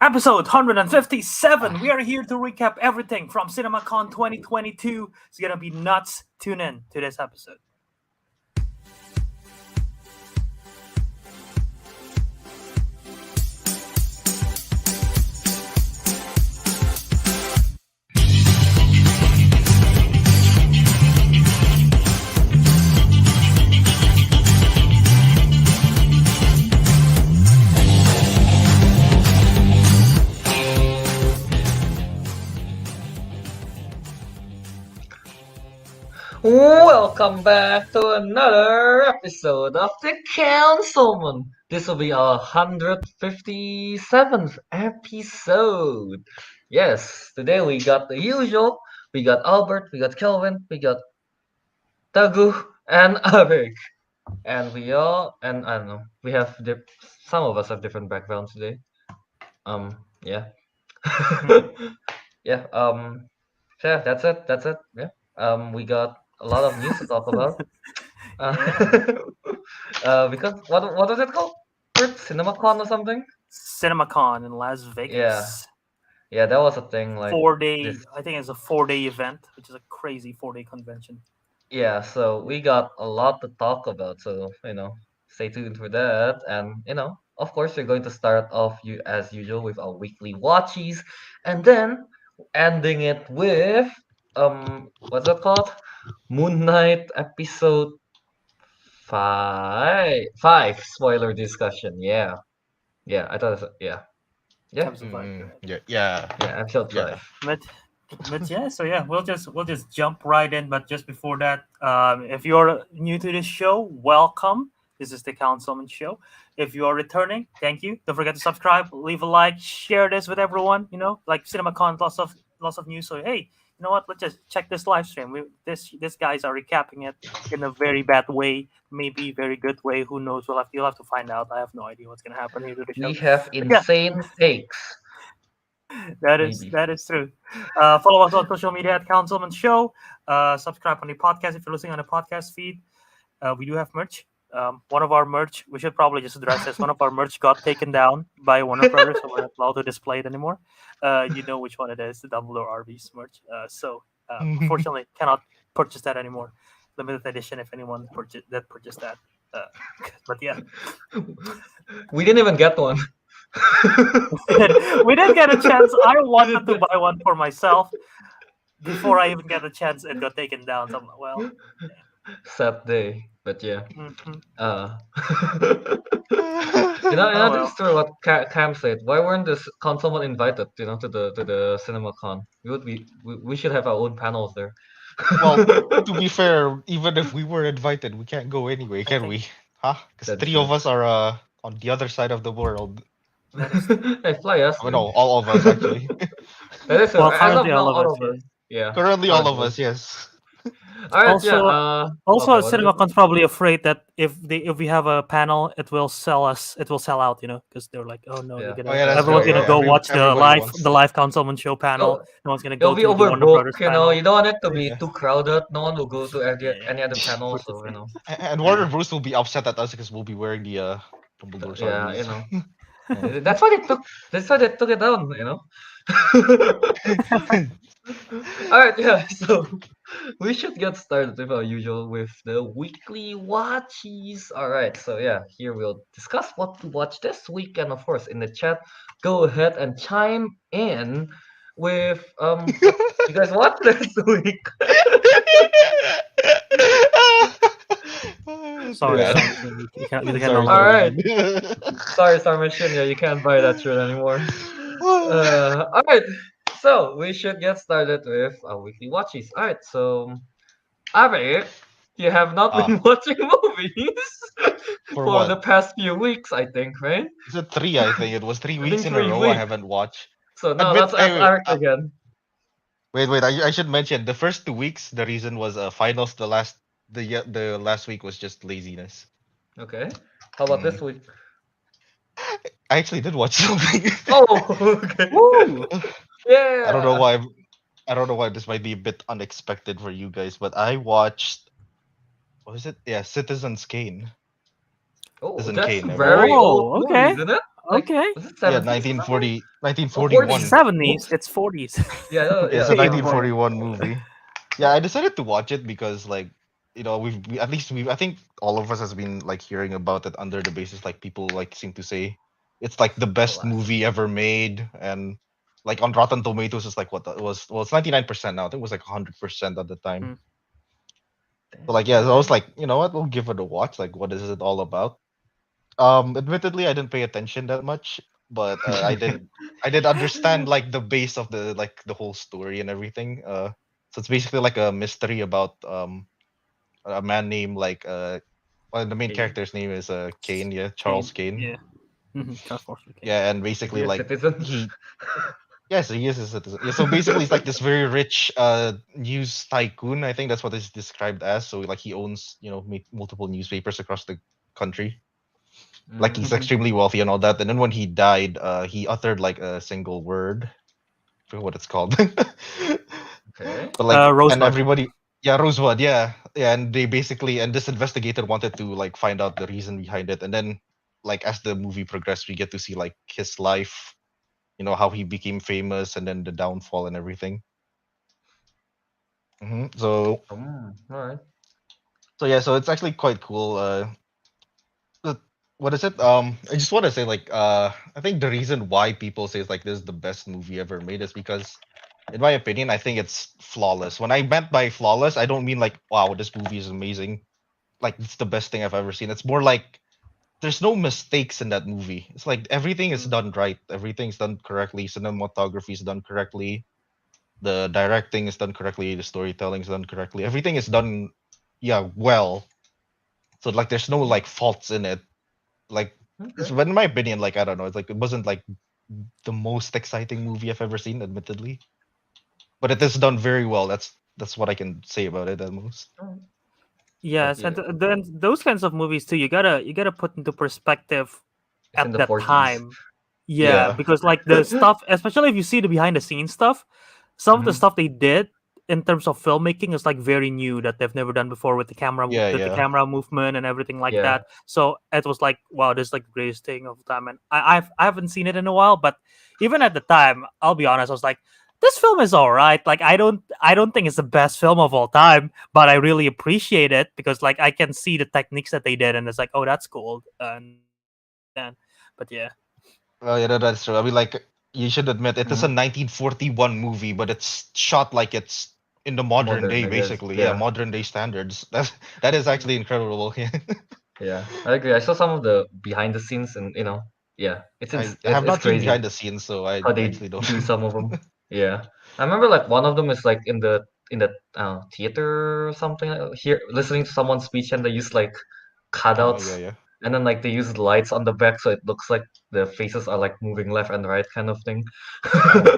Episode 157. We are here to recap everything from CinemaCon 2022. It's gonna be nuts. Tune in to this episode. Welcome back to another episode of the Councilmen. This will be our 157th episode. Yes, today we got the usual. We got Albert, we got Kelvin, we got Teguh, and Ariq. And we all, and I don't know, we have, some of us have different backgrounds today. Yeah. Yeah, yeah, that's it, yeah. We got a lot of news to talk about. Because what was it called? CinemaCon or something? CinemaCon in Las Vegas. Yeah, that was a thing. Like 4-day. I think it's a 4-day event, which is a crazy 4-day convention. Yeah, so we got a lot to talk about. So stay tuned for that. And of course, we're going to start off as usual with our weekly watchies, and then ending it with what's that called? Moonlight episode five spoiler discussion. Yeah, I thought yeah. Episode 5. Yeah. Episode 5. But yeah, so yeah, we'll just jump right in. But just before that, if you're new to this show, welcome. This is the Councilmen Show. If you are returning, thank you. Don't forget to subscribe, leave a like, share this with everyone. Like CinemaCon, lots of news. So hey, you know what? Let's just check this live stream. This guys are recapping it in a very bad way, maybe very good way. Who knows? You'll have to find out. I have no idea what's gonna happen here to the show. We have insane takes. That is true. Follow us on social media at Councilmen Show. Subscribe on the podcast if you're listening on the podcast feed. We do have merch. One of our merch, we should probably just address this. One of our merch got taken down by Warner Brothers, so we're not allowed to display it anymore. You know which one it is, the Dumbledore Arby's merch. So unfortunately, cannot purchase that anymore. Limited edition if anyone purchased that. But yeah, we didn't even get one. We didn't get a chance. I wanted to buy one for myself before I even get a chance. It got taken down. So I'm like, well, sad day, but yeah. Well. This is true what Cam said. Why weren't the councilmen invited? To the CinemaCon. We should have our own panels there. Well, to be fair, even if we were invited, we can't go anyway, can we? Huh? Because That's three true. of us are on the other side of the world. Hey, fly us. Oh, no, all of us actually. That is Well, as of currently now, all of us, Yeah. Currently, all of us, yes. All right. Also- yeah. Also, okay, what is it? CinemaCon's probably afraid that if we have a panel, it will sell out. Because they're like, oh no, Yeah. they're Oh, yeah, that's everyone's right, gonna yeah. go watch the Everybody live wants- Councilmen Show panel. No one's gonna go It'll be to the Warner overbooked. Brothers panel. You don't want it to be Yeah. too crowded. No one will go to any other Yeah. panel. Which So is And Warner Bruce will be upset at us because we'll be wearing the Dumbledore yeah, Arby's. That's why they took. That's why they took it down. All right, yeah. So we should get started with our usual with the weekly watchies. All right, so yeah, here we'll discuss what to watch this week, and of course, in the chat, go ahead and chime in with what you guys watch this week. Sorry, Yeah. you can't Sorry, All right. sorry. Sorry, Star Machine. Yeah, you can't buy that shirt anymore. All right, so we should get started with our weekly watchies. All right, so Ariq, you have not been watching movies For for what? the past few weeks, I think, right? Is it 3? I think it was 3 I weeks think in a 3 row. I weeks. haven't watched. So now Admit- let's ask wait, Ariq again. Wait. I should mention the first 2 weeks. The reason was finals. The last week was just laziness. Okay. How about this week? I actually did watch something. Oh, okay. Woo! Yeah. I don't know why. I don't know why this might be a bit unexpected for you guys, but I watched. What was it? Yeah, Citizens Kane. Oh, Citizen that's Kane, never very mind. old Oh, movie, okay. isn't it? like Okay. was it Yeah, 70s or something? Oh, 1941. 40s. 70s. Whoops. It's 40s. Yeah, Yeah, it's yeah, a sorry, my 1941 movie. Yeah, I decided to watch it because like at least we I think all of us has been like hearing about it under the basis like people like seem to say it's like the best classic. movie ever made, and like on Rotten Tomatoes it's like what it was, well, it's 99% now. I think it was like 100% at the time. Mm. So like Damn, yeah, so I was okay. like, you know what, we'll give it a watch. Like what is it all about? Admittedly I didn't pay attention that much, but I did understand like the base of the whole story and everything. So it's basically like a mystery about a man named like well, the main Okay. character's name is Kane, yeah, Charles Kane. Kane. Yeah. Charles Forster Kane. Yeah, and Is basically he a like citizen? he yes, he is a citizen. Yeah, so basically he's like this very rich news tycoon. I think that's what it's described as. So like he owns, multiple newspapers across the country. Like he's Mm, Hmm. extremely wealthy and all that. And then when he died, he uttered like a single word. I forget what it's called. okay. But like, and Rosebud. everybody, yeah, Rosewood, yeah, and they basically, and this investigator wanted to like find out the reason behind it, and then like as the movie progressed, we get to see like his life, how he became famous, and then the downfall and everything. So, All right. so yeah, so it's actually quite cool. Uh, what is it? I just want to say like, I think the reason why people say it's like this is the best movie ever made is because, in my opinion, I think it's flawless. When I meant by flawless, I don't mean like, wow, this movie is amazing. Like it's the best thing I've ever seen. It's more like there's no mistakes in that movie. It's like everything is Mm, done right. Everything's done correctly. Cinematography is done correctly. The directing is done correctly. The storytelling is done correctly. Everything is done, yeah, well. So like there's no mm, like faults in it. Like it's okay. in my opinion, like I don't know, it's like it wasn't like the most exciting movie I've ever seen, admittedly. But it is done very well. That's what I can say about it at most. All right. But Yes, and yeah, then those kinds of movies too. You gotta put into perspective it's in at the that 40s. time. Yeah, Yeah. because like the stuff, especially if you see the behind the scenes stuff, some of the Mm-hmm. stuff they did in terms of filmmaking is like very new that they've never done before with Yeah, the yeah. camera movement and everything like Yeah. that. So it was like, wow, this is like the greatest thing of the time. And I haven't seen it in a while, but even at the time, I'll be honest, I was like, this film is all right. Like I don't think it's the best film of all time, but I really appreciate it because like I can see the techniques that they did, and it's like, oh, that's cool. And then, but yeah. Well, yeah, that's true. I mean, like, you should admit it is a Mm-hmm. 1941 movie, but it's shot like it's in the modern Modern, day, I guess. basically. Yeah, Yeah. modern day standards. That is actually incredible. Yeah. Yeah. I agree. I saw some of the behind the scenes, and yeah, I have it's not seen crazy behind the scenes, so I how they actually don't do know. some of them. Yeah. I remember like one of them is like in the theater or something. Here, listening to someone's speech, and they use like Oh, cutouts, yeah, yeah. and then like they use lights on the back, so it looks like the faces are like moving left and right, kind of thing. Oh,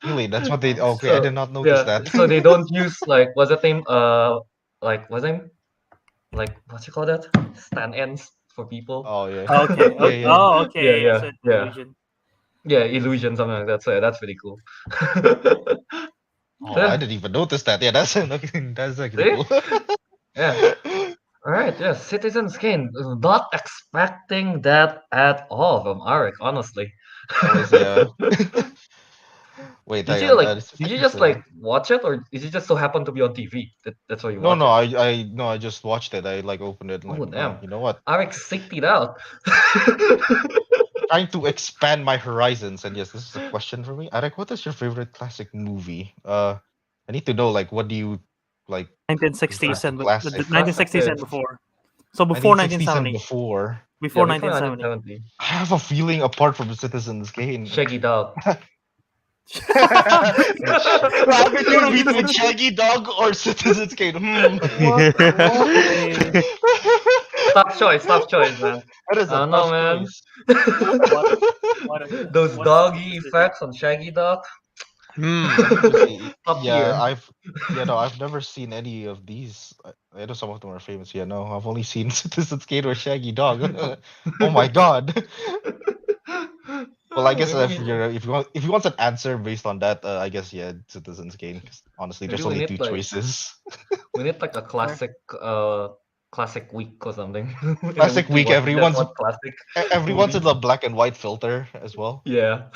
really? That's what they. Nice. Okay, I So did not notice yeah, that. so they don't use like what's the name? Like what's the name? Like what you call that? Stand ends for people. Oh, yeah. Okay. Yeah, Okay. yeah. Oh, Yeah, okay. Yeah. yeah, So it's yeah, illusion. yeah. Illusion, something like that. So yeah, that's pretty cool. Oh, I Yeah. didn't even notice that. Yeah, that's that's actually See? cool. Yeah. All right. Yeah. Citizens Kane. Not expecting that at all from Arik, honestly. Honestly, yeah. Wait, Did hang you on. like? Did you Second just Citizen. like watch it, or did it just so happen to be on TV? That's why you No, watch no, it. I just watched it. I like opened it and like, Oh damn. you know what? Arik seeked it out. Trying to expand my horizons. And yes, this is a question for me. Arek, what is your favorite classic movie? I need to know like what do you like consider 1960s a and A classic? 1960s and classic. before. So before 1960s and 1970. before. Yeah, Before before 1970. 1970. I have a feeling apart from Citizens Kane. Shaggy Dog. I'm between Shaggy Dog or Citizens Kane. What? Okay. Tough choice, man. That is I a don't know, tough man. choice. Those What is the doggy Citizens Kane? effects on Shaggy Dog, Let me see. top Yeah, tier. no, I've never seen any of these. I know some of them are famous. Yeah, no, I've only seen Citizen Kane or Shaggy Dog. Oh my God. Well, I guess Maybe if you want an answer based on that, I guess yeah, Citizen's Kane. 'Cause honestly, maybe there's only two choices. we need like a Fair. classic week or something. In a Classic weekly week. watch, you just watch classic Everyone's in movies. the black and white filter as well. Yeah.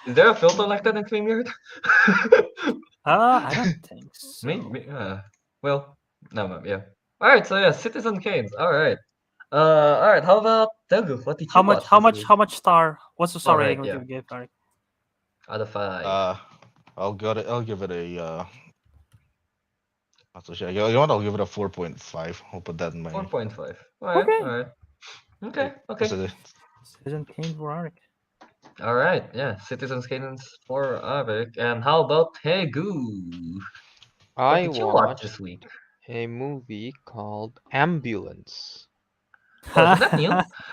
Is there a filter like that in StreamYard? I don't think so. Maybe. Well, no, no, yeah. All right. So yeah, Citizen Kane's. All right. All right. How about Teguh? What did How you much? watch How this much? week? How much star? What's the star All right. rating would Yeah. you give, Ariq? Out of 5. Uh, I'll give it a not so sure. You know what? I'll give it a 4.5. I'll put that in my 4.5. All right. All Okay. right. Okay. this Okay. is it. Citizen Kane for Ariq. All right. Yeah. Citizen Kane's for Avik. And how about Teguh? What I did you watch watched this week? a movie called Ambulance. Oh, isn't that new?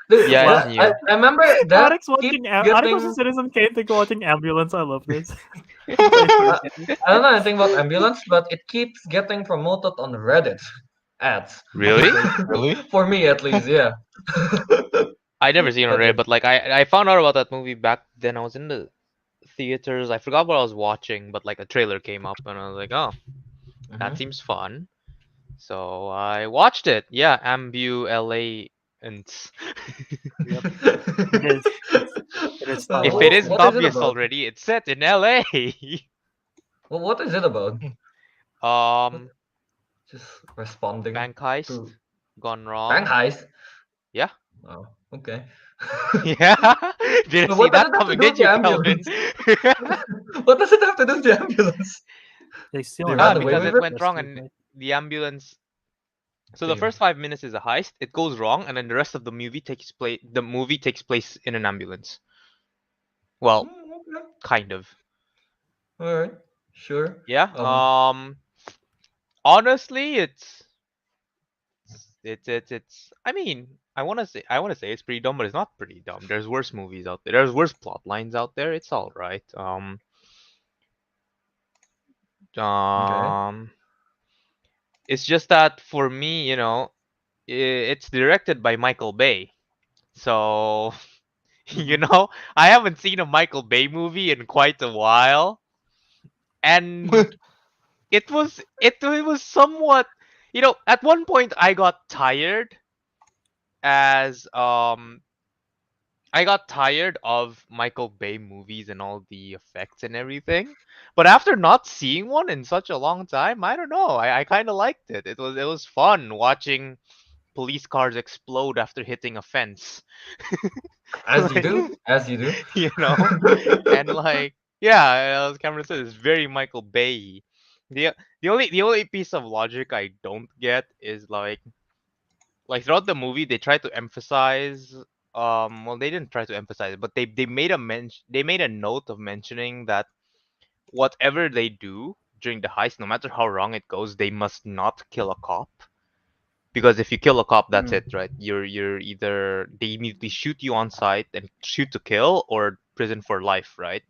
Dude, Yeah, it's What? new. I remember that Ariq's keep watching. Ariq was in getting. Citizen Kane. Think watching Ambulance. I love this. I, I don't know anything about ambulance, but it keeps getting promoted on Reddit ads. Really? Really? For me, at least, yeah. I never seen it But already, yeah. but like I found out about that movie back then. I was in the theaters. I forgot what I was watching, but like a trailer came up, and I was like, oh, that Mhm. seems fun. So I watched it. Yeah, Ambu and Yep. It is. It is if titled. it What isn't is it obvious about? already, it's set in LA. Well, what is it about? um, Just responding bank heist to gone bank wrong. heist. Yeah. Oh, okay. Yeah, didn't But see what does that it have to coming, do with did the you, Kelvin? ambulance? What does it have to do with the ambulance? They steal They an ran Ah, away because with ambulance. it it? went That's wrong the and right. the ambulance. So the Okay. first 5 minutes is a heist. It goes wrong, and then the rest of the movie takes place. The movie takes place in an ambulance. Well, Okay. kind of. All right. Sure. Yeah. Honestly, it's. I mean, I want to say it's pretty dumb, but it's not pretty dumb. There's worse movies out there. There's worse plot lines out there. It's all right. Okay. Um. It's just that for me, it's directed by Michael Bay. So, Mhm. I haven't seen a Michael Bay movie in quite a while, and it was somewhat, at one point as I got tired of Michael Bay movies and all the effects and everything. But after not seeing one in such a long time, I don't know. I kind of liked it. It was fun watching police cars explode after hitting a fence. As you Like, do. As you do. you know? And like, yeah, as Cameron said, it's very Michael Bay. The the only piece of logic I don't get is like throughout the movie they try to emphasize well they didn't try to emphasize it, but they made a note of mentioning that whatever they do during the heist, no matter how wrong it goes, they must not kill a cop. Because if you kill a cop, that's Mm. it, right? You're either they immediately shoot you on sight and shoot to kill, or prison for life, right?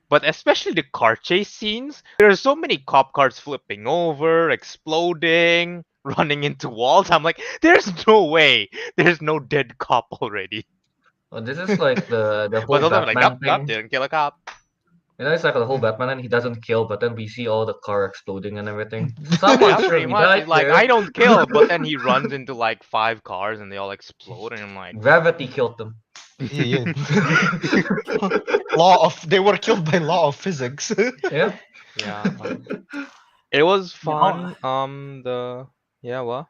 But especially the car chase scenes, there are so many cop cars flipping over, exploding, running into walls. I'm like, there's no way. There's no dead cop already. Well, this is like the But whole sometimes I'm like, nope, Batman nope, thing. didn't kill a cop. It's like the whole Batman and he doesn't kill, but then we see all the car exploding and everything. Someone Yeah, pretty surely much. died It's like, I there. don't kill, but then he runs into like 5 cars and they all explode, and I'm like, Gravity killed them. Yeah, yeah. Law of they were killed by law of physics. Yeah. yeah. It was Yeah, all, fun. Yeah, what?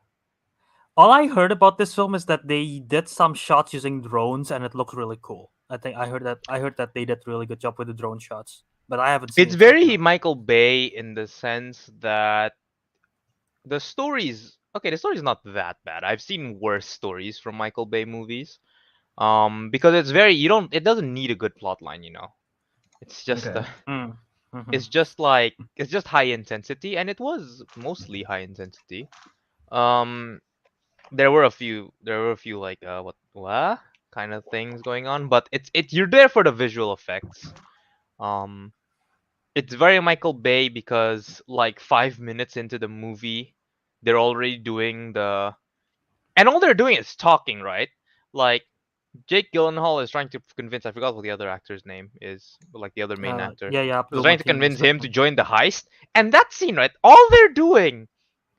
all I heard about this film is that they did some shots using drones, and it looked really cool. I heard that they did really good job with the drone shots, but I haven't seen It's it. So I very cannot. Michael Bay in the sense that the story's okay. The story's not that bad. I've seen worse stories from Michael Bay movies. Because it's very you don't. It doesn't need a good plot line, It's just Okay. Mm. Mhm. it's just high intensity, and it was mostly high intensity. Um, there were a few like what kind of things going on, but you're there for the visual effects. Um, it's very Michael Bay because like 5 minutes into the movie, they're already doing and all they're doing is talking, right? Like Jake Gyllenhaal is trying to convince, I forgot what the other actor's name is, but like the other main actor. Yeah, Was Abdul trying to Mateen is convince that him to one. join the heist. And that scene, right? All they're doing,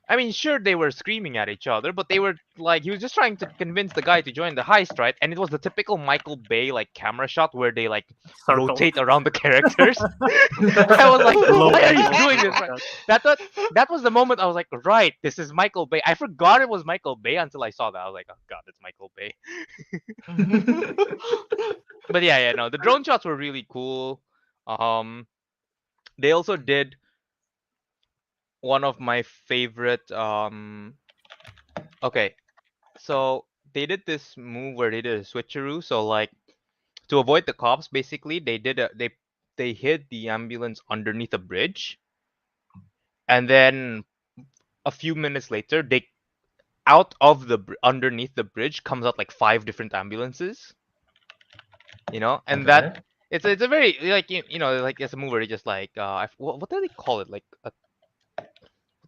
I mean, sure, they were screaming at each other, but they were like, he was just trying to convince the guy to join the heist, right? And it was the typical Michael Bay like camera shot where they like Circle. rotate around the characters. I was like, Low why are you angle, doing something this? like Right? that. That was the moment I was like, right, this is Michael Bay. I forgot it was Michael Bay until I saw that. I was like, oh god, it's Michael Bay. But yeah, no, the drone shots were really cool. They also did one of my favorite. Okay, so they did this move where they did a switcheroo. So like to avoid the cops, basically they hid the ambulance underneath a bridge, and then a few minutes later, they out of the underneath the bridge comes out like 5 different ambulances. And that Okay. it's a very like like it's a movie where they just like what do they call it, like what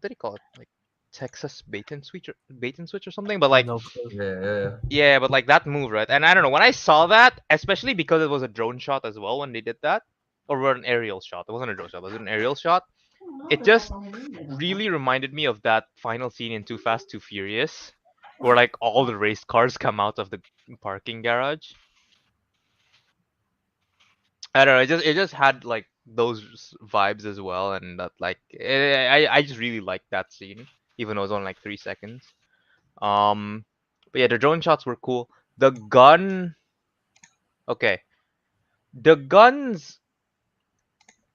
did they call it, like Texas bait and switch or something, but like No clue. Yeah. yeah, but like that move, right? And I don't know, when I saw that, especially because it was a drone shot as well when they did that, or an aerial shot. It wasn't a drone shot, it was an aerial shot. It just really reminded me of that final scene in Too Fast, Too Furious, where like all the race cars come out of the parking garage. I don't know. It just had like those vibes as well, and that like I just really liked that scene, even though it was only like 3 seconds. But yeah, the drone shots were cool. The gun, okay, the guns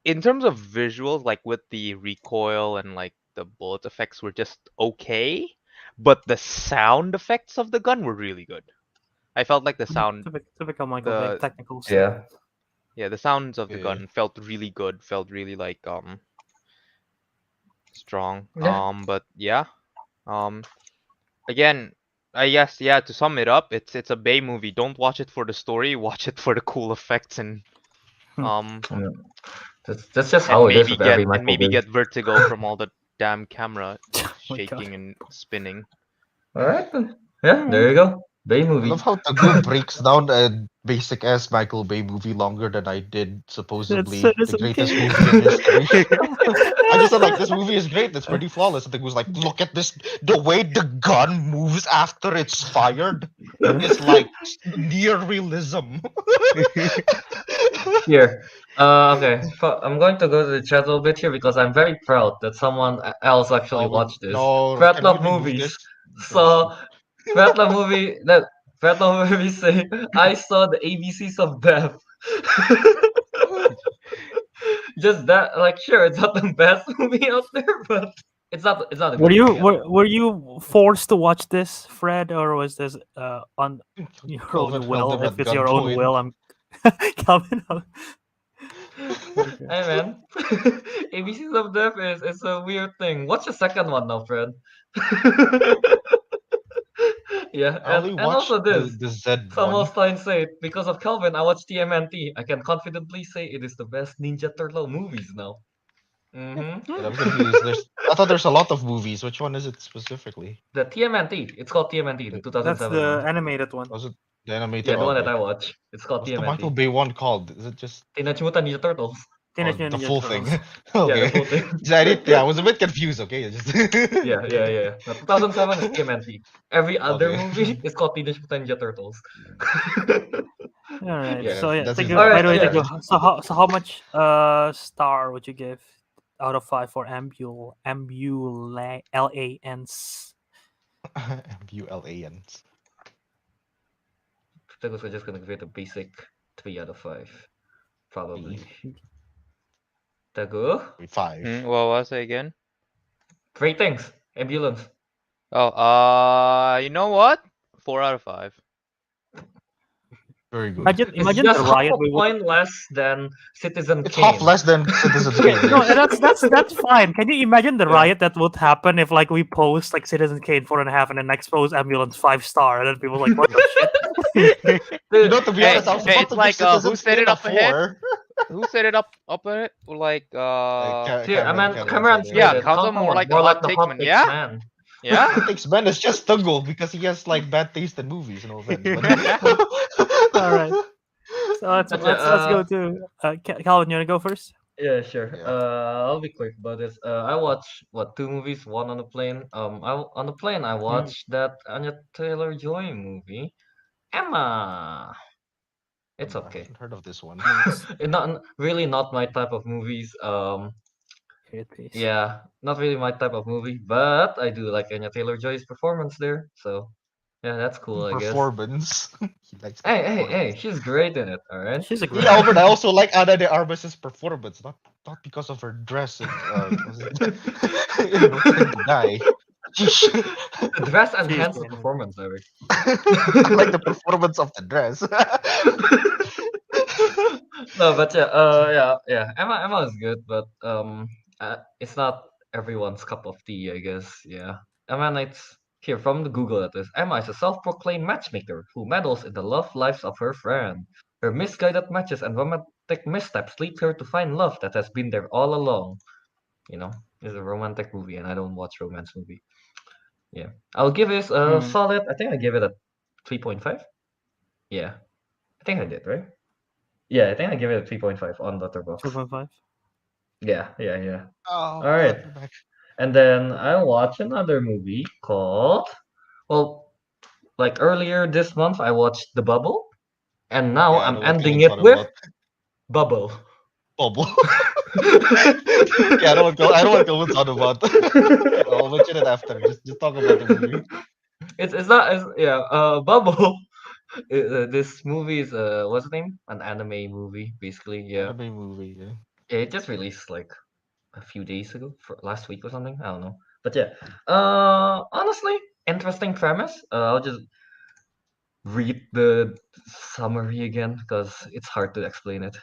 in terms of visuals, like with the recoil and like the bullet effects, were just okay, but the sound effects of the gun were really good. I felt like the sound, Typical Michael Bay the technical stuff. Yeah. yeah, the sounds of the Yeah. gun felt really good, felt really like strong. Yeah. But yeah, again, I guess yeah. To sum it up, it's a Bay movie. Don't watch it for the story. Watch it for the cool effects and um That's just how it is with every and Michael maybe Bay. get vertigo from all the damn camera Oh my God. shaking and spinning. All right. Then. Yeah. There you go. Bay I movie. love how Teguh breaks down a basic ass Michael Bay movie longer than I did supposedly the Citizen greatest Kane. movie in history. I just said like this movie is great, it's pretty flawless. And Teguh's like, look at this, the way the gun moves after it's fired is like near realism. Here. Okay. I'm going to go to the chat a little bit here because I'm very proud that someone else actually watched this. No, Fred can we Love remove Movies. this? So, Fred Love Movie. That Fred Love Movie say, I saw the ABCs of Death. Just that, like, sure, it's not the best movie out there, but it's not. It's not a good Were you movie. were you forced to watch this, Fred, or was this on your Kelvin own held will? him If at it's your own gunpoint. will, I'm Calvin. Hey man, ABCs of Death is a weird thing. What's your second one now, Fred? Yeah, I only and watched also this. the Z Some will one. try and say it because of Kelvin. I watched TMNT. I can confidently say it is the best Ninja Turtle movies now. Mm-hmm. And I'm confused. I thought there's a lot of movies. Which one is it specifically? The TMNT. It's called TMNT, the Wait, 2007 That's the one. animated one. Was it the animated? Yeah, the one that Okay. I watch. It's called What's the Michael TMNT. Bay one called? Is it just Teenage Mutant Ninja Turtles. Teenage the Mutant Ninja full thing? Turtles. Okay. Yeah, the full thing. I was a bit confused. Okay. Yeah. The 2007 is TMNT. Every other Okay. movie is called Teenage Mutant Ninja Turtles. All right. Yeah, So yeah, that's Teguh, his- by Alright, the way, yeah. Teguh, so how much star would you give out of 5 for ambulans? Ambulans. I think we're just gonna give it a basic 3 out of 5. Probably. Teguh? 5. What was it again? Great things. Ambulance. Oh, you know what? 4 out of 5. Very good. Imagine It's just the half riot a we would. point less than Citizen It's Kane. half less than Citizen Kane. No, that's fine. Can you imagine the Yeah. riot that would happen if like we post like Citizen Kane 4.5 and then next post ambulance 5-star and then people like what the shit? You know, to be Hey, honest, I was hey, about it's to like, give who Citizen set it Kane a up ahead? 4. Who set it up ahead? Like Here, I mean, Cameron Yeah, stated, Council more like the more hot like the takes, hot man. takes, Yeah? man. Yeah. What makes Ben is just Teguh because he has like bad taste in movies. No offense, but All right. So let's But let's let's go to Calvin. You wanna go first? yeah, sure. yeah. I'll be quick about this. I watched what, two movies, one on the plane. On the plane I Mm. watched that Anya Taylor-Joy movie, Emma. It's I okay. haven't heard of this one. Nice. Not really not my type of movies. Here it is. Yeah, not really my type of movie, but I do like Anya Taylor-Joy's performance there. So yeah, that's cool, I guess. Performance. He likes the Hey, performance. she's great in it. All right. She's a You great know, Albert, I actor. also like Ana de Armas's performance, not because of her dress and was it in No Time to Die. The dress She's enhanced the great. performance, Eric. I like the performance of the dress. No, but yeah. Emma is good, but it's not everyone's cup of tea, I guess. Yeah, Emma Knight's here from the Google at this. Emma is a self-proclaimed matchmaker who meddles in the love lives of her friend. Her misguided matches and romantic missteps lead her to find love that has been there all along. You know, it's a romantic movie, and I don't watch romance movie. Yeah, I'll give it a Mm. solid. I think I gave it a 3.5. Yeah, I think I did, right? Yeah, I think I gave it a 3.5 on Letterboxd. 2.5. Yeah. Oh All right. God, we're back. And then I watched another movie called, well, like earlier this month, I watched The Bubble, and now Yeah, I I'm know what ending Kelvin's it on with about. Bubble. Bubble. Yeah, I know what Kelvin's on about. Yeah, I'll mention it after. Just talk about the movie. It's not it's, yeah Bubble. This movie is what's the name? An anime movie, basically. Yeah, Anime movie. Yeah. it just released like a few days ago, for last week or something. I don't know, but yeah. Honestly, interesting premise. I'll just read the summary again because it's hard to explain it.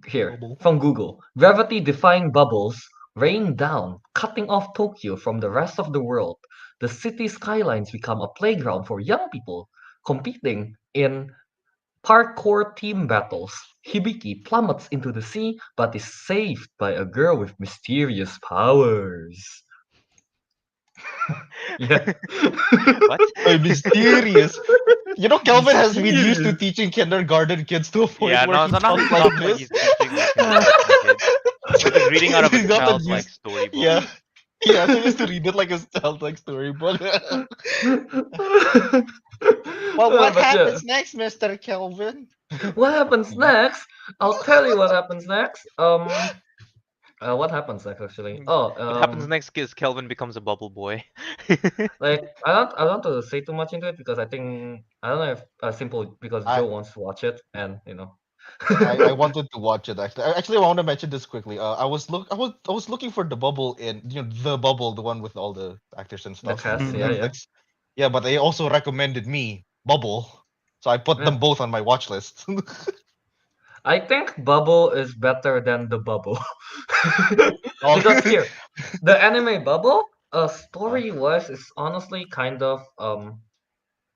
Here, Bubble. from Google. Gravity defying bubbles rain down, cutting off Tokyo from the rest of the world. The city skylines become a playground for young people competing in parkour team battles. Hibiki plummets into the sea but is saved by a girl with mysterious powers. Yeah. What? Mysterious. You know, Kelvin has been used to Mysterious. teaching kindergarten kids to a point Yeah, where no, he so now talks he's like talking like this. he's teaching like kindergarten kids. Like he's reading out of a He's gotten childlike used. storybook. Yeah, he actually used to read it like a childlike storybook. Well, what But yeah, happens next, Mister Kelvin? what happens Yeah. next? I'll tell you what happens next. What happens next actually? Oh, What happens next is Kelvin becomes a bubble boy. like I don't want to say too much into it because I don't know if simple because I Joe wants to watch it and you know. I wanted to watch it actually. Actually, I want to mention this quickly. I was looking for the bubble in the bubble, the one with all the actors and The stuff in cast, Mhm. yeah. Netflix. Yeah, but they also recommended me Bubble, so I put Yeah. them both on my watch list. I think Bubble is better than the Bubble. Oh, Because here, the anime Bubble, uh, story wise is honestly kind of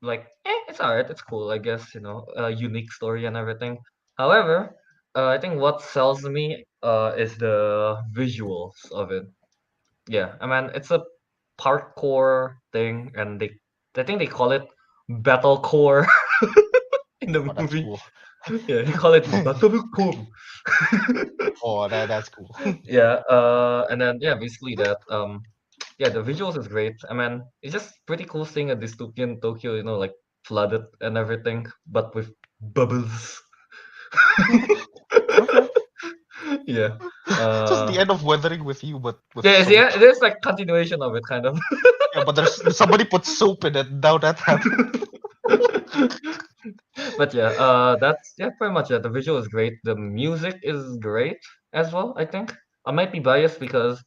like it's alright, it's cool, I guess, you know, a unique story and everything. However, I think what sells me is the visuals of it. Yeah, I mean it's a parkour thing, and I think they call it battlecore in the oh, that's movie. cool. Yeah, they call it battlecore. Oh, that's cool. Yeah, and then yeah, basically that yeah, the visuals is great. I mean, it's just pretty cool seeing a dystopian Tokyo, you know, like flooded and everything, but with bubbles. Okay. Yeah. Just the Uh, end of Weathering with You, but with yeah, soap. yeah, there's like continuation of it, kind of. Yeah, but there's somebody put soap in it. Now that happened. But yeah, that's yeah, pretty much it. The visual is great. The music is great as well, I think. I might be biased because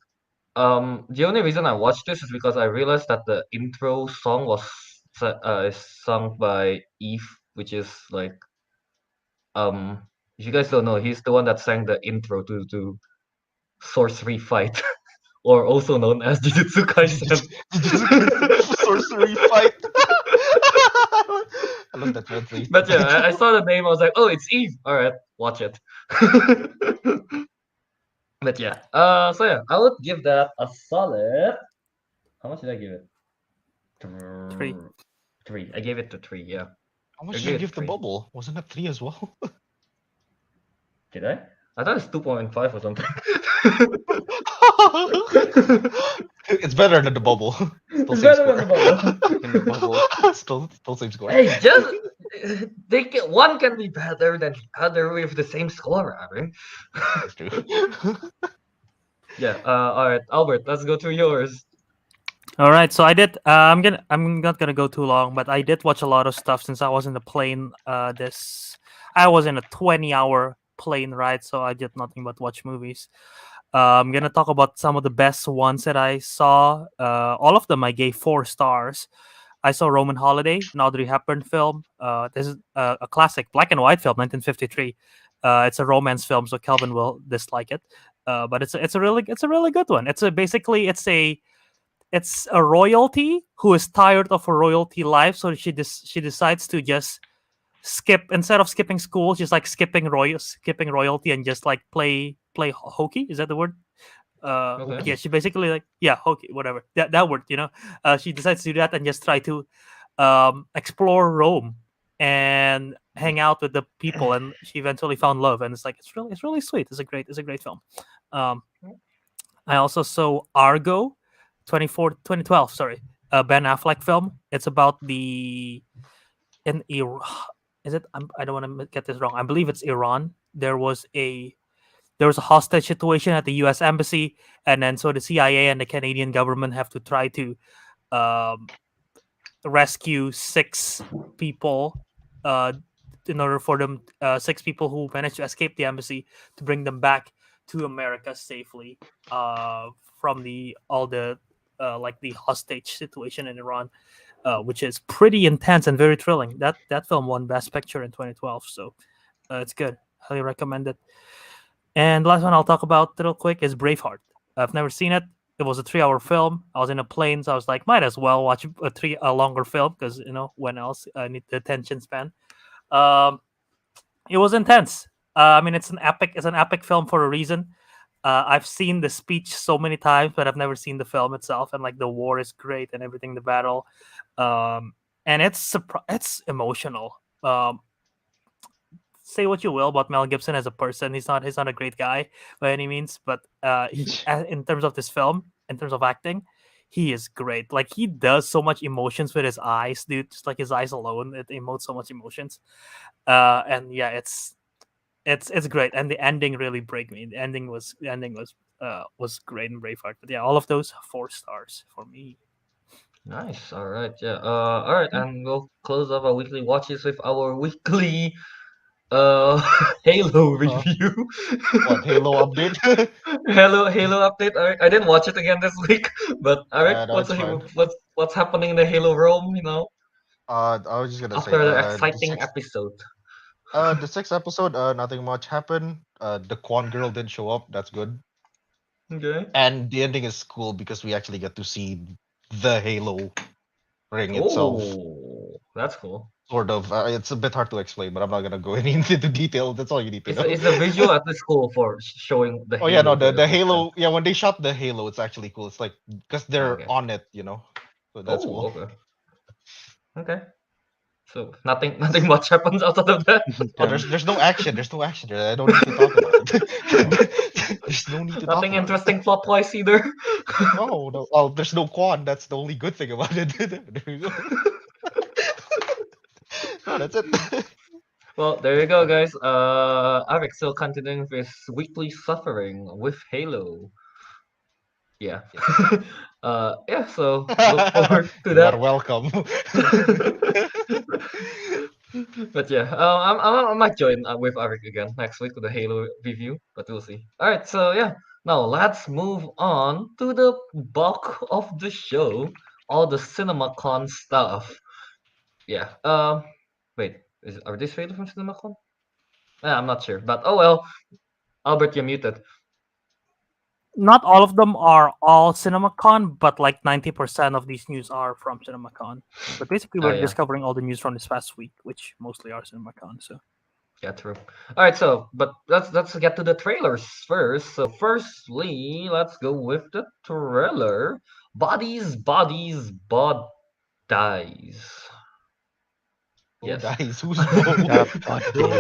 the only reason I watched this is because I realized that the intro song is sung by Eve, which is like if you guys don't know, he's the one that sang the intro to Sorcery Fight, or also known as Jujutsu Kaisen. Sorcery fight. I love that translation. But yeah, I saw the name. I was like, oh, it's Eve. All right, watch it. But yeah, so yeah, I would give that a solid. How much did I give it? Three. Three. I gave it to three. Yeah, How I much did gave you it give the three. bubble? Wasn't it 3 as well? Did I? I thought it's 2.5 or something. It's better than the bubble. Still It's same better than the score. bubble. In the bubble. Still same score. Hey, just one can be better than the other with the same score, Aaron. That's true. Yeah. All right, Albert. Let's go to yours. All right, so I did. I'm not gonna go too long, but I did watch a lot of stuff since I was in the plane. I was in a 20-hour plane ride, so I did nothing but watch movies. I'm gonna talk about some of the best ones that I saw. All of them I gave 4 stars. I saw Roman Holiday, an Audrey Hepburn film. This is a classic black and white film, 1953. It's a romance film, so Kelvin will dislike it. But it's a really good one. It's a royalty who is tired of a royalty life, so she decides to just skip instead of skipping school, she's like skipping royalty and just like play hokey. Is that the word? Okay. Yeah, she basically like hokey, whatever that word. She decides to do that and just try to explore Rome and hang out with the people, and she eventually found love, and it's really sweet. It's a great film. Um, I also saw Argo, 2012. Sorry, Ben Affleck film. It's about the in Iran. Is it? I don't want to get this wrong. I believe it's Iran. There was a hostage situation at the U.S. embassy, and then so the CIA and the Canadian government have to try to um, rescue 6 people. Uh, in order for them, 6 people who managed to escape the embassy to bring them back to America safely from the all the like the hostage situation in Iran, which is pretty intense and very thrilling. That film won Best Picture in 2012, so it's good. Highly recommend it. And the last one I'll talk about real quick is Braveheart. I've never seen it. It was a 3-hour film. I was in a plane, so I was like, might as well watch a longer film because when else I need the attention span. Um, it was intense. I mean, it's an epic. It's an epic film for a reason. I've seen the speech so many times, but I've never seen the film itself. And like the war is great and everything, the battle, and it's emotional. Say what you will about Mel Gibson as a person, he's not a great guy by any means, but in terms of this film, in terms of acting, he is great. Like he does so much emotions with his eyes, dude. Just like his eyes alone, it emotes so much emotions. And yeah, it's great, and the ending really break me. The ending was great in Braveheart. But yeah, all of those 4 stars for me. Nice. All right. Yeah. All right, and we'll close off our weekly watches with our weekly uh Halo review. What, Halo update? Halo update. I didn't watch it again this week, but Ariq, No, it's fine. what's happening in the Halo realm? I was just gonna say, After the exciting episode. the sixth episode, nothing much happened. The Quan girl didn't show up. That's good. Okay. And the ending is cool because we actually get to see the Halo ring itself. Oh, that's cool. Sort of. It's a bit hard to explain, but I'm not gonna go into detail. That's all you need to know. Is the visual at least cool for showing the Oh yeah, no, Halo for the the first time? Halo. Yeah, when they shot the Halo, it's actually cool. It's like because they're Okay. on it. So that's Oh, cool. okay. Okay. So nothing much happens outside of that. Oh, there's no action. There's no action there. I don't need to talk about it. There's no need to talk Nothing about it. interesting plot wise either. No, no. Oh, there's no Quan. That's the only good thing about it. There you go. No, that's it. Well, there you go, guys. Arik still continuing with his weekly suffering with Halo. Yeah. Yeah. So look forward to You are that. welcome. But yeah, I might join with Arik again next week with the Halo review, but we'll see. All right, so yeah, now let's move on to the bulk of the show, all the CinemaCon stuff. Yeah. Wait, are these trailers from CinemaCon? I'm not sure, but oh well. Albert, you're muted. Not all of them are all CinemaCon, but like 90% of these news are from CinemaCon. But basically, Oh we're yeah, discovering all the news from this past week, which mostly are CinemaCon. So yeah, true. All right, so but let's get to the trailers first. So firstly, let's go with the trailer. Bodies, bodies, bod. dies. Bo Yes. dies. Who's Bo?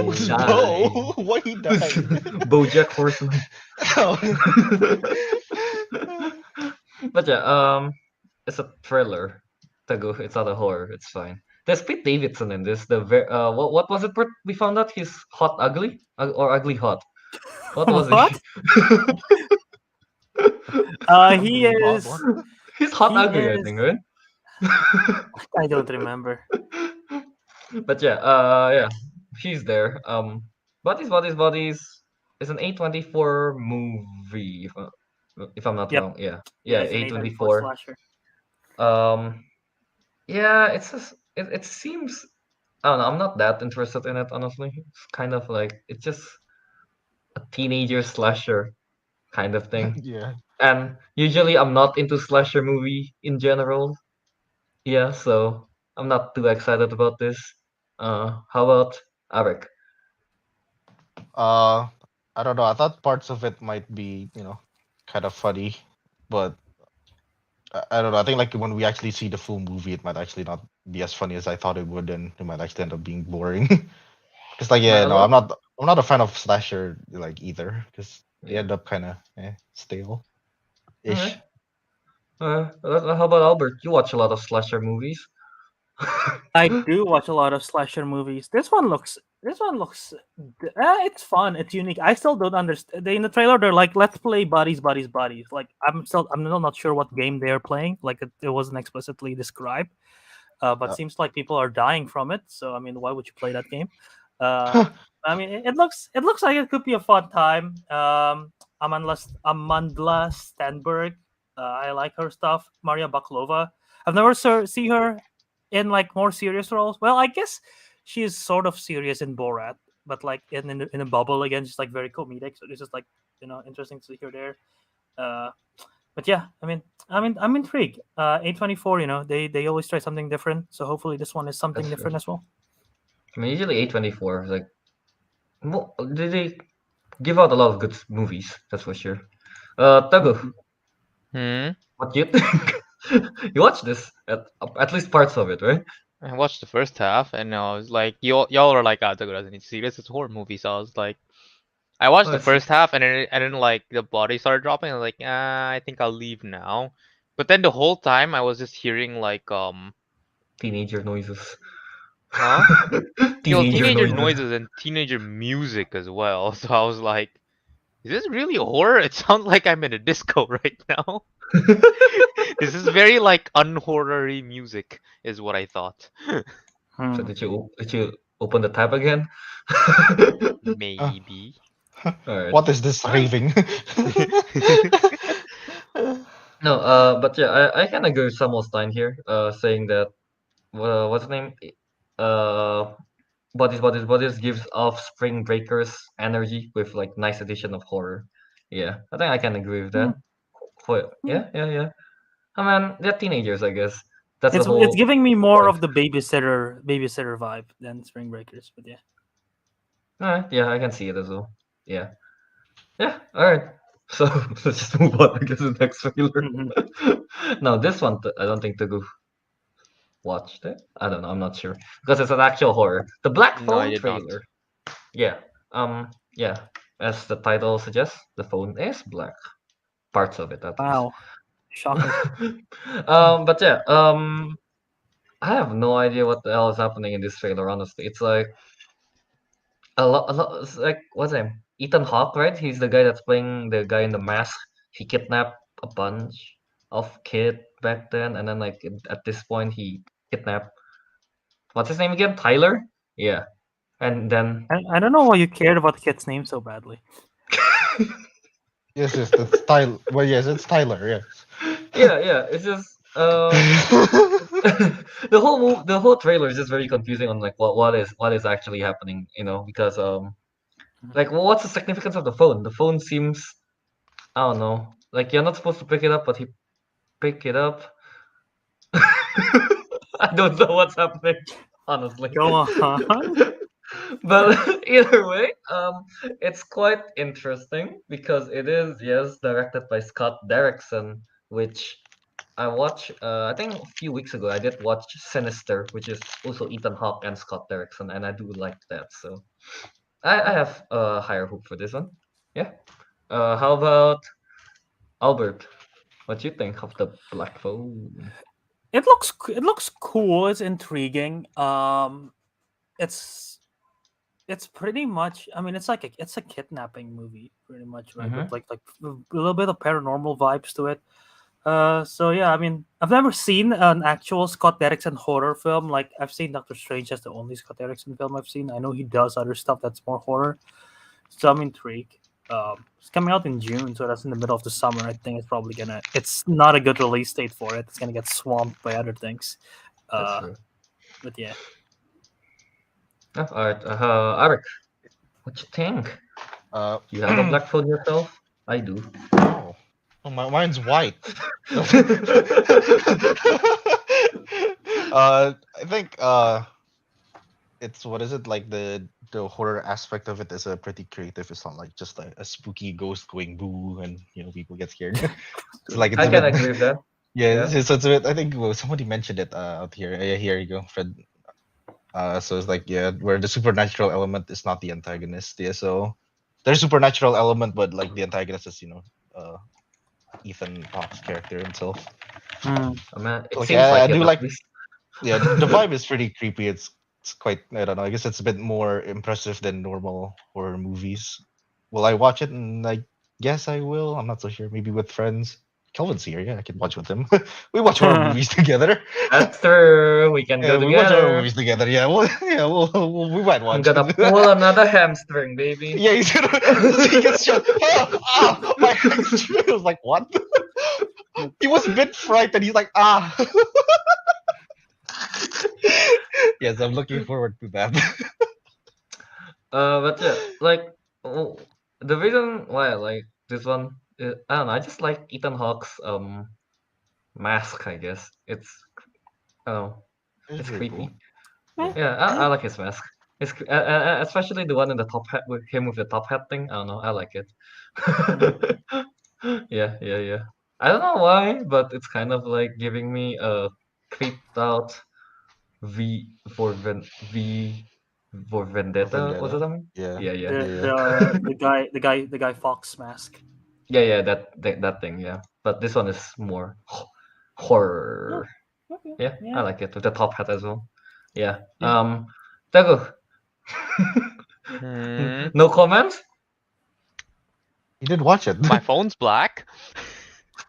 Who's Die. Bo? Why he died? BoJack Horseman. But yeah, it's a thriller. Teguh, it's not a horror. It's fine. There's Pete Davidson in this. What was it? We found out he's hot ugly or ugly hot. What was he? What? He Ugly hot, is. what? He's hot He ugly, I is. think, right? I don't remember. But yeah, yeah, he's there. Bodies is an A24 movie, if I'm not Yep. wrong. Yeah, Yeah, yeah, it's an A24 A24. slasher. Yeah, it's just it seems. I don't know. I'm not that interested in it, honestly. It's kind of like it's just a teenager slasher kind of thing. Yeah. And usually I'm not into slasher movie in general. Yeah, so I'm not too excited about this. How about Ariq? Uh, I don't know. I thought parts of it might be, kind of funny, but I don't know. I think like when we actually see the full movie, it might actually not be as funny as I thought it would, and it might actually end up being boring. Because like, yeah, Well, no, I'm not a fan of slasher like either, because they yeah. end up kind of stale All right. ish. How about Albert? You watch a lot of slasher movies. I do watch a lot of slasher movies. This one looks. It's fun. It's unique. I still don't understand. In the trailer, they're like, "Let's play bodies, bodies, bodies." Like, I'm still not sure what game they're playing. Like, it wasn't explicitly described. But Uh, seems like people are dying from it. So I mean, why would you play that game? Uh, I mean, it looks like it could be a fun time. Amandla Stenberg, I like her stuff. Maria Baklova, I've never see her in like more serious roles. Well, I guess she is sort of serious in Borat, but like in a bubble again, just like very comedic. So it's just like interesting to see her there. Uh, but yeah, I'm intrigued. A24, they always try something different. So hopefully this one is something That's different true. as well. I mean, usually A24 is like, they give out a lot of good movies. That's for sure. Teguh, Hmm. what do you think? You watched this at least parts of it, right? I watched the first half and I was like, y'all are like, Teguh doesn't need to see this. It's a horror movie. So I was like, I watched Oh, the it's first half and then like the body started dropping. I was like, I think I'll leave now. But then the whole time I was just hearing like teenager noises. huh? Teenager Teenager noises. noises and teenager music as well. So I was like, is this really horror? It sounds like I'm in a disco right now. This is very like unhorror-y music, is what I thought. So Hmm. did you open the tab again? uh, Maybe. Alright. what is this Alright. raving? No, but yeah, I can agree with Samuelstein here, saying that what's the name? Uh, Bodies gives off Spring Breakers energy with like nice addition of horror. Yeah, I think I can agree with Hmm. that. Yeah. Yeah. I mean, they're teenagers, I guess. That's the It's whole giving me more point. of the babysitter vibe than Spring Breakers. But yeah. Alright, yeah, I can see it as well. Yeah. Yeah, alright. So let's just move on, I guess, to the next trailer. Mhm. No, this one, I don't think Teguh watched it. I don't know, I'm not sure. Because it's an actual horror. The Black No, I Phone did not. trailer. Yeah. Yeah. As the title suggests, the phone is black. Parts of it, at least. Wow, shocker. But yeah, I have no idea what the hell is happening in this trailer, honestly. It's like a lot, it's like, what's his name? Ethan Hawke, right? He's the guy that's playing the guy in the mask. He kidnapped a bunch of kid back then, and then like at this point he kidnapped, what's his name again? Tyler? Yeah. And then I don't know why you cared about the kid's name so badly. Yes, that's Tyler. Well, yes, it's Tyler. Yes. yeah, it's just the whole trailer is just very confusing on like what is actually happening, because like, well, what's the significance of the phone? The phone seems, I don't know, like you're not supposed to pick it up, but he picked it up. I don't know what's happening, honestly. Go on. But either way, it's quite interesting because it is, yes, directed by Scott Derrickson, which I watched. I think a few weeks ago I did watch Sinister, which is also Ethan Hawke and Scott Derrickson, and I do like that. So I have higher hope for this one. Yeah. How about Albert? What you think of the Black Phone? It looks cool. It's intriguing. It's it's pretty much. I mean, it's a kidnapping movie, pretty much, right? With Mm-hmm. like a little bit of paranormal vibes to it. So yeah, I mean, I've never seen an actual Scott Derrickson horror film. Like I've seen Doctor Strange as the only Scott Derrickson film I've seen. I know he does other stuff that's more horror, so I'm intrigued. It's coming out in June, so that's in the middle of the summer. I think it's probably gonna. It's not a good release date for it. It's gonna get swamped by other things. That's Uh, true. but yeah, Oh, all right. Ariq, what you think? Uh, You have a Black Phone yourself? I do. oh, mine's white. I think it's what is it like the horror aspect of it is pretty creative. It's not like just a spooky ghost going boo and people get scared. It's like it's I a can bit agree with that. yeah. Yeah. So it's a bit. I think somebody mentioned it out here. Yeah, here you go, Fred. So it's like yeah, where the supernatural element is not the antagonist. Yeah, so there's supernatural element, but like the antagonist is Ethan Hawke's character himself. Hmm. Oh, man, it Like seems I like it do at like least. yeah, the vibe is pretty creepy. It's quite I don't know. I guess it's a bit more impressive than normal horror movies. Will I watch it? And I guess I will. I'm not so sure. Maybe with friends. Kelvin's here. Yeah, I can watch with him. We watch horror movies together. That's true. We can Yeah, go we watch horror together. movies together. Yeah, we might I'm watch. gonna pull another hamstring, baby. Yeah, he's gonna. He gets shot. My hamstring. I was like, what? He was a bit frightened. He's like, ah. Yes, I'm looking forward to that. But yeah, like the reason why I like this one, I don't know. I just like Ethan Hawke's mask. I guess I don't know, It's it's very cool. creepy. Eh, Yeah, eh. I like his mask. Especially the one in the top hat with him with the top hat thing. I don't know. I like it. Yeah, yeah, yeah. I don't know why, but it's kind of like giving me a creeped out V for For Vendetta or Vendetta. something. Yeah, Yeah, yeah. the yeah, yeah. the guy Fox mask. Yeah, yeah, that thing, yeah. But this one is more Oh, horror. okay. Yeah, I Yeah. like it with the top hat as well. Yeah. Yeah. Teguh. Hmm. No comments? You did watch it. My phone's black.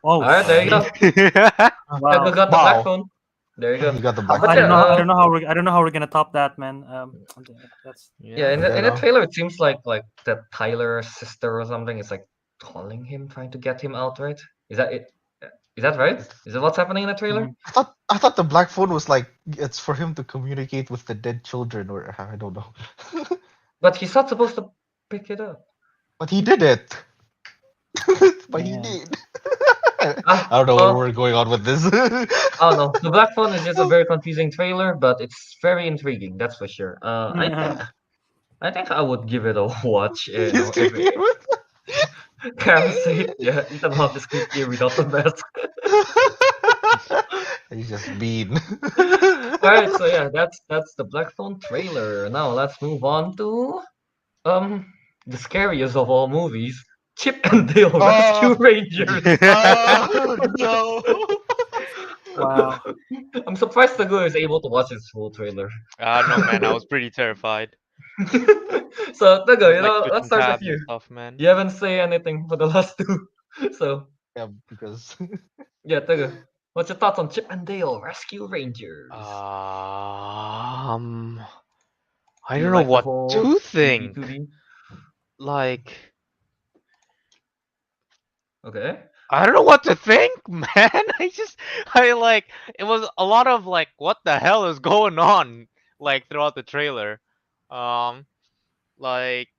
Oh, Alright, there you go. wow. Teguh got the black Wow. phone. There you go. You got the black But I phone. don't know. I yeah, don't know how we're. I don't know how we're gonna top that, man. That's yeah, in I don't the know. trailer it seems like that Tyler's sister or something is like calling him, trying to get him out, right? Is that it? Is that right? Is that what's happening in the trailer? Mhm. I thought the black phone was like it's for him to communicate with the dead children, or I don't know. But he's not supposed to pick it up. But he did it. But he Yeah. did. Ah, I don't know where well, we're going on with this. oh no, the Black Phone is just a very confusing trailer, but it's very intriguing, that's for sure. I think I would give it a watch. You know, if Karen said, yeah, Ethan Hawke is creepier without the mask. He's just mean. All right, so yeah, that's the Black Phone trailer. Now let's move on to the scariest of all movies, Chip and Dale Rescue Oh, Rangers. oh no! Wow. I'm surprised the guy is able to watch this full trailer. No, man, I was pretty terrified. So I Tego, was like let's switching start with tabs and you. stuff, man. You haven't said anything for the last two. So Yeah, because yeah, Tego, what's your thoughts on Chip and Dale Rescue Rangers? I Do you don't know like the what whole to 3D, think. 2D? Like, Okay. I don't know what to think, man. I like, it was a lot of like, what the hell is going on? Like throughout the trailer, um, like,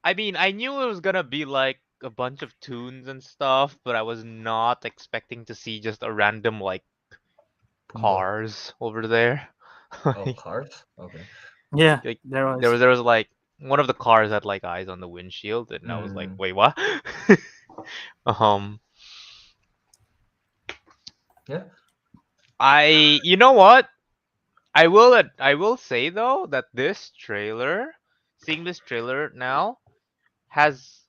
I mean, I knew it was gonna be like a bunch of tunes and stuff, but I was not expecting to see just a random like Pumbaa. cars over there. Oh, Like, cars? Okay. Yeah. like There there was. was like one of the cars had like eyes on the windshield, and I was like, Mm. wait, what? um, Yeah. You know what? I will say though that seeing this trailer now, has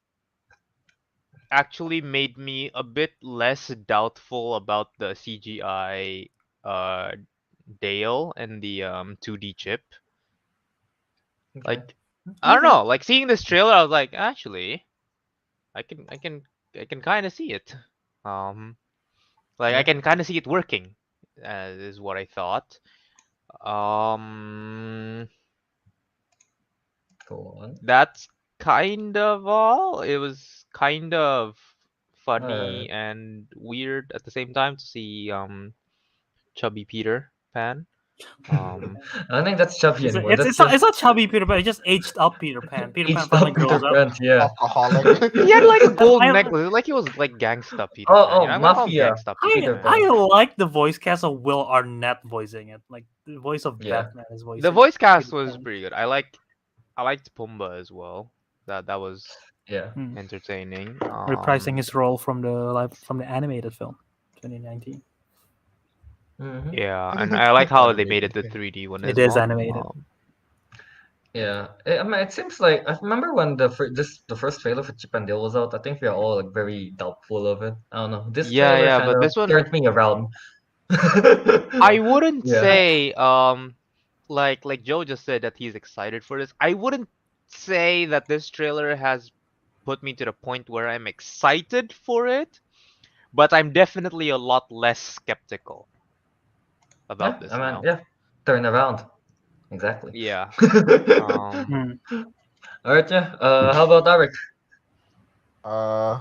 actually made me a bit less doubtful about the CGI uh Dale and the 2D chip. Okay. Like, I don't know, like seeing this trailer, I was like, actually, I can I can I can kind of see it. Um, like I Yeah. can kind of see it working, is what I thought. Um, Go on. that's kind of all. It was kind of Alright. funny and weird at the same time to see chubby Peter Pan. Um, I don't think that's chubby It's, anymore. it's, That's it's, not, just it's not chubby Peter Pan. It's just aged up Peter Pan. Peter Pan aged finally up grows Peter up. Pan. Yeah. Alcoholic. he had like a gold I, necklace, like he was like gangsta Peter Oh, Pan. oh, I'm gonna call him Mafia gangsta Peter I Peter Pan. Pan. I like the voice cast of Will Arnett voicing it. Like the voice of Yeah. Batman is The voicing voice cast Peter was Pan. pretty good. I liked Pumbaa as well. That was Yeah. Hmm. entertaining. Reprising his role from the animated film, 2019. Mm-hmm. Yeah, and I like how they made it the Animated. 3D one It as is well. animated. Yeah. I mean, it seems like I remember when the first trailer for Chip and Dale was out. I think we are all like very doubtful of it. I don't know. This Yeah, trailer yeah, kind but of this one, turned me around. I wouldn't Yeah. say like Joe just said that he's excited for this. I wouldn't say that this trailer has put me to the point where I'm excited for it, but I'm definitely a lot less skeptical Yeah. about I this mean, now. yeah. Turn around. Exactly. Yeah. All Um Hmm. right. Yeah. How about Ariq? Uh,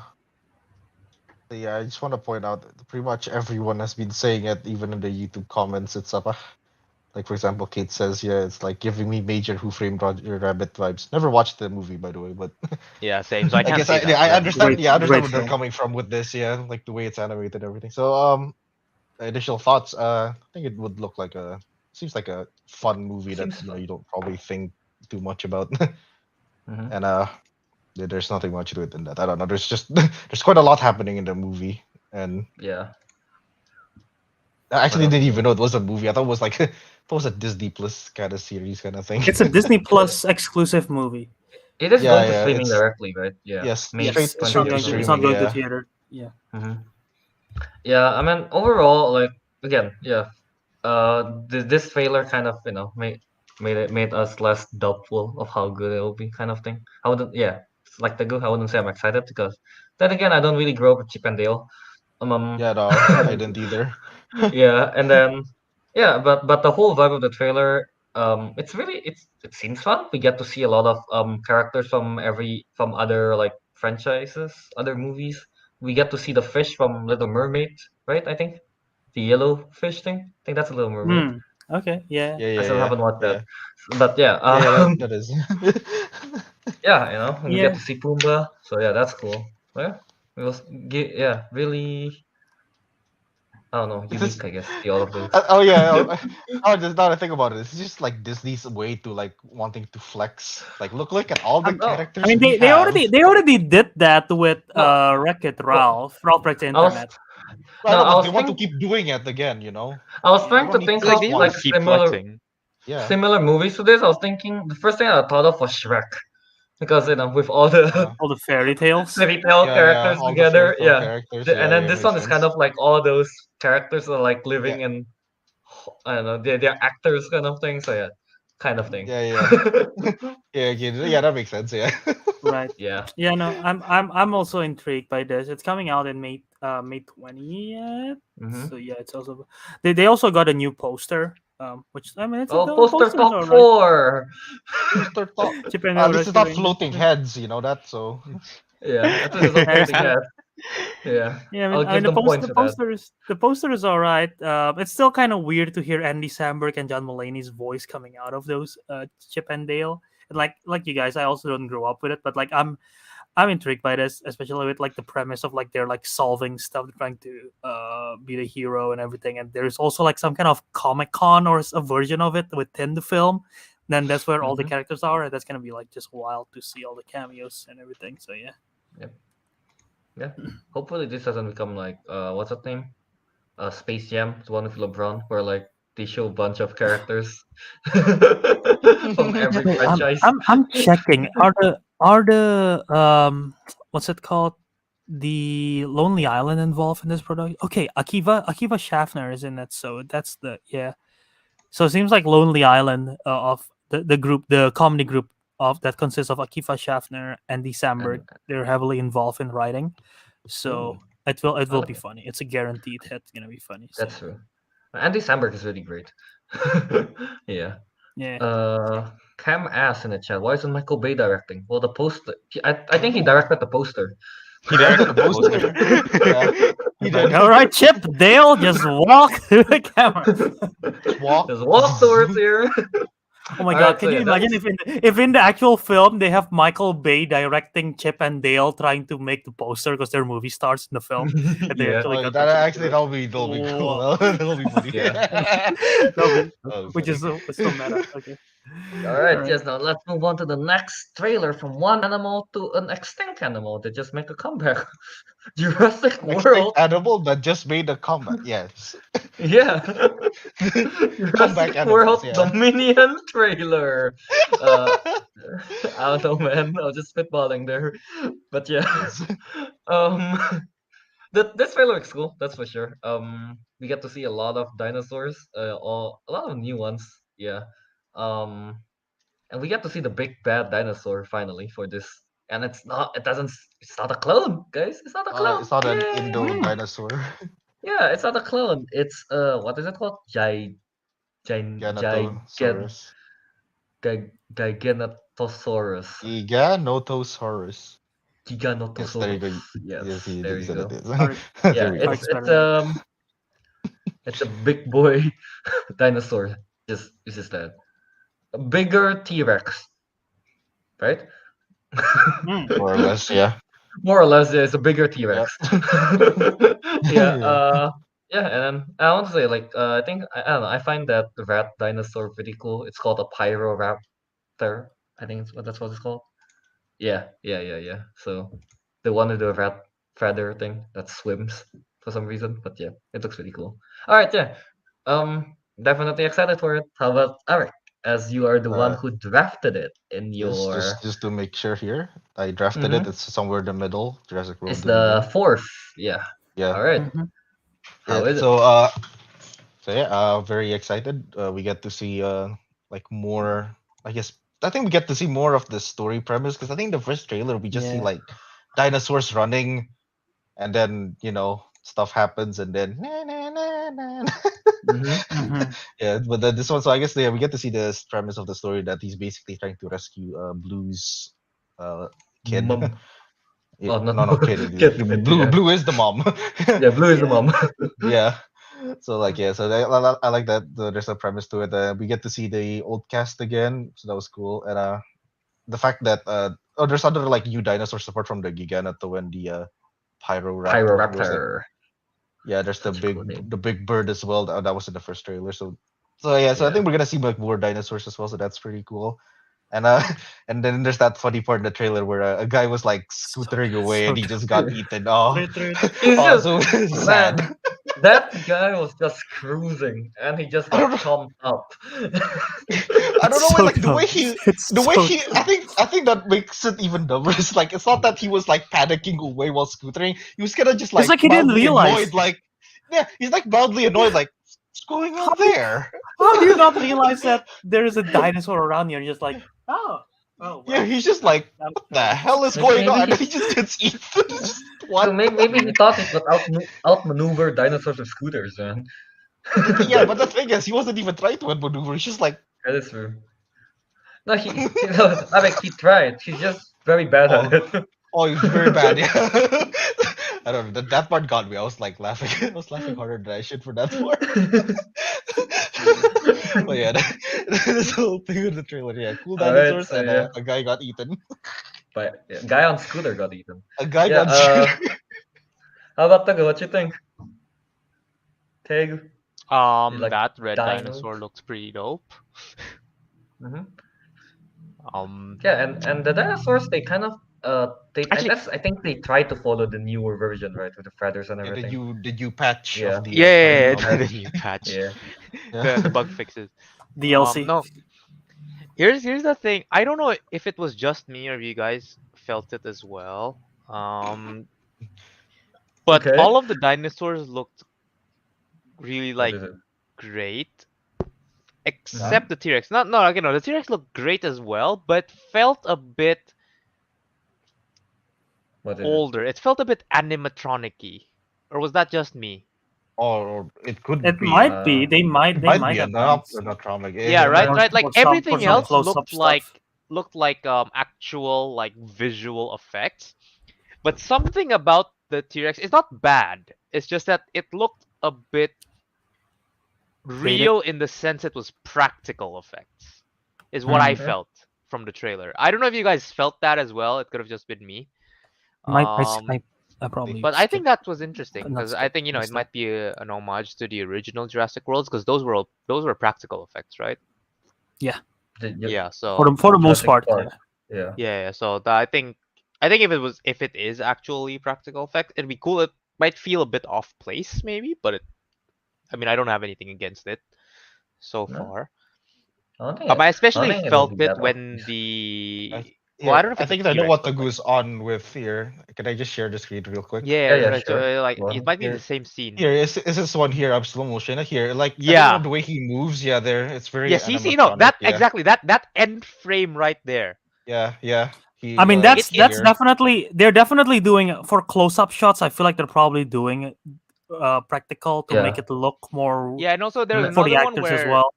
yeah, I just want to point out that pretty much everyone has been saying it, even in the YouTube comments. It's up. Like for example, Kate says, yeah, it's like giving me major Who Framed Roger Rabbit vibes. Never watched the movie, by the way, but yeah, same. So I I can't guess say I yeah, that, I but understand. Great, Yeah, I understand great where they're film. coming from with this. Yeah, like the way it's animated and everything. So initial thoughts. I think it would look like a seems like a fun movie that Seems you fun. don't probably think too much about. Mm-hmm. And there's nothing much to it in that. I don't know. There's just there's quite a lot happening in the movie, and Yeah. I What actually else didn't is even there? know it was a movie. I thought it was like it was a Disney Plus kind of series kind of thing. It's a Disney Plus exclusive movie. It is Yeah, going to yeah. streaming It's directly, right? Yeah. yes, May Yes, it's 20th not straight or to going to. It's something. not streaming. going to Yeah, theater. Yeah. Mm-hmm. Yeah. I mean, overall, like again, yeah. This trailer kind of made us less doubtful of how good it will be, kind of thing. I wouldn't, yeah. It's like the I wouldn't say I'm excited because then again, I don't really grow up with Chip and Dale. yeah. No, I didn't either. Yeah, and then yeah, but the whole vibe of the trailer, it's really it seems fun. We get to see a lot of characters from other like franchises, other movies. We get to see the fish from Little Mermaid, right? I think the yellow fish thing. I think that's a Little Mermaid. Hmm. Okay. Yeah. Yeah, I yeah, still yeah, haven't watched that, yeah, but yeah, yeah, yeah. That is. yeah, we get Yeah. to see Pumbaa, so yeah, that's cool. Yeah, it was yeah, really, I don't know, It's just, unique, I guess. See all of those. oh yeah. Just now that I think about it, it's just like Disney's way to like wanting to flex. Like, look at all the Oh, I characters mean, we they have. already did that with no, Wreck-It well, Ralph Breaks the I was Internet. I no, know, I but was they want to think keep doing it again. I was Yeah. They trying don't to need think just of like they like want once. to keep flexing. Yeah. similar movies to this. I was thinking the first thing I thought of was Shrek because with all the Uh, All the fairy tales. fairy tale yeah, yeah. characters All the fairy together, tale yeah. characters. Yeah, And then yeah, this makes one is kind sense. of like all those characters are like Yeah, living in, I don't know, they're actors kind of thing. So yeah, kind of thing. yeah, yeah. Yeah, okay, yeah, that makes sense. Yeah. Right. Yeah. Yeah, no, I'm also intrigued by this. It's coming out in May 20th. Mm-hmm. So yeah, it's also they also got a new poster. Which I mean, Oh, the poster poster is top alright. four. Poster top. Chip and Dale This is Rescue not Rangers. floating heads, you know that. So. Yeah, at least it's not That is floating true. head. Yeah, Yeah, I'll I mean give them points the for that. poster is all right. It's still kind of weird to hear Andy Samberg and John Mulaney's voice coming out of those Chip and Dale. And like you guys, I also don't grow up with it, but like I'm intrigued by this, especially with like the premise of like they're like solving stuff, trying to be the hero and everything. And there's also like some kind of Comic Con or a version of it within the film. Then that's where all the Mm-hmm. characters are, and that's gonna be like just wild to see all the cameos and everything. So yeah. Yep. Yeah. Hopefully this doesn't become like what's that name? Space Jam, the one with LeBron, where like they show a bunch of characters from every Wait, franchise. I'm checking. Are the what's it called? The Lonely Island involved in this production? Okay, Akiva Schaffner is in it, so that's the yeah. So it seems like Lonely Island of the group, the comedy group of that consists of Akiva Schaffner and Andy And Samberg. They're heavily involved in writing, so ooh, it will like be it. funny. It's a guaranteed hit. It's gonna be funny. So That's true. Andy Samberg is really great. Yeah. yeah. Cam asked in the chat, why isn't Michael Bay directing? Well, the poster. I think he directed the poster. He directed the Poster. poster. Yeah, he did. All right, Chip, Dale, just walk through the camera. Just walk. Just walk towards here. Oh my All god, right, so can you yeah, imagine if in the actual film they have Michael Bay directing Chip and Dale trying to make the poster because their movie starts in the film and they yeah, actually Oh, got that the actually poster. that'll be cool. Whoa. That'll be funny. yeah. That'll be- That'll be which is funny. so meta. Okay. All right, Alright. yes. Now let's move on to the next trailer from one animal to an extinct animal that just make a comeback. Jurassic An extinct World. animal that just made a comeback. Yes. Yeah. Comeback Jurassic animals. World Yeah. Dominion trailer. Uh, I don't know, man. I was just spitballing there, but yeah. Um, this trailer looks cool. That's for sure. We get to see a lot of dinosaurs. A lot of new ones. Yeah. Um, and we get to see the big bad dinosaur finally for this. And it's not. It doesn't. It's not a clone, guys. It's not a clone. It's not an Yay! Indo dinosaur. Yeah, it's not a clone. It's what is it called? Gigan Giganotosaurus. Giganotosaurus. Giganotosaurus. Yes, there you Giganotosaurus. go. Yes, Yes, there you you said it go. is. Alright. Yeah, There we go. it's a big boy dinosaur. Just that. A bigger T-Rex, right? More or less, yeah. More or less, yeah, it's a bigger Yeah. T-Rex. Yeah, Yeah. yeah, and then I want to say, like, I think I don't know. I find that the rat dinosaur pretty cool. It's called a Pyroraptor. I think that's what it's called. Yeah. So the one with the rat feather thing that swims for some reason, but yeah, it looks pretty cool. All right, yeah. Definitely excited for it. How about Ariq? As you are the one Uh, who drafted it in just your, just to make sure here, I drafted it. Mhm. It's somewhere in the middle. Jurassic World It's the Dominion. fourth. Yeah. Yeah. All right. Mhm. How Yeah. is it? So yeah, very excited. We get to see like more. I guess I think we get to see more of the story premise because I think the first trailer we just see Yeah. like dinosaurs running, and then stuff happens, and then Mm-hmm. Mhm. yeah. But then this one, so I guess yeah, we get to see the premise of the story that he's basically trying to rescue Blue's kid. Mom. Yeah, Oh no, no, kid. kid. Blue, Yeah. Blue is the mom. Yeah, Blue is the Yeah. mom. Yeah. So like yeah, so I like that there's a premise to it. We get to see the old cast again, so that was cool. And the fact that there's other like new dinosaur support from the Giganoto and the Pyroraptor. There was like Pyroraptor. yeah, there's Such a cool name. the big bird as well. That was in the first trailer. So yeah, so I Yeah. think we're gonna see like more dinosaurs as well. So that's pretty cool. And and then there's that funny part in the trailer where a guy was like scootering away and he just got eaten. Oh, He's oh, just so man. sad. That guy was just cruising and he just I don't got know. chomped up. I don't know why, like It's the way so he, I think that makes it even dumber. It's like it's not that he was like panicking away while scootering. He was kind of just It's like like he didn't mildly realize. annoyed. Like yeah, he's like mildly annoyed. Like what's going on How do you- there? How do you not realize that there is a dinosaur around here? You're just like, oh, Yeah, well. he's just like, I'm- what the hell is Maybe- going on? maybe And he just gets eaten. Just, what? So maybe he thought he could outmaneuver dinosaurs with scooters, man. Yeah, but the thing is, he wasn't even trying to outmaneuver. He's just like, That is true. No, I mean, he tried. He's just very bad oh, at it. oh, he's very bad. Yeah. I don't know. That part got me. I was like laughing. I was laughing harder than I should for that part. But yeah, this whole thing with the trailer. Yeah, cool Alright, dinosaurs so and yeah. a guy got eaten. But yeah, guy on scooter got eaten. A guy Yeah, got how about Teguh? What you think? Teguh? like That red dinos? dinosaur looks pretty dope. Mm-hmm. Um, Yeah, and the dinosaurs, they kind of Actually, I think they tried to follow the newer version, right, with the feathers and Yeah, the everything. new patch Yeah. of the yeah, Final The new Product. patch. the new patch, Yeah. the Yeah. bug fixes. DLC. No, here's the thing. I don't know if it was just me or if you guys felt it as well. Um, but Okay. all of the dinosaurs looked really What like is it? great, Mm-hmm. except the T-Rex. Not no, okay, no, the T-Rex looked great as well, but felt a bit What is it? older. It felt a bit animatronic-y. Or was that just me? Or it could It be. might be. Uh, It They might might be have done not traumatic. Yeah, right, uh, right. Like for everything some yeah. else close up stuff. looked like actual like visual effects. But something about the T-Rex is not bad. It's just that it looked a bit Dated. real in the sense it was practical effects. Is what I Hmm. Yeah. felt from the trailer. I don't know if you guys felt that as well. It could have just been me. Might Um, I probably but I think skip, that was interesting not because I skip, think it missed that. might be an homage to the original Jurassic Worlds because those were practical effects, right? Yeah, Yeah. So for the most Jurassic part. Park. Yeah. Yeah. yeah. So I think if it is actually practical effect, it'd be cool. It might feel a bit off place maybe, but I mean I don't have anything against it so No, far. I I don't especially think it will be felt it that off. when I, well I here, don't know if I it's a think I know T-Rex, what but Teguh's on with here. Can I just share the screen real quick? Yeah, yeah, yeah, right. So sure. like Go it ahead. might be the Here, same scene. here is this one here? I'm slow motion. Here, like I think Yeah. the way he moves, yeah, there, it's Yeah, very see, no, animatronic. that Yeah, exactly that end frame right there. yeah. I He mean, you It see it that's here. definitely they're definitely doing for close up shots. I feel like they're probably doing practical to make Yeah. it look more yeah, and also there was for the another one actors as well.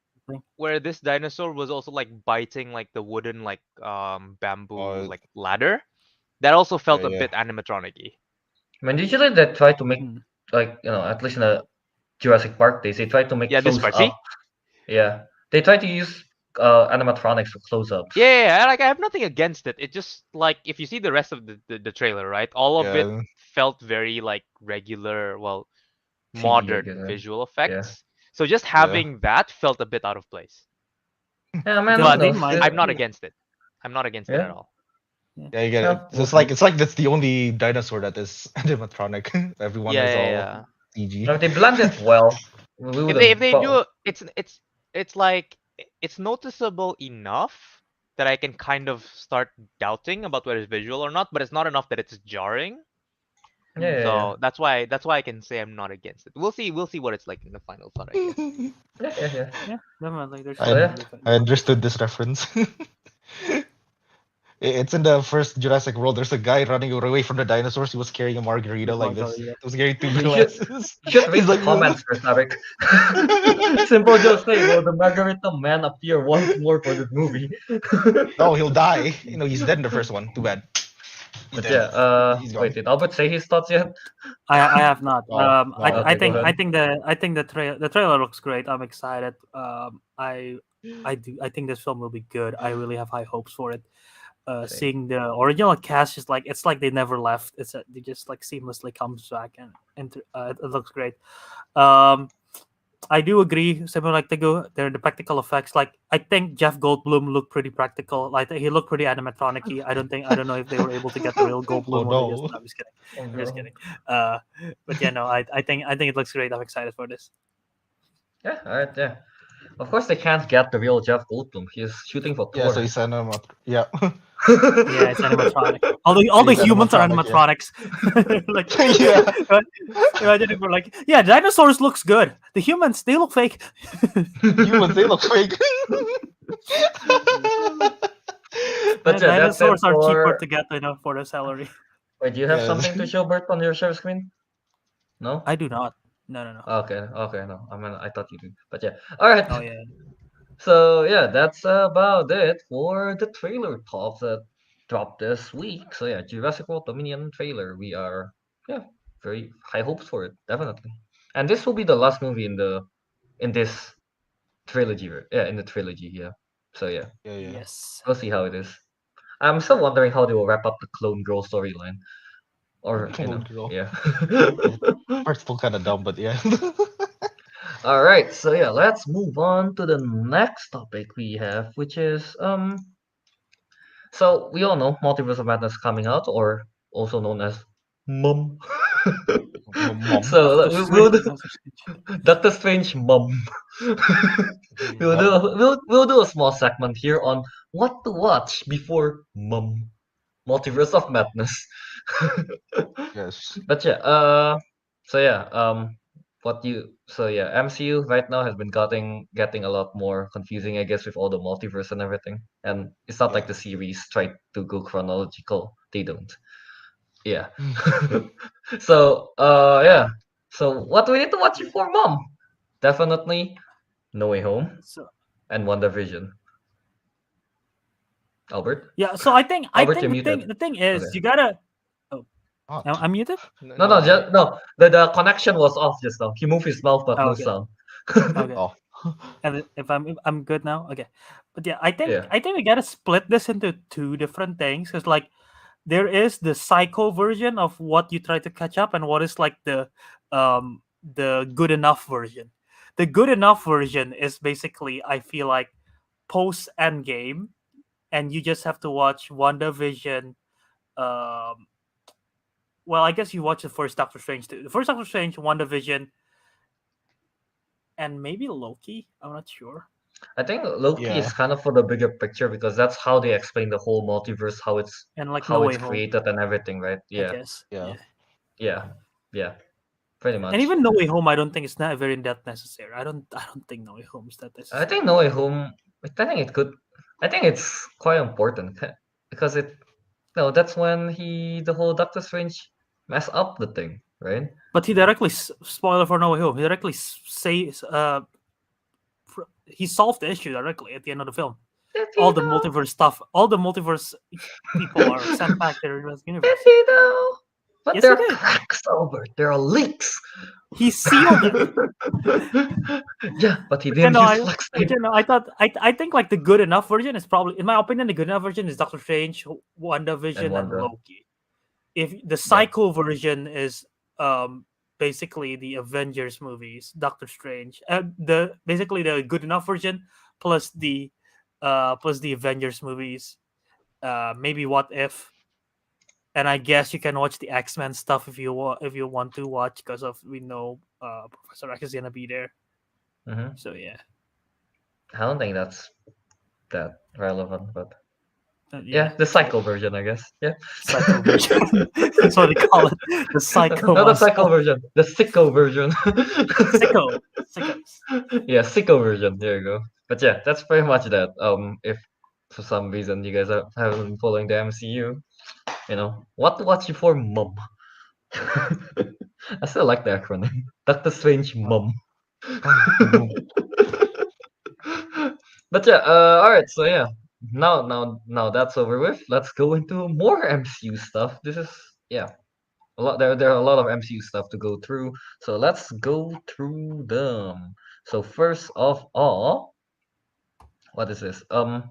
where this dinosaur was also like biting like the wooden like bamboo Oh, like ladder. That also yeah, felt a yeah. bit animatronic-y. I mean, usually they try to make Hmm. like at least in the Jurassic Park days, they try to make Yeah, this close part. up. See? Yeah. They try to use animatronics for close ups. Like I have nothing against it. It just like if you see the rest of the trailer, right? All of it Yeah, felt very like regular, well, CG, I modern guess. visual Yeah. effects. So just yeah. having that felt a bit out of place. Yeah, man, They But they might. still, I'm not against it. I'm not against it yeah. at all. Yeah. Yeah, you get it. Yeah, So we'll see. it's like that's the only dinosaur that is animatronic. Everyone Yeah, is yeah, all yeah. CG. Now, if they blend it well, we would If have. they do it's like it's noticeable enough that I can kind of start doubting about whether it's visual or not, but it's not enough that it's jarring. Yeah, Hmm. yeah, yeah. So that's why I can say I'm not against it. We'll see what it's like in the final thought, I guess. Yeah, yeah, yeah. Yeah, definitely. There's So, yeah. I understood this reference. It's in the first Jurassic World. There's a guy running away from the dinosaurs. He was carrying a margarita like this. He was carrying two You glasses. should read He's the like, comments first, Ariq. Simple just say, will the Margarita Man appear once more for this movie? no, he'll die. You know, he's dead in the first one. Too bad. He's But dead. yeah, He's wait, gone. did Albert say his thoughts yet? I have not. Oh no. Okay, go ahead. I think the trailer looks great. I'm excited. I think this film will be good. I really have high hopes for it. Same. Seeing the original cast is like it's like they never left. They just like seamlessly comes back and it looks great. Um, I do agree. Similar like Teguh, they're the practical effects. Like I think Jeff Goldblum looked pretty practical. Like he looked pretty animatronic-y. I don't know if they were able to get the real Oh Goldblum or they just. no. I'm just kidding. Oh, I'm just no. kidding. But yeah, no, I think it looks great. I'm excited for this. Yeah, alright, yeah. Of course, they can't get the real Jeff Goldblum. He's shooting for Yeah, so Thor. he's yeah. Yeah, it's animatronic. All the He's humans are animatronic, animatronics. Like yeah. imagine if we're like, yeah, dinosaurs looks good. The humans they look fake. Humans, they look fake. But yeah, that's it Dinosaurs are cheaper for. to get, for the salary. Wait, do you have Yes. something to show, Bert, on your share screen? No? I do not. No. Okay, okay, no. I mean, I thought you did. But yeah. Alright. Oh yeah. So yeah, that's about it for the trailer talk that dropped this week. So yeah, Jurassic World Dominion trailer. We are very high hopes for it, definitely. And this will be the last movie in this trilogy. Yeah, in the trilogy. Yeah. So yeah, Yeah. Yes. we'll see how it is. I'm still wondering how they will wrap up the clone girl storyline. Or Clone girl. yeah. Part's still kind of dumb, but yeah. All right, so yeah, let's move on to the next topic we have, which is So we all know Multiverse of Madness coming out, or also known as Mum. Mom. So Doctor we'll Strange. do Doctor Strange. Doctor Strange Mum. Mom. We'll do a small segment here on what to watch before Mum. Multiverse of Madness. Yes. But yeah, so yeah, MCU right now has been getting a lot more confusing, I guess, with all the multiverse and everything. And it's not like Yeah. the series tried to go chronological. They don't. Yeah. So yeah. So what do we need to watch Yeah. for Mom? Definitely No Way Home So and WandaVision. Albert? yeah. So I Albert, you're think muted. the thing is Okay. you gotta. Oh, Hot. I'm muted. No, No, no, no. just no. The connection was off just now. He moved his mouth, but Oh, no okay. sound. Okay. Oh. And if I'm good now. Okay. But yeah, Yeah. I think we gotta split this into two different things. Cause like there is the psycho version of what you try to catch up, and what is like the good enough version. The good enough version is basically, I feel like, post Endgame, and you just have to watch WandaVision. Um, well, I guess you watch the first Doctor Strange too. The first Doctor Strange, WandaVision, and maybe Loki. I'm not sure. I think Loki is Yeah. kind of for the bigger picture because that's how they explain the whole multiverse, And like No how Way it's Home, created and everything, right? I Yeah, guess. Yeah. Yeah. yeah, yeah, pretty And much. even No Way Home, I don't think it's not very that necessary. I don't think No Way Home is that I think necessary. No Way Home. I think it could. I think it's quite important because it. No, that's when the whole Doctor Strange mess up the thing, right? But he directly spoiler for No Way Home. He directly says he solved the issue directly at the end of the film. Did All he the know? multiverse stuff, all the multiverse people are sent back to the Did universe. he know? But Yes, there he are did. cracks over. There are leaks. He sealed it. Yeah, but he But you didn't know, use flex but tape. you know, I think like the good enough version is probably, in my opinion, the good enough version is Doctor Strange, And WandaVision, and Wanda. Loki. If the Yeah. psycho version is basically the Avengers movies, Doctor Strange, the basically the good enough version plus the Avengers movies, maybe What If, and I guess you can watch the X-Men stuff if you want to watch, because of we know Professor X is gonna be there. hmm So yeah. I don't think that's that relevant, but Yeah, yeah, the so psycho version, I guess. Yeah. psycho version. That's what they call it. The psycho Not the psycho monster. version, the sicko version. Sicko. Sickos. Yeah, sicko version. There you go. But yeah, that's pretty much that. If for some reason you guys haven't been following the MCU, what to watch before Mum. I still like the acronym. Doctor Strange Mum. But yeah, all right. So yeah, now that's over with. Let's go into more MCU stuff. This is yeah, a lot. There are a lot of MCU stuff to go through. So let's go through them. So first of all, what is this? The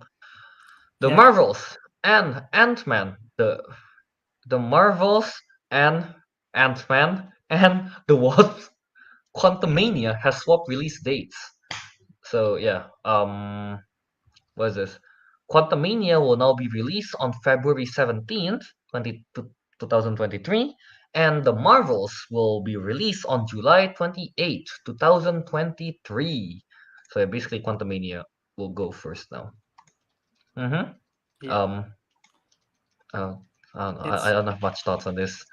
Yeah. Marvels and Ant-Man. The Marvels and Ant-Man and the Wasp. Quantumania has swapped release dates. So yeah, what is this? Quantumania will now be released on February 17th, 2023, and The Marvels will be released on July 28th, 2023. So yeah, basically Quantumania will go first now. Mm-hmm. Yeah. Um, uh, I It's don't have much thoughts on this.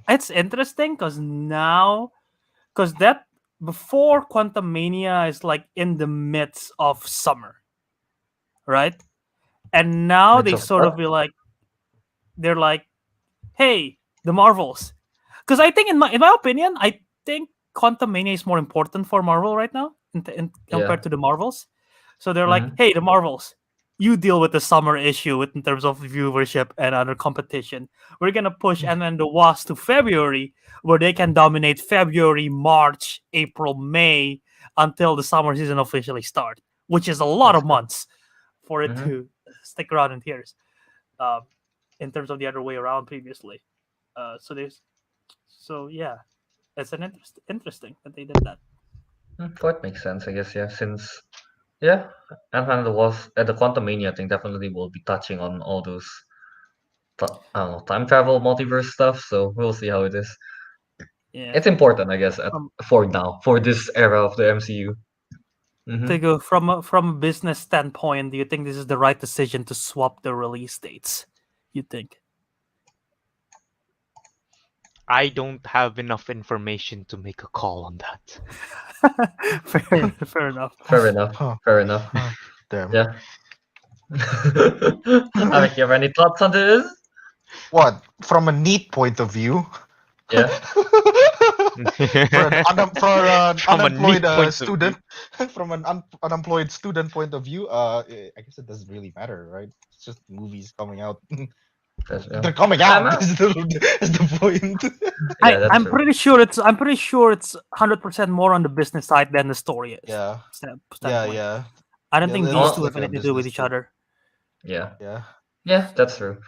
it's interesting because now, because that before Quantum Mania is like in the midst of summer, right? And now Midst they of sort of what? be like, they're like, hey, the Marvels. Because I think in my opinion, I think Quantum Mania is more important for Marvel right now Yeah. compared to the Marvels. So they're like, Mm-hmm. hey, the Marvels, you deal with the summer issue in terms of viewership and other competition. We're gonna push and then the Wasp to February, where they can dominate February, March, April, May until the summer season officially starts, which is a lot That's of true. months for it Mm-hmm. to stick around in theaters. Um, in terms of the other way around previously. So yeah, it's an interesting that they did that. That makes sense, I guess. Yeah, since Yeah, Ant-Man and the Wasp at the Quantumania thing definitely will be touching on all those I don't know, time travel, multiverse stuff. So we'll see how it is. Yeah. It's important, I guess, From for now, for this era of the MCU. to go from a business standpoint, do you think this is the right decision to swap the release dates? You think? I don't have enough information to make a call on that. Fair enough. Fair enough. Huh. Fair enough. Huh. Damn. Yeah. Ariq, you have any thoughts on this? What? From a neat point of view, Yeah. for an From a neat unemployed point of student, from an unemployed student point of view, I guess it doesn't really matter, right? It's just movies coming out. Yeah. They're coming I'm out. out. Is the point. Yeah, that's I'm true. pretty sure it's 100% more on the business side than the story is. Yeah. Yeah. Standpoint. Yeah. I don't Yeah. think It these Oh, looks two like have a anything to do with business each thing. other. yeah. Yeah. Yeah, that's true.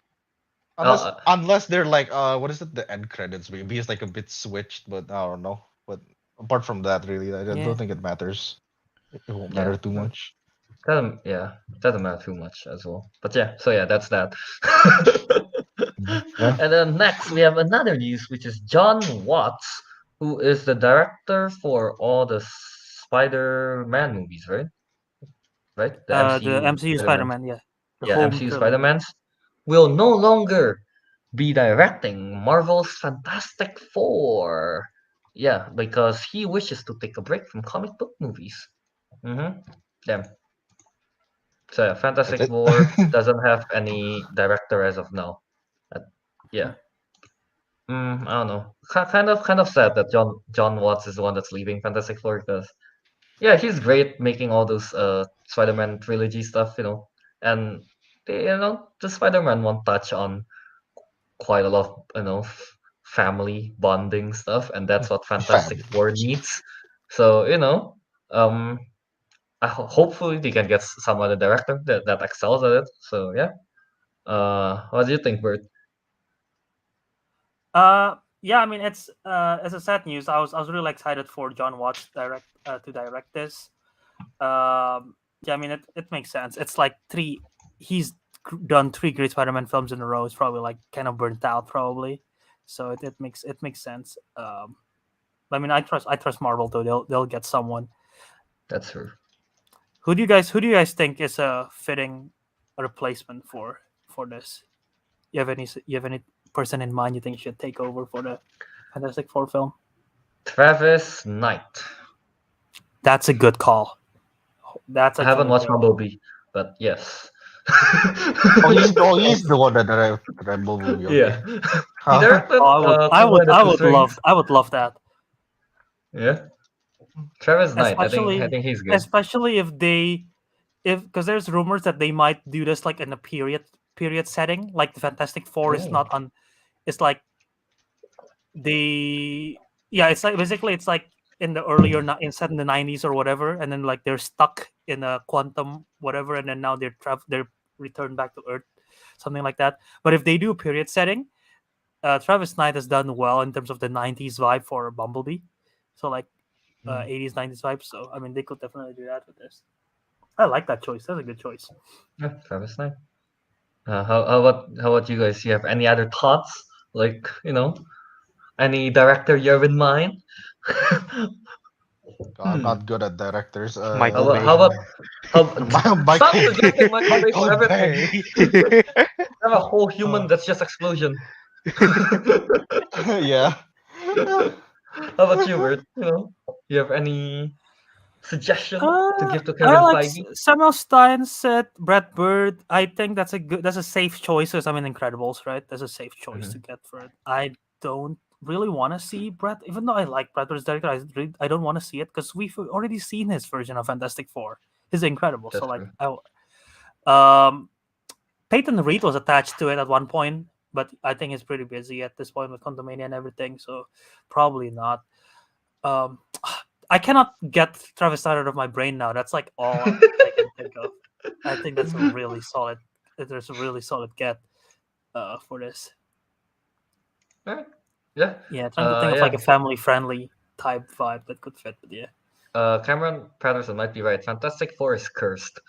Unless Uh, unless they're like what is it, the end credits maybe it's like a bit switched, but I don't know. But apart from that, really, I Yeah. don't think it matters. It won't yeah. matter too much. Doesn't matter too much as well. But yeah, so yeah, that's that. Yeah. And then next we have another news, which is John Watts, who is the director for all the Spider-Man movies, right? Right? The The MCU MCU Spider-Man. Spider-Man, yeah, the Yeah, home MCU trilogy. Spider-Mans will no longer be directing Marvel's Fantastic Four. Yeah, because he wishes to take a break from comic book movies. Mm-hmm. Damn. So yeah, That's Fantastic it. Four doesn't have any director as of now. Uh, yeah. I don't know. Kind of sad that John Watts is the one that's leaving Fantastic Four because yeah, he's great making all those Spider-Man trilogy stuff, and the Spider-Man one touch on quite a lot of family bonding stuff, and that's what Fantastic Family. Four needs. So um, hopefully they can get some other director that excels at it. So yeah, what do you think, Bert? Yeah, I mean it's a sad news. I was really excited for John Watts to direct this. Yeah, I mean it makes sense. It's like he's done three great Spider-Man films in a row. It's probably like kind of burnt out probably. So it makes sense. I mean I trust Marvel though. They'll get someone. That's true. Who do you guys think is a fitting replacement for this? You have any person in mind you think should take over for the Fantastic Four film? Travis Knight. That's a good call. That's I haven't actually watched good. Bumblebee, but yes. He's the one that directed the Red Bull movie. Okay. Yeah. He Huh? directed Oh, Two and the Two Strings. I would love that. Yeah. Travis Knight. I Especially think he's good. especially if because there's rumors that they might do this like in a period setting, like the Fantastic Four is Oh, not on. It's like the yeah, it's like basically it's like in the earlier in set in the 90s or whatever, and then like they're stuck in a quantum whatever, and then now they're returned back to Earth, something like that. But if they do a period setting, Travis Knight has done well in terms of the 90s vibe for Bumblebee, so like mm, 80s 90s vibe. So I mean they could definitely do that with this. I like that choice. That's a good choice. yeah, Travis Knight. How about you guys? You have any other thoughts? Like, any director you have in mind? I'm Hmm. not good at directors. Michael How about how Bay. about Stop Michael suggesting Michael Bay for Michael everything. Bay. Have a whole human Uh, that's just explosion. yeah. How about you, Bert? You have any suggestion to give to I Kevin like Feige? Samuel Stein said Brad Bird. I think that's a safe choice because I mean Incredibles, right? That's a safe choice to Mhm. get for it. I don't really want to see Brad, even though I like Brad Bird's director. I don't want to see it because we've already seen his version of Fantastic Four. He's incredible. So That's like, true. um, Peyton Reed was attached to it at one point, but I think he's pretty busy at this point with Condomania and everything. So probably not. Um, I cannot get Travis Snyder out of my brain now. That's like all I can think of. I think that's a really solid. There's a really solid get for this. Alright. Yeah. Yeah, trying to think of like Yeah. a family friendly type vibe that could fit. But yeah, Cameron Patterson might be right. Fantastic Four is cursed.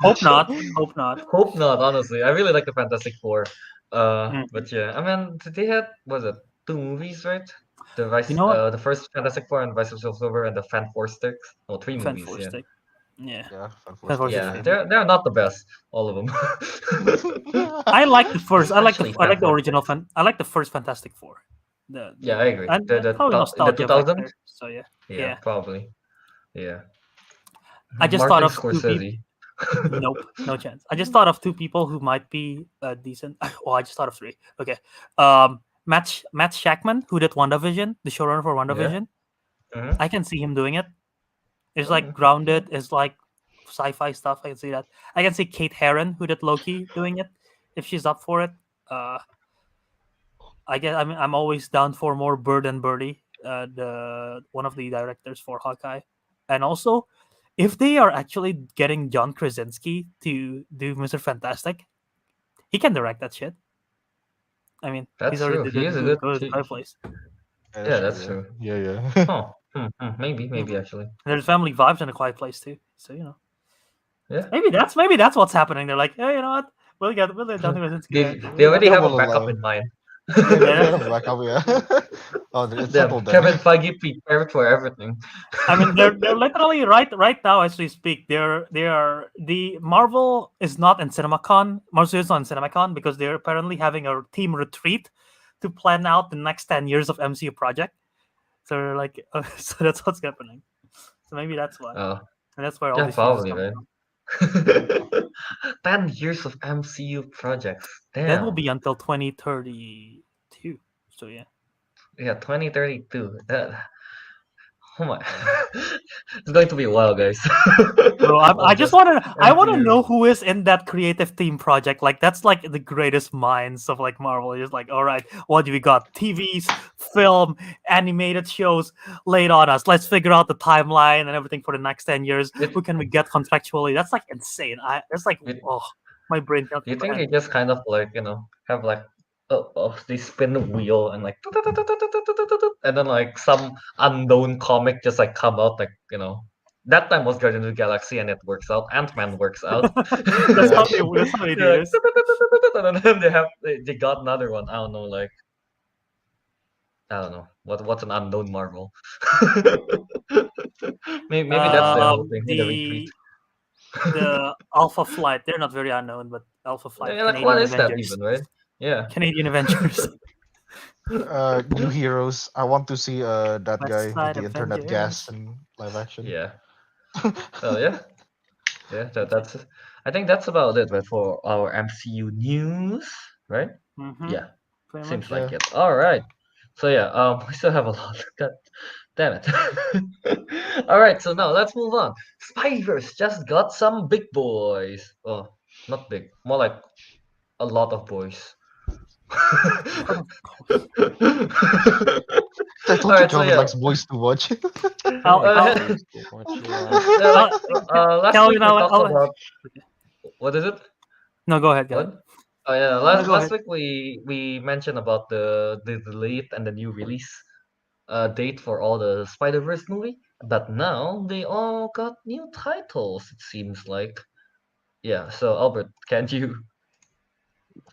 Hope not. Hope not. Hope not, honestly. I really like the Fantastic Four. Mhm. But yeah, I mean, they had, was it 2 movies, right? You know what? The first Fantastic Four and Vice of Silver and the Fan Four Sticks. Oh, 3 movies, Fan yeah. Stick. Yeah. Yeah, Fan Four Stick. Yeah, yeah. they're not the best, all of them. I like the first. Especially I Fan like the Four original Sticks. I like the first Fantastic Four. Yeah, I agree. And probably In the nostalgia 2000s? factor. So yeah. Yeah, Yeah. probably. Yeah. I just thought Martin of two people. Scorsese. Nope, no chance. I just thought of two people who might be decent. Oh, I just thought of three. Okay. Matt Shackman, who did WandaVision, the showrunner for Yeah. WandaVision. Mhm. I can see him doing it. It's Oh, like grounded. It's like sci-fi stuff. I can see that. I can see Kate Herron, who did Loki, doing it if she's up for it. I guess I'm always down for more Bird and Birdie, the one of the directors for Hawkeye, and also if they are actually getting John Krasinski to do Mr. Fantastic, he can direct that shit. I mean, he's That's already true. did He is a the good. Good Fireplace. Yeah, that's true. Yeah, yeah. Oh, maybe actually. And there's family vibes in a Quiet Place too. So Yeah. maybe that's what's happening. They're like, hey, you know what? We'll get John Krasinski. They already have a We'll backup allow. in mind. They have backup, yeah. Oh, it's settled then. Kevin Feige prepared for everything. I mean, they're literally right now as we speak. The Marvel is not in CinemaCon. Marvel is not in CinemaCon because they're apparently having a team retreat to plan out the next 10 years of MCU project. So they're like, so that's what's happening. So maybe that's why, Oh, and that's where all yeah, these news is probably, coming right? from. 10 years of MCU projects. That will Damn. be until 2032. So yeah. Yeah, 2032. Oh my. It's going to be a while, guys. Bro, I just Just want to MCU. know who is in that creative team project. Like that's like the greatest minds of like Marvel. It's like, all right, what do we got? TVs, film, animated shows laid on us. Let's figure out the timeline and everything for the next 10 years. It- Who can we get contractually? That's like insane. That's like, it- oh, my brain can't Do you think they comprehend. just kind of like, have like, they spin the wheel and like, and then like some unknown comic just like come out, like, that time was Guardians of the Galaxy and it works out. Ant-Man works out. That's how they do They're this. like, and then they got another one. I don't know, like, I don't know what's an unknown Marvel. Maybe that's the whole thing in the retreat. The Alpha Flight. They're not very unknown, but Alpha Flight, Yeah, like, what Canadian is that Avengers. even, right? Yeah. Canadian Avengers. New heroes. I want to see that West guy Side with the internet Avengers. gas in live action. Yeah. So yeah, that's. I think that's about it, right, for our MCU news, right? Mhm. Yeah, Pretty seems much. like it. All right. So yeah, we still have a lot. God damn it. All right, so now let's move on. Spiders just got some big boys. Oh, not big, more like a lot of boys. I told you Alright, so Kelvin yeah. likes boys to watch. I'll- Yeah, like, last Kelvin, week we talked about what is it? No, go ahead, What? Kelvin. Oh yeah, No, last go last ahead. week we mentioned about the delete and the new release date for all the Spider-Verse movie, but now they all got new titles. It seems like. Yeah. So Albert, can you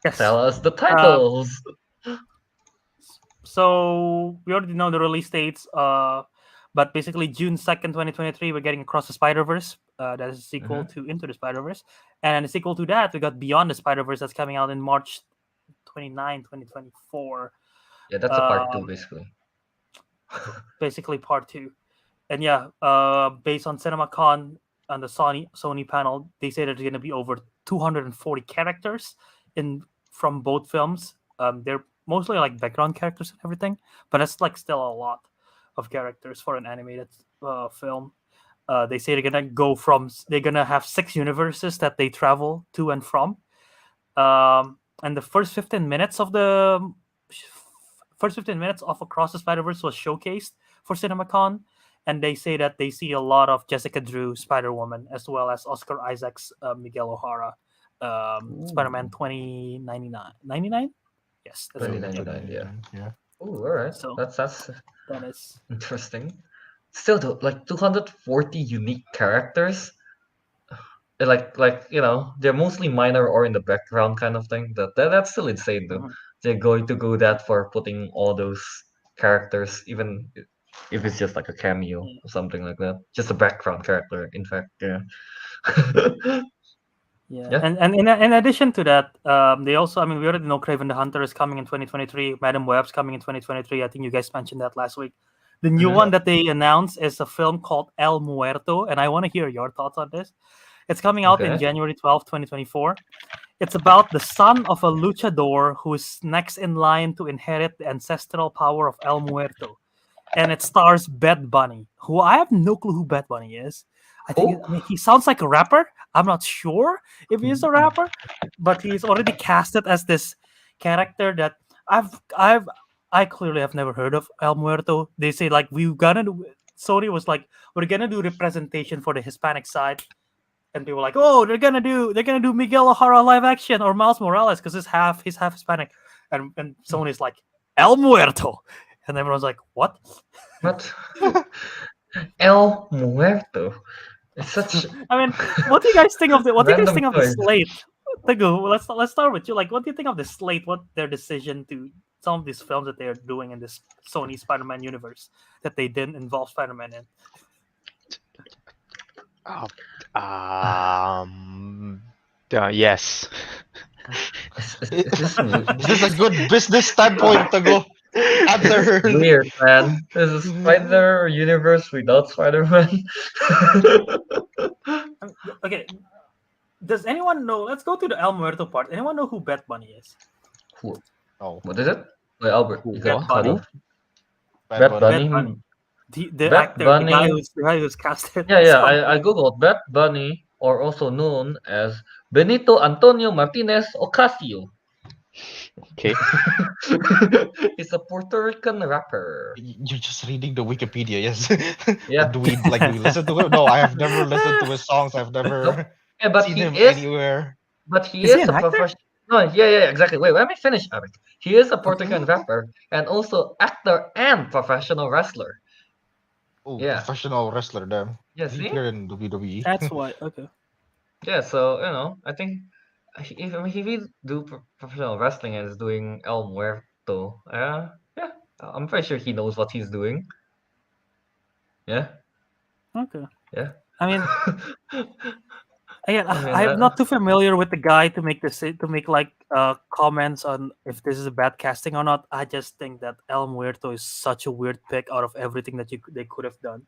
Yes. tell us the titles? So we already know the release dates. But basically June 2nd, 2023, we're getting Across the Spider-Verse. That is a sequel to Into the Spider-Verse, and a sequel to that we got Beyond the Spider-Verse that's coming out in March 29, 2024. Yeah, that's a part 2 basically. Basically part 2. And yeah, based on CinemaCon on the Sony panel, they say there's going to be over 240 characters from both films. They're mostly like background characters and everything, but it's like still a lot of characters for an animated film. They say they're gonna have 6 universes that they travel to and from. And the first 15 minutes of Across the Spider-Verse was showcased for CinemaCon, and they say that they see a lot of Jessica Drew Spider-Woman as well as Oscar Isaac's Miguel O'Hara, Spider-Man 2099. 99? Yes, that's 2099, yeah. Yeah. Oh, all right. So That's that is interesting. still though, like 240 unique characters. They're mostly minor or in the background kind of thing. That's still insane though. Mhm. They're going to go that for putting all those characters, even if it's just like a cameo Yeah. or something like that. Just a background character, in fact. Yeah. Yeah, Yeah. and in addition to that, they also, I mean, we already know Craven the Hunter is coming in 2023. Madam Web's coming in 2023. I think you guys mentioned that last week. The new Mhm. one that they announced is a film called El Muerto, and I want to hear your thoughts on this. It's coming out in Okay. January 12th, 2024. It's about the son of a luchador who is next in line to inherit the ancestral power of El Muerto. And it stars Bad Bunny, who I have no clue who Bad Bunny is. Who? I mean, he sounds like a rapper. I'm not sure if he is a rapper, but he's already casted as this character that I clearly have never heard of El Muerto. They say like Sony was like, we're gonna do representation for the Hispanic side, and people were like, oh, they're gonna do Miguel O'Hara live action or Miles Morales because he's half Hispanic, and Sony's like El Muerto, and everyone's like, what? What? El Muerto. It's such I mean, what do you guys think of random the choice. slate? Teguh, let's start with you. Like, what do you think of the slate? What their decision to some of these films that they're doing in this Sony Spider-Man universe that they didn't involve Spider-Man in? Oh, yes. This Is this a good business standpoint to go? Answer. weird, man. There's a Spider Universe without Spider-Man. Okay, does anyone know? Let's go to the El Muerto part. Anyone know who Bad Bunny is? Who? Oh, What is it? Wait, Albert, you got Bad cut Bunny. off. Bad Bad Bunny. Bunny. Bad Bunny. The Bad actor, Bunny. the guy who's casted. Yeah, as yeah. Tom I googled Bad Bunny, or also known as Benito Antonio Martinez Ocasio. Okay. He's a Puerto Rican rapper. You're just reading the Wikipedia, yes. Yeah. Do we listen to him? No, I have never listened to his songs. I've Nope. never Yeah, but seen he him is. anywhere. But he Is he is an a actor? professional. No, yeah, exactly. Wait, let me finish, Ariq. He is a Puerto Okay. Rican rapper and also actor and professional wrestler. Oh, Yeah. professional wrestler, damn. Yeah, I think see? you're in WWE. That's why. Okay. Yeah, so, I think if he do professional wrestling and is doing El Muerto, yeah, I'm pretty sure he knows what he's doing. Yeah, Okay. yeah. I mean, again, I mean, I'm not too familiar with the guy to make comments on if this is a bad casting or not. I just think that El Muerto is such a weird pick out of everything that they could have done.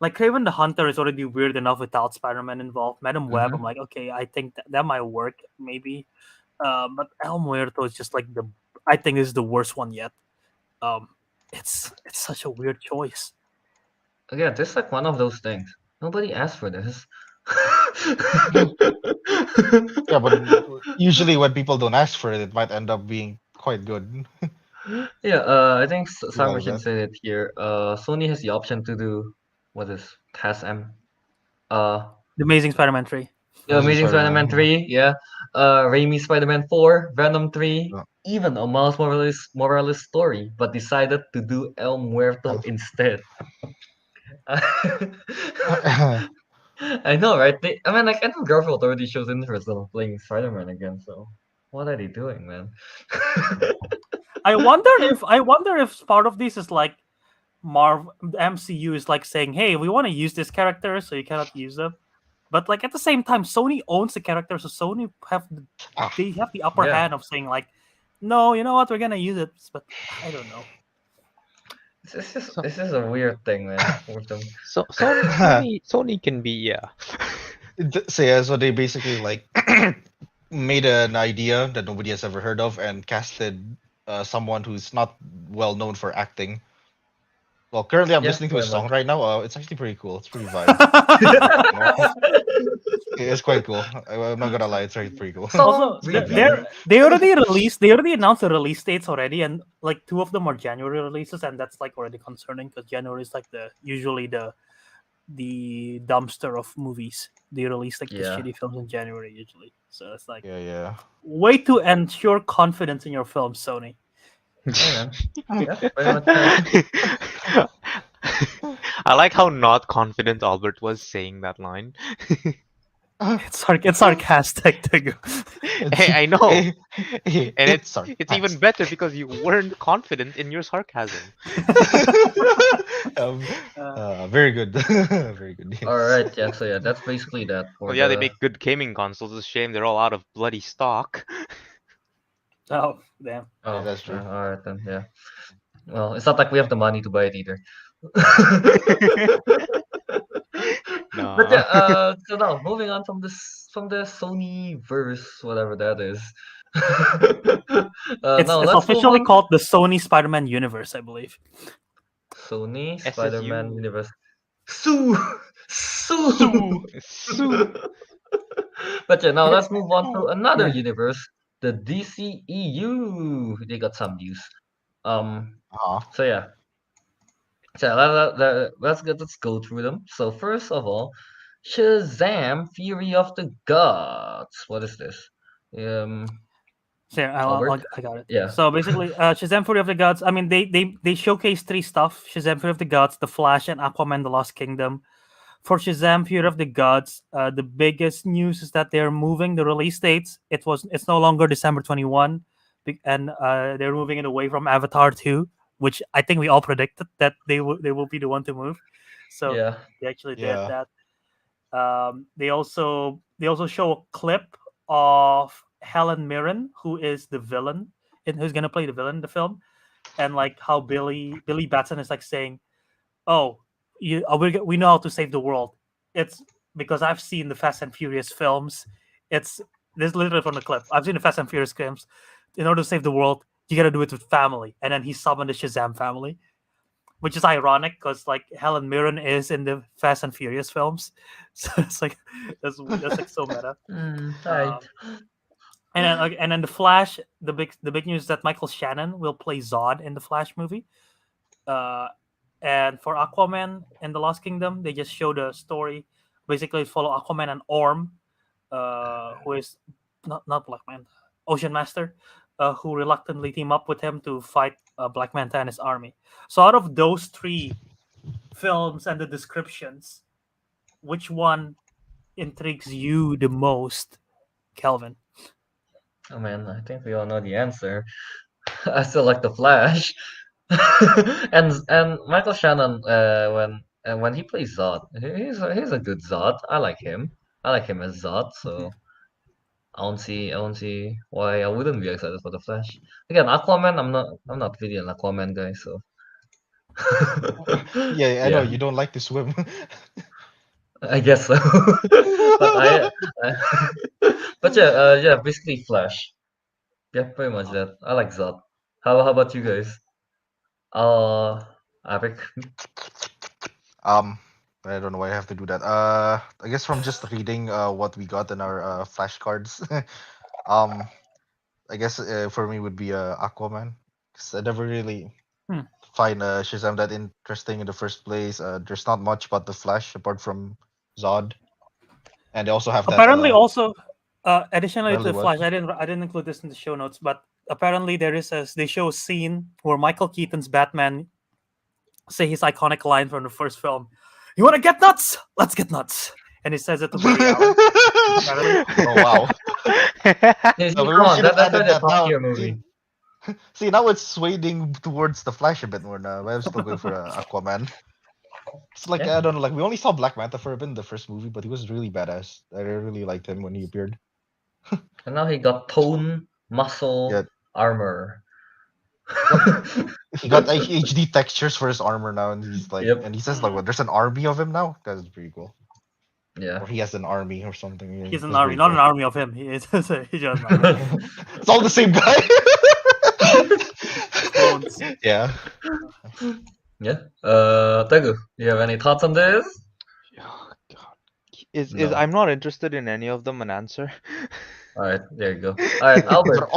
Like Craven the Hunter is already weird enough without Spider-Man involved. Madam Web, Mhm. I'm like, okay, I think that might work maybe. But El Muerto is just like I think this is the worst one yet. It's such a weird choice. Yeah, this is like one of those things. Nobody asked for this. Yeah, but usually when people don't ask for it, it might end up being quite good. Yeah, I think See Summer all should that. say it here. Sony has the option to do what is TAS-M. Uh, The Amazing Spider-Man 3. yeah, Amazing Amazing Spider-Man Spider-Man. 3, yeah. Raimi Spider-Man 4, Venom 3, Yeah. even a Miles Morales story, but decided to do El Muerto instead. I know, right? I mean, like Andrew Garfield already shows interest in playing Spider-Man again, so what are they doing, man? I wonder if part of this is like the MCU is like saying, "Hey, we want to use this character, so you cannot use them." But like at the same time, Sony owns the character, so Sony Ah, they have the upper Yeah. hand of saying like, "No, you know what? We're gonna use it." But I don't know. This is a weird thing, man. With them. So Sony can be, yeah. So yeah, so they basically like made an idea that nobody has ever heard of and casted someone who's not well known for acting. Well, currently I'm Yeah, listening to his pretty song much. right now. It's actually pretty cool. It's pretty vibe. It's quite cool. I'm not gonna lie, it's pretty cool. Also, Review. they already announced the release dates already, and like 2 of them are January releases, and that's like already concerning because January is like usually the dumpster of movies. They release like the Yeah. shitty films in January usually, so it's like Yeah. way to ensure confidence in your film, Sony. Hey, man. Yeah, pretty much. I like how not confident Albert was saying that line. It's sarcastic, Teguh. Hey, I know, and It's it's even sarcastic. better because you weren't confident in your sarcasm. um, Uh, very good. Very good. All Yes. right, yeah. So yeah, that's basically that Well, for yeah, they the. make good gaming consoles. It's a shame they're all out of bloody stock. oh, damn. Yeah, Oh, that's true. all right then. Yeah. Well, it's not like we have the money to buy it either. But Nah. yeah, so now moving on from this from the Sony verse, whatever that is. Now It's let's move officially on. called the Sony Spider-Man universe, I believe. Sony Spider-Man SSU. universe. Sue, Sue. Sue. Sue. But yeah, now let's move on to another Yeah. universe, the DCEU. They got some news. Uh-huh. So yeah, so let's go through them. So first of all, Shazam! Fury of the Gods. What is this? Um, So yeah, Albert. I got it. Yeah. So basically, Shazam! Fury of the Gods. I mean, they showcase three stuff: Shazam! Fury of the Gods, The Flash, and Aquaman: The Lost Kingdom. For Shazam! Fury of the Gods, the biggest news is that they're moving the release dates. It's no longer December 21, and they're moving it away from Avatar 2, which I think we all predicted that they will be the one to move. So Yeah. they actually did Yeah. that. They also show a clip of Helen Mirren, who is the villain, and who's gonna play the villain in the film, and like how Billy Batson is like saying, "Oh, we know how to save the world. It's because I've seen the Fast and Furious films. It's this literally from the clip. I've seen the Fast and Furious films. In order to save the world, you gotta do it with family." And then he summoned the Shazam family, which is ironic because like Helen Mirren is in the Fast and Furious films, so it's like that's like so meta. Right. Um, and then the Flash, the big news is that Michael Shannon will play Zod in the Flash movie. Uh, and for Aquaman and the Lost Kingdom, they just showed a story. Basically, follow Aquaman and Orm, who is not Black Manta, Ocean Master, who reluctantly team up with him to fight Black Manta and his army. So out of those three films and the descriptions, which one intrigues you the most, Kelvin? Oh man, I think we all know the answer. I still like the Flash. And Michael Shannon, when he plays Zod, he's a good Zod. I like him. I like him as Zod. So I don't see why I wouldn't be excited for the Flash. Again, Aquaman. I'm not really an Aquaman guy. So Yeah, I know yeah, you don't like to swim. I guess so. But I but yeah, yeah, basically Flash. Yeah, pretty much that. I like Zod. How about you guys? Uh, Ariq. Um, I don't know why I have to do that. I guess from just reading what we got in our flashcards. um, I guess for me would be Aquaman. 'Cause I never really Hmm. find Shazam that interesting in the first place. There's not much about the Flash apart from Zod, and they also have that Apparently, also additionally to really the what? Flash, I didn't include this in the show notes, but apparently they show a scene where Michael Keaton's Batman say his iconic line from the first film. You want to get nuts? Let's get nuts. And he says it to Barry Allen. Apparently. Oh wow! See, No, we come really on, should have that's added really a that top now. tier movie. See, now it's swaying towards the Flash a bit more now. But I'm still going for Aquaman. It's like Yeah, I don't know, like we only saw Black Manta for a bit in the first movie, but he was really badass. I really liked him when he appeared. and now he got tone, Yeah, muscle, armor. he got HD textures for his armor now, and he's like, Yep. and he says like, "What? There's an army of him now." That's pretty cool. Yeah. Or he has an army or something. Yeah, He's an that's army, pretty not an cool. army of him. He is he's just an army. It's all the same guy. Clones. Yeah. Yeah. Teguh, you have any thoughts on this? Oh, God. Is No. I'm not interested in any of them an answer? All right, there you go. All right, Albert.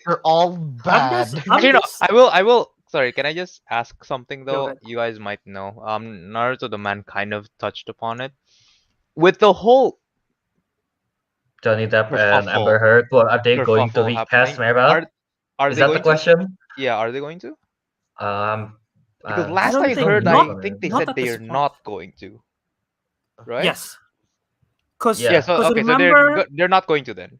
They're all I'm bad. I'm Actually, no. just I will. Sorry, can I just ask something go though? ahead. You guys might know. Naruto the man kind of touched upon it with the whole Johnny Depp and kerfuffle Amber Heard. Well, are they going to kerfuffle recast happening. Mera? Are Is they that the going to? question? Yeah, are they going to? Um, Because Uh, last don't I think heard, not I think they not said at they this are point. not going to, right? Yes, because Yeah. Yeah. So okay, so remember, they're not going to then.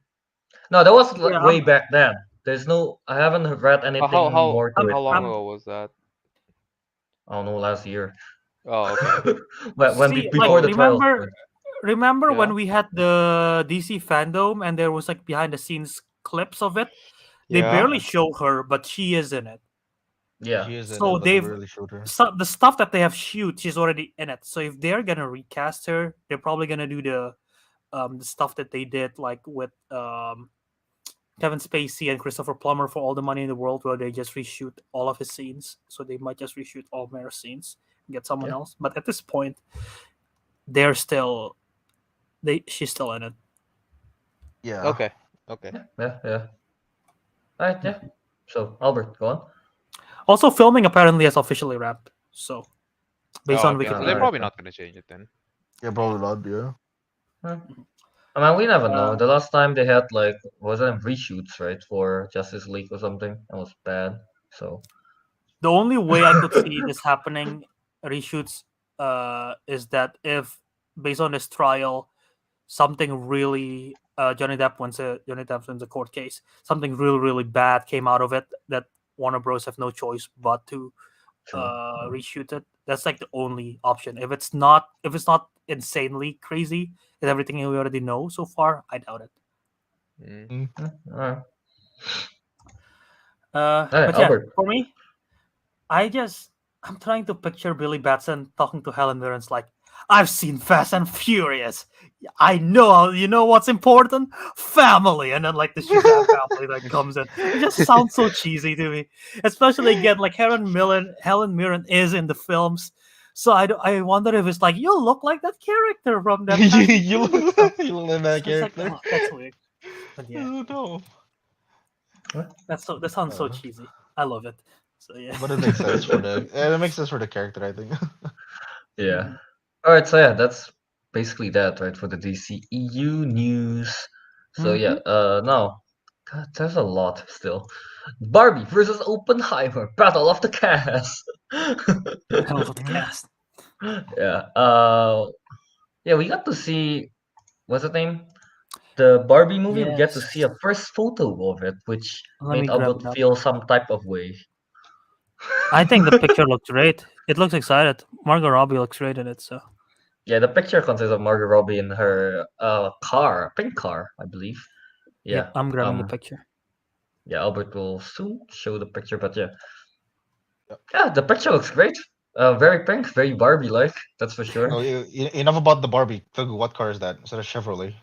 No, that was yeah, way back then. There's no. I haven't read How how anything how more to it I'm how long now. I'm ago was that? I don't know, last year. Oh, okay. But see like before Oh, the trials. remember yeah, when we had the DC fandom and there was like behind the scenes clips of it. They yeah. barely show her, but she is in it. Yeah. She is in So it, but they they've barely showed her. the stuff that they have shoot, she's already in it. So if they're gonna recast her, they're probably gonna do the stuff that they did like with Kevin Spacey and Christopher Plummer for All the Money in the World, where they just reshoot all of his scenes. So they might just reshoot all Mare's scenes and get someone Yeah. else. But at this point, they're still she's still in it. Yeah. Okay, okay. Yeah. Yeah. Alright. Yeah. So Albert, go on. Also, filming apparently has officially wrapped. So based Oh, on okay. So Wikipedia. they're alright. probably not gonna change it then. Yeah, probably not. Yeah. I mean, we never know. Uh, The last time they had like wasn't it reshoots, right, for Justice League or something. That was bad. So The only way I could see this happening, reshoots, is that if based on this trial, something really Johnny Depp wins a court case, something really bad came out of it that Warner Bros have no choice but to true. reshoot it. That's like the only option. If it's not insanely crazy and everything we already know so far, I doubt it. Mm. Alright. But yeah, Albert. for me, I'm trying to picture Billy Batson talking to Helen Mirren. It's like, I've seen Fast and Furious. I know, you know what's important? Family. And then like the Shazam family that comes in. It just sounds so cheesy to me. Especially again, like Helen Mirren is in the films. So I wonder if it's like, you look like that character from that Fast and you Furious stuff. you look like that So it's like, character. oh, that's weird. But yeah, No. that sounds so Uh, cheesy. I love it. So yeah. but it makes sense for the. It makes sense for the character, I think. Yeah. Alright, so yeah, that's basically that, right, for the DCEU news. So yeah, now God, there's a lot still. Barbie versus Oppenheimer, Battle of the Cast. I love the cast. Yeah. Yeah, we got to see what's the name? The Barbie movie. We get to see Yes. a first photo of it, which Let me made grab Albert it up. feel some type of way. I think the picture looks great. It looks excited. Margot Robbie looks great in it. So Yeah, the picture consists of Margot Robbie in her car, pink car, I believe. Yeah. yep, I'm grabbing the picture. Yeah, Albert will soon show the picture, but yeah. Yep. Yeah, the picture looks great. Very pink, very Barbie-like, that's for sure. Oh, enough about the Barbie. Teguh, what car is that? Is that a Chevrolet?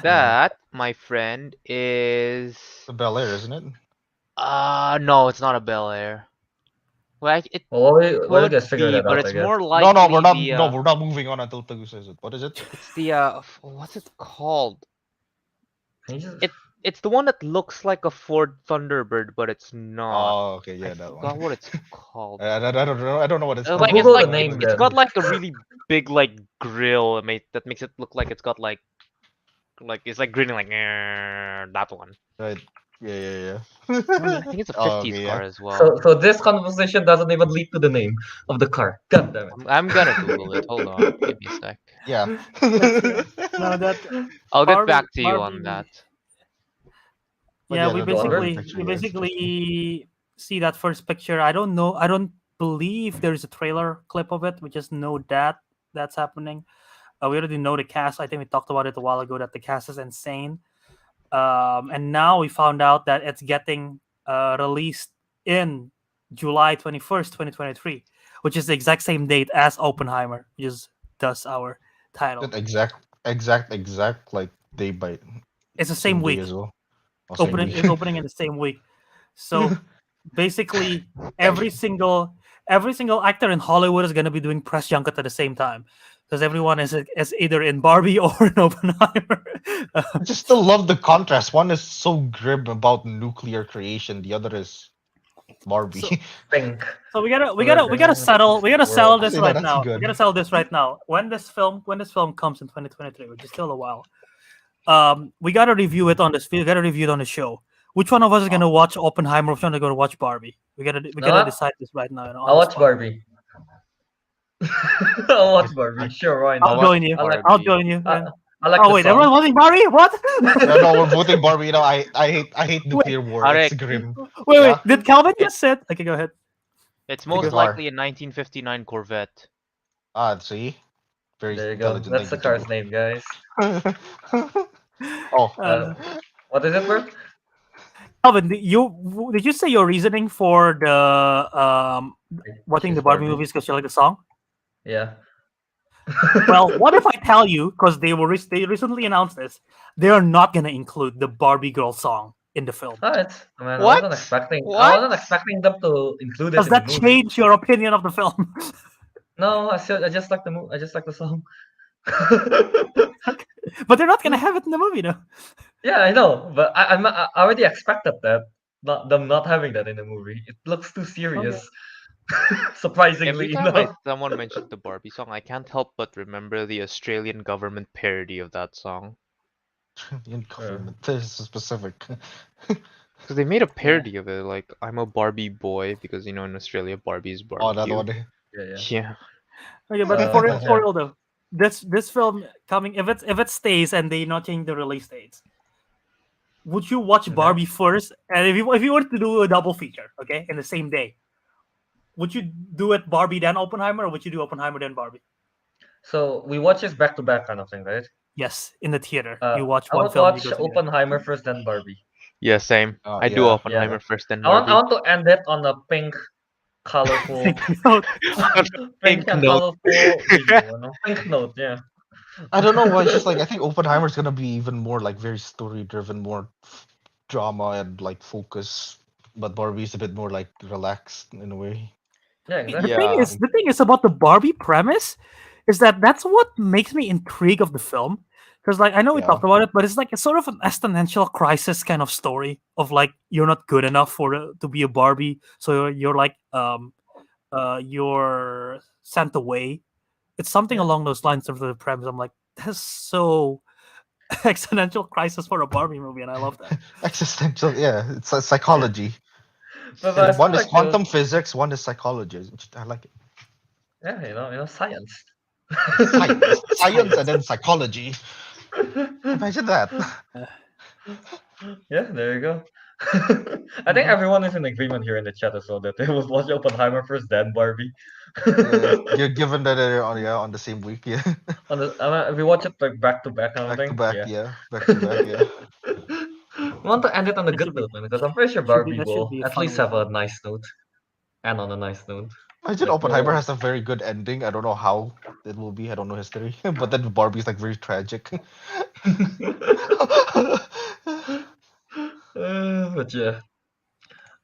That, my friend, is The Bel Air, isn't it? no, it's not a Bel Air. Well, it Well, while you could guys figure be, that but out, it's I guess. more No, likely no, we're not. the No, we're not moving on until Teguh says it. What is it? it's the what's it called? Can you just... It's the one that looks like a Ford Thunderbird, but it's not. Oh, okay, yeah, I that forgot one. what it's called. I don't know. I don't know what it's Uh, called. like Google it's the like name it's then. got like a really big like grill that makes it look like it's got like it's like grinning like that one. Right. Yeah. I think it's a Oh, 50s okay, car yeah. as well. So this conversation doesn't even lead to the name of the car. God damn it. I'm gonna Google it. Hold on, give me a sec. Yeah. No, that I'll get Barbie, back to you on that. But yeah, yeah, we the Barbie basically picture, we yeah, it's basically see that first picture. I don't know. I don't believe there is a trailer clip of it. We just know that that's happening. We already know the cast. I think we talked about it a while ago that the cast is insane. And now we found out that it's getting released in July 21st, 2023, which is the exact same date as Oppenheimer, which is thus our title. That exact like day by It's the same day week. as well. Oh, same Opening week. it's opening in the same week. So basically every single actor in Hollywood is gonna be doing press junket at the same time. Because everyone is either in Barbie or in Oppenheimer. I just still love the contrast. One is so grim about nuclear creation. The other is Barbie. So- Pink. So we gotta settle this Yeah, right that's now. good. We gotta settle this right now. When this film comes in 2023, which is still a while, we gotta review it on this. We gotta review it on the show. Which one of us is gonna watch Oppenheimer? Which one are gonna watch Barbie? We gotta what? decide this right now. On I'll the watch spot. Barbie. I'll watch Barbie. Sure, why I'll not? watch join you. I like I'll Barbie. join you. I, Yeah. I like Oh the wait, everyone's song. watching Barbie? What? Yeah, no, we're voting Barbie. You know, I hate Wait, nuclear war. Ariq, It's grim. wait. Yeah, Did Calvin it, just said? Okay, go ahead. it's pick a most Okay. car. likely a 1959 Corvette. See, very There you go. intelligent. That's Thank the you, car's name, guys. Oh, Uh, Uh, what is it, bro? Calvin, did you say your reasoning for the I watching choose the Barbie Barbie. movies because you like the song? Yeah. Well, what if I tell you, because they recently announced this, they are not gonna include the Barbie girl song in the film. Oh, it's man. What? I What? wasn't expecting them to include it Does in the that movie. change your opinion of the film? No, I just like the movie. I just like the song. But they're not gonna have it in the movie, though. Yeah, I know, but I already expected that. Not them not having that in the movie. It looks too Okay. serious. Every Surprisingly time enough. someone mentions the Barbie song, I can't help but remember the Australian government parody of that song. in government. This is specific. Because they made a Yeah. parody of it, like I'm a Barbie boy, because in Australia Barbie is Oh, that barbecue. one. Yeah, yeah. Yeah. Okay, but Uh, for yeah. real though, this film coming, if it stays and they not change the release dates, would you watch Okay. Barbie first? And if you were to do a double feature, okay, in the same day, would you do it Barbie then Oppenheimer, or would you do Oppenheimer then Barbie? So we watch this back to back kind of thing, right? Yes, in the theater, you watch I one would film, you watch go to the other. Oppenheimer first, then Barbie. Yeah, same. I do Yeah. Oppenheimer Yeah. first, then I Barbie. want to end it on a pink, colorful, No, pink Pink and note. colorful video. You know? Pink note, yeah. I don't know why. It's just like I think Oppenheimer's gonna be even more like very story driven, more drama and like focus. But Barbie's a bit more like relaxed in a way. Yeah, the exactly. thing Yeah. is, the thing is about the Barbie premise is that that's what makes me intrigued of the film. Because like I know we Yeah. talked about it, but it's like it's sort of an existential crisis kind of story of like you're not good enough to be a Barbie, so you're like you're sent away. It's something Yeah. along those lines of the premise. I'm like, that's so existential crisis for a Barbie movie, and I love that. Existential. Yeah, it's a psychology. But I One feel is like quantum physics. One is psychology. I like it. yeah, science. Science and then psychology. Imagine that. Yeah, there you go. I think everyone is in agreement here in the chat as well that they will watch Oppenheimer first, then Barbie. Given that they're on the same week, yeah, We watch it like back to back kind of back to thing. back, Yeah. yeah, back to back, yeah. I want to end it on a That good should be note, man, because I'm pretty sure should be Barbie that should will be a at fun least week. have a nice note. And on a nice note. Imagine Like Oppenheimer more. has a very good ending. I don't know how it will be. I don't know history, but then Barbie's like very tragic. But yeah.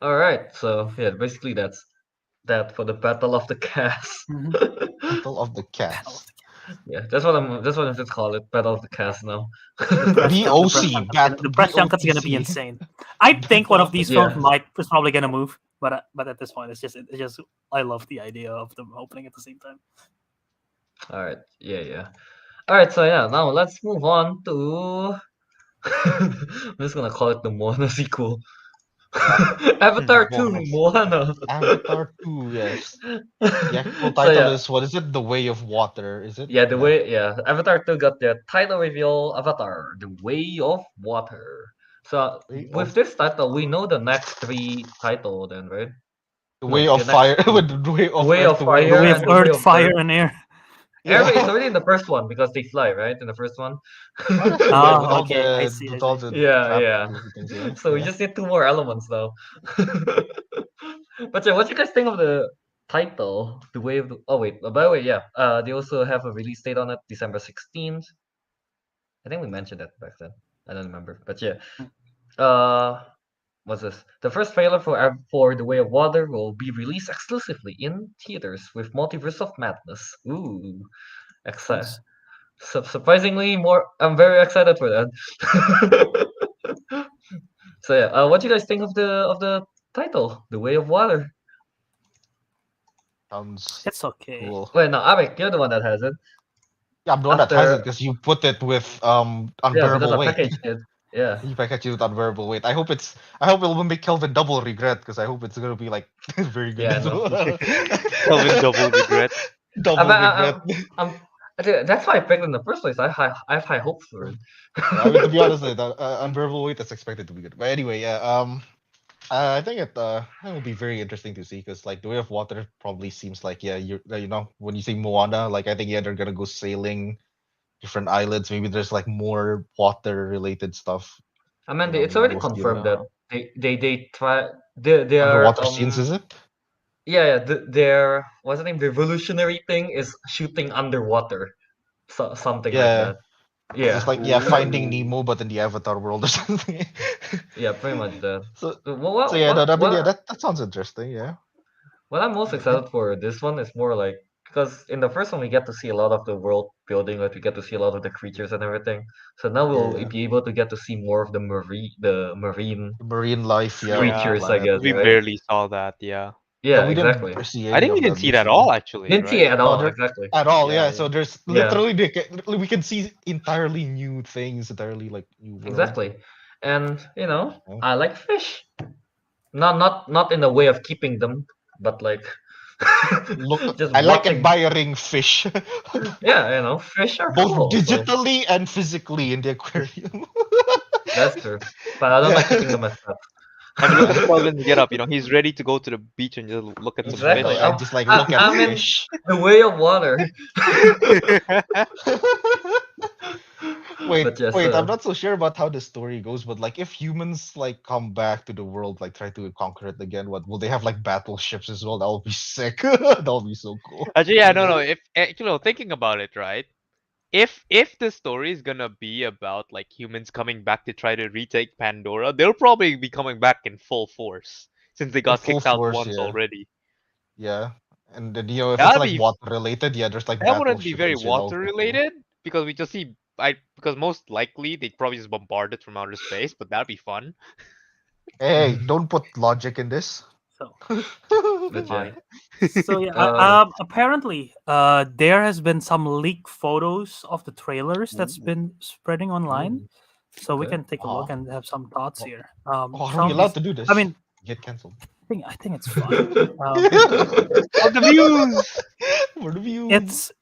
Alright, so yeah, basically that's that for the Battle of the Cast. Battle of the Battle of Cast. Yeah, that's what I'm just call it, Battle of the Cast now. BOC, the press junket's gonna be BOTC. insane. I think one of these films Yeah. is probably gonna move, but at this point, it's just I love the idea of them opening at the same time. Alright, yeah. Alright, so yeah, now let's move on to I'm just gonna call it the Moana sequel. Avatar 2 Moana. Avatar 2, yes. The actual So title yeah, is, what is it? The Way of Water, is it? yeah, Avatar 2 got the title reveal, Avatar, The Way of Water. So Way with of this title, we know the next three title then, right? The No, Way the of next Fire, two. with the Way The of Way Earth, of the Way The Fire way of of and the Way Earth, of Fire, Earth. and Air. It's already in the first one because they fly, right? In the first one. Honestly, yeah, Ah, with all okay, I the see, I with all see. the Yeah. travel things, yeah. So we Yeah. just need two more elements now. But yeah, what you guys think of the title, The Way of the... Oh wait, by the way, yeah. They also have a release date on it, December 16th. I think we mentioned that back then. I don't remember, but yeah. What's this? The first trailer for The Way of Water will be released exclusively in theaters with Multiverse of Madness. Ooh, excited. Nice. Surprisingly, more. I'm very excited for that. So yeah, what do you guys think of the title, The Way of Water? Sounds It's okay. cool. Wait, no, Ariq, you're the one that has it. Yeah, I'm the one that has it After because you put it with yeah, because unbearable our weight. package did. Yeah. If I catch you with unbearable weight, I hope it will make Kelvin double regret because I hope it's gonna be like very good Yeah, as no. well. Kelvin double regret. Double regret. I'm, that's why I picked it in the first place. I have high hopes for it. I mean, to be honest, unbearable weight is expected to be good. But anyway, yeah. I think it will be very interesting to see because like the way of water probably seems like yeah you know when you say Moana like I think yeah they're gonna go sailing different islands maybe there's like more water related stuff I mean, you know it's maybe already we'll see like confirmed that Yeah. they try they are underwater scenes is it? yeah, their what's the name, revolutionary thing is shooting underwater, something like Yeah, that. just Yeah, like yeah Finding Ooh. Nemo but in the Avatar world or something. yeah, pretty much that. So So so yeah I mean yeah that sounds interesting yeah. what I'm most But yeah. excited for this one is more like because in the first one we get to see a lot of the world building, like we get to see a lot of the creatures and everything. So now Yeah, we'll yeah. be able to get to see more of the marine Marine life yeah on the Yeah. creatures, I planet guess, We yeah right? barely saw that. Yeah. yeah Yeah, we didn't exactly. see I any think we of didn't that see it at basically. all, actually. Didn't see Right? it at No, all, there exactly. at all. Yeah, Yeah. yeah, So there's yeah, literally we can see entirely new things, entirely like new world. exactly. And Yeah. I like fish. Not in a way of keeping them, but like Look, just I like watching. admiring fish, Yeah, fish are both cool. So digitally and physically in the aquarium. that's true. But I don't Yeah. like keeping them as pets. I mean, look at Kelvin's get up. He's ready to go to the beach and just look at some I know. Exactly. fish. I just like I, look at I'm in fish. the way of water. Wait, But yes, wait. I'm not so sure about how the story goes, but like if humans like come back to the world, like try to conquer it again, what will they have like battleships as well? That'll be sick. That'll be so cool. Actually, yeah, no, no. If thinking about it, right? If the story is gonna be about like humans coming back to try to retake Pandora, they'll probably be coming back in full force since they In got full kicked out force, once yeah. already. Yeah. And then if it's That'd like be water related, yeah, there's like that wouldn't be battleships very and shit. That would water be cool. related because we just see because most likely they'd probably just bombard it from outer space, but that'd be fun. Hey, don't put logic in this. So but yeah. Fine. so yeah, Uh, apparently, there has been some leaked photos of the trailers that's Ooh, been spreading online. ooh, So we okay. can take a look uh-huh. and have some thoughts Oh, here. oh, are Some we of allowed these, to do I this? mean, Get cancelled. I think it's fine. Um, For the views. For the views. it's,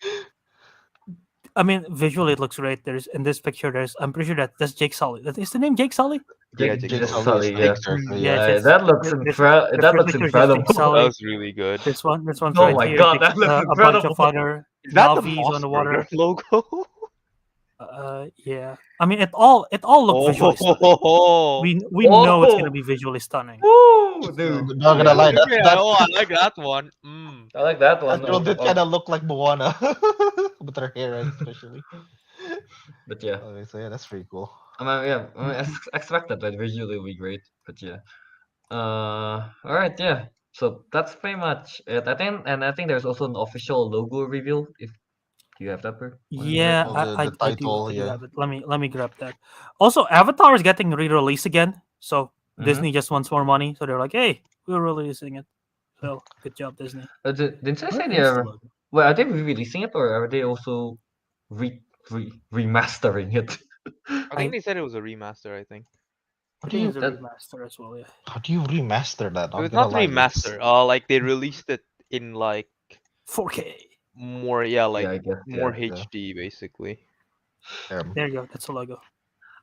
I mean, visually it looks great. There's in this picture. I'm pretty sure that's Jake Sully. Is the name Jake Sully? Yeah, Jake, Jake Jake Jake Sully. Sully is Sully, yeah. Jake Sully, Yeah, yeah. That looks this that this looks picture is just Jake incredible. That Sully. was really good. This one's Oh right my here. god, that looks A bunch of incredible. other Is that the Navis on Moss the Burger water. logo? Yeah. I mean, it all looked visually stunning. Oh, We know it's gonna Oh, be visually stunning. woo, dude. Not gonna Yeah, lie, okay. Oh, I like that one. I like that that one. girl did kind of look like Moana, with her hair especially. But yeah, Okay, so yeah, that's pretty cool. expected that visually will be great. But yeah. All right, yeah. So that's pretty much it. I think there's also an official logo reveal. If you have that, per want to grab? Yeah, Oh, I, the I, I do title, I do yeah. have it. Let me grab that. Also, Avatar is getting re-released again, so Mm-hmm. Disney just wants more money, so they're like, "Hey, we're releasing it." So good job, Disney. Didn't I say they Where is the are? logo? Well, are they re-releasing it or are they also remastering it? I I think they said it was a remaster. I think How do think you it's a That remaster as well. Yeah. how do you remaster that? it Not was gonna not lie, that's remaster. Like they released it in like 4K. more, yeah, yeah, like I guess more yeah. yeah. HD basically. There you go. That's the logo.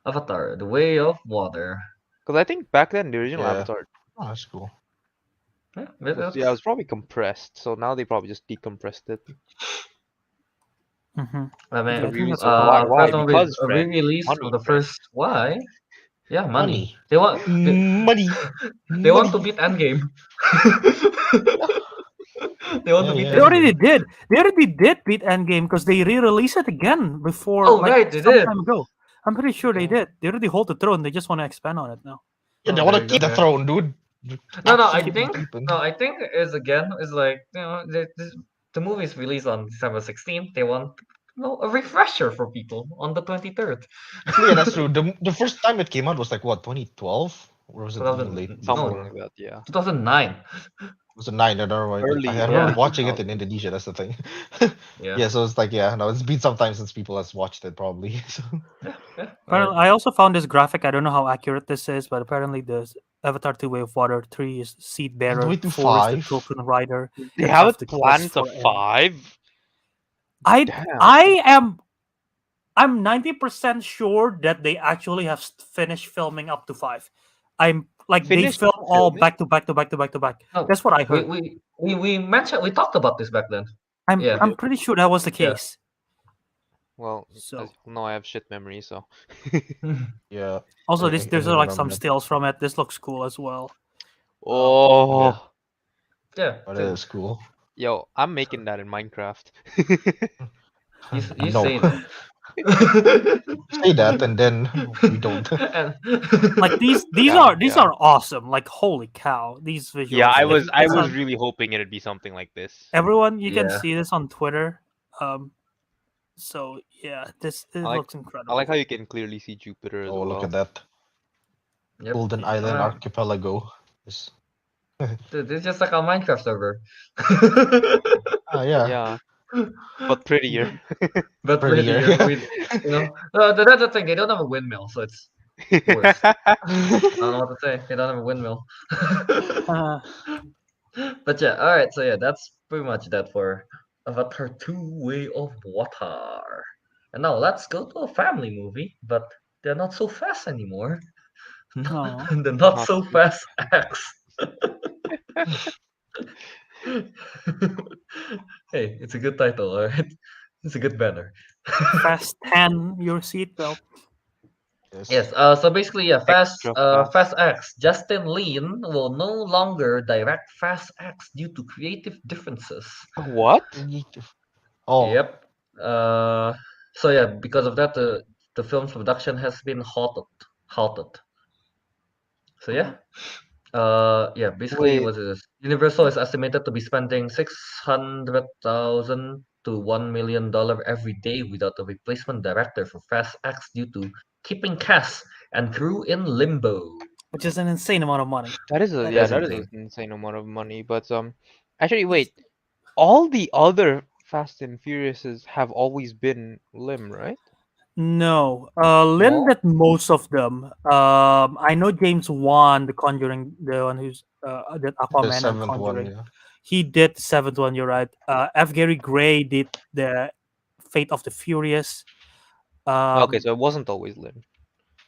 Avatar: The Way of Water. Because I think back then the original Yeah. Avatar Oh, that's cool. Yeah, was it was probably compressed. So now they probably just decompressed it. Mm-hmm. I Yeah, mean, I think that's So cool. why? first one with Because a friend, re-release of money the friend. first. Why? Yeah, money. Money. They want Money. they want to Money. beat Endgame. They want Yeah, to beat yeah, They yeah. Endgame. already did. They already did beat Endgame because they re-released it again before, Oh like right, they some did. time ago. I'm pretty sure they Yeah. did. They already hold the throne. They just want to expand on it now. Yeah, they Oh, want there to you keep go. the Yeah. throne, dude. No, Absolutely keeping. I think is again is like the movie's released on December 16th. They want a refresher for people on the 23rd. Actually, yeah, that's true. The first time it came out was like what, 2012? Or was it even late? 2000, Something no, like that. Yeah. 2009. It was a 9. I don't know. Early, I remember Yeah. watching it in 2000s. Indonesia. That's the thing. Yeah. Yeah, so it's like, yeah, no, it's been some time since people has watched it probably. So Yeah. Yeah. All Apparently, right. I also found this graphic. I don't know how accurate this is, but apparently the Avatar 2 Way of Water, 3 is Seed all the Bearer, way to 4 is the 5. Token Rider, They and have 5 it the Quest planned to for Aang. 5. I Damn. I am I'm 90% sure that they actually have finished filming up to 5. I'm like they Finished film all filming? back to back to back to back to back. No, That's what I we heard. we we mentioned, we talked about this back then. I'm Yeah. I'm pretty sure that was the Yeah. case. Well, So as you know, I have shit memory, so. Yeah, also I, this I there's do like some remember that. stills from it. This looks cool as well. Oh, Yeah. But it is cool. yo, I'm making that in Minecraft. You No, say that. say that and then we don't. And Like these Yeah, these yeah. are awesome. Like holy cow, these visuals. Yeah, I was I It's was on- really hoping it'd be something like this. everyone you can Yeah. see this on Twitter. So yeah, this it I like looks I incredible. like how you can clearly see Jupiter as Oh, look well. at that. Yep. Golden Island Archipelago. Yes. Dude, this is just like a Minecraft server. Yeah. Yeah, but prettier. But Prettier. prettier with, that's the thing. They don't have a windmill, so it's worse. I don't know what to say. They don't have a windmill. Uh, But yeah, all right. So yeah, that's pretty much that for Avatar 2 Way of Water. And now let's go to a family movie, but they're not so fast anymore. no. The not Not so too- fast X. Hey, it's a good title, all right? It's a good banner. Fasten your seatbelt. Yes. So basically, yeah, Extra fast. Fast X. Justin Lin will no longer direct Fast X due to creative differences. What? Oh, Yep. So yeah, because of that, the film's production has been halted. So yeah. Yeah, basically, Wait, what is this? Universal is estimated to be spending $600,000 to $1 million every day without a replacement director for Fast X due to keeping cast and crew in limbo. Which is an insane amount of money. that is a That yeah, That's is that is insane. an insane amount of money. But actually, wait, all the other Fast and Furiouses have always been Lim, right? No. Lynn No? did most of them. I know James Wan, the Conjuring, the one who's did the Aquaman and 7th one, Conjuring. yeah. He did the seventh one. You're right. F. Gary Gray did the Fate of the Furious. Okay, so it wasn't always Lim.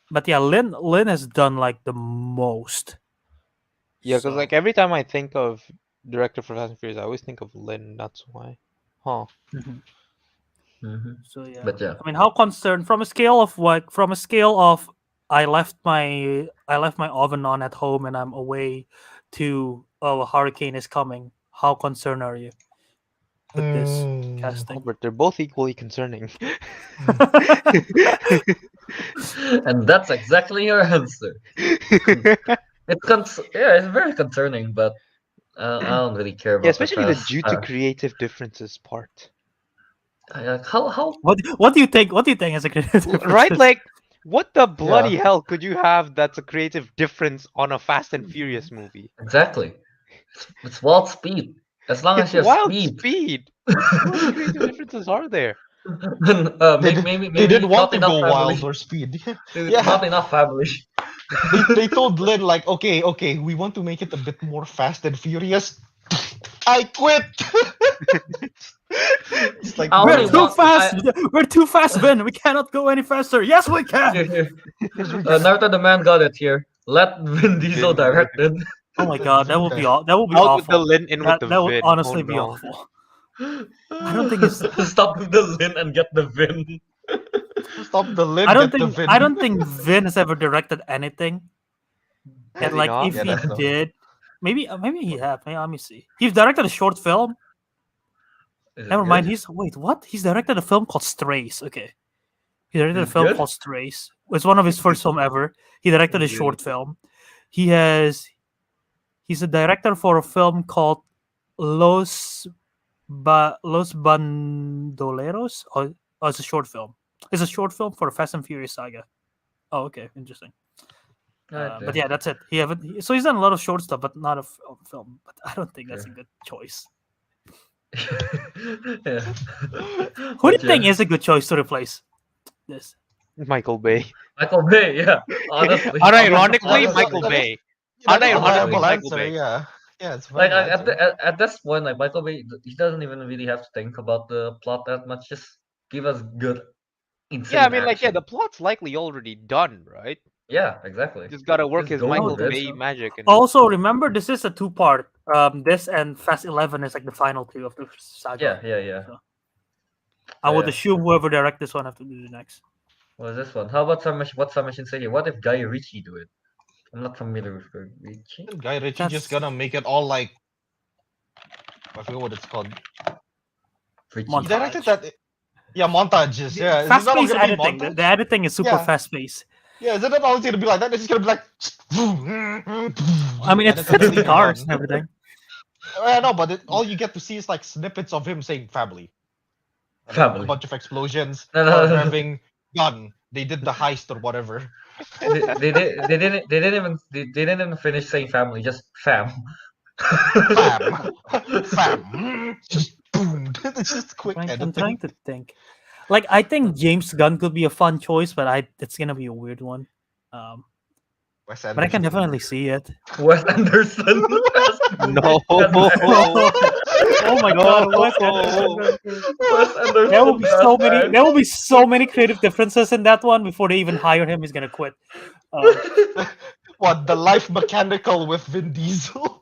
But yeah, Lynn has done like the most. Yeah, because So, like every time I think of director for Fast and Furious, I always think of Lin. That's why. Huh. mhm. Hmm. So yeah. But yeah. I mean, how concerned from a scale of what? From a scale of I left my oven on at home and I'm away to a hurricane is coming. How concerned are you with this casting? Albert, they're both equally concerning. And that's exactly your answer. It's very concerning, but I don't really care about Yeah, the especially the fast. due to creative differences part. How What do you think? What do you think as a creative Right? differences? Like, what the bloody hell could you have that's a creative difference on a Fast and Furious movie? exactly? It's wild speed. As long as It's you have wild speed. speed. What other creative differences are there? Then, They didn't want not to enough go family. wild or speed. Not Yeah, enough family. they told Lynn like, okay, we want to make it a bit more fast and furious. I quit. It's like, I We're only no. too want- fast. We're too fast, Ben. We cannot go any faster. Yes, we can. Here. Naruto the man got it here. Let Vin Diesel direct it. Oh my god, that would be Yeah. that would be Out with the awful. Lin, in with That the would Vin. honestly Oh, be no. awful. I don't think it's- Stop with the Lin and get the Vin. Stop the Lynn. I don't get the think Vin. I don't think Vin has ever directed anything. Has And he like not? if Yeah, he that's no. did, maybe he have. Let me see. He's directed a short film. Is it Never mind. good? Wait, what? He's directed a film called Strays. Okay, he directed a Is it film good? called Strays. It's one of his first film ever. He directed a Okay. short film. He's a director for a film called Los Bandoleros. Oh, it's a short film. It's a short film for the Fast and Furious saga. Oh, okay, interesting. But yeah, that's it. So he's done a lot of short stuff, but not a film. But I don't think that's a good choice. Yeah. Who do you think is a good choice to replace this? Michael Bay. Michael Bay? Yeah, honestly. Unironically, Honestly, Michael that is- Bay. That's a Unironically, viable Michael answer. Bay. Yeah, yeah, it's a Like viable at answer. at this point, like Michael Bay, he doesn't even really have to think about the plot that much. Just give us good, insane Yeah, I mean, action. the plot's likely already done, right? Yeah, exactly. Just gotta work Just his go Michael with it. Bay magic and Also, remember this is a two-part. This and Fast 11 is like the final two of the saga. Yeah. So, I would Yeah. assume whoever direct this one have to do the next. What is this one? How about what Submission say here? What if Guy Ritchie do it? I'm not familiar with Guy Ritchie. Guy Ritchie just That's- gonna make it all like I forget what it's called. Ritchie. He directed that. Yeah, montages. Yeah, is it all Fast-paced gonna be editing. montage? The editing is super Yeah. fast-paced. Yeah, is it not always gonna be like that? It's just gonna be like. I mean, it And it's fits gonna the be cars done. and everything. I know, but all you get to see is like snippets of him saying family. And then Family. A bunch of explosions. No, Car no. driving, gun. They did the heist or whatever. They didn't even finish saying family, just fam. Fam. Fam. Just boom. It's just quick I'm editing. trying to think. Like, I think James Gunn could be a fun choice, but it's gonna be a weird one. Wes But I can Anderson. definitely see it. Wes Anderson. no. Oh my god, Wes No. Anderson. Wes Anderson. There will be so many. Batman. There will be so many creative differences in that one before they even hire him. He's gonna quit. What, the life mechanical with Vin Diesel?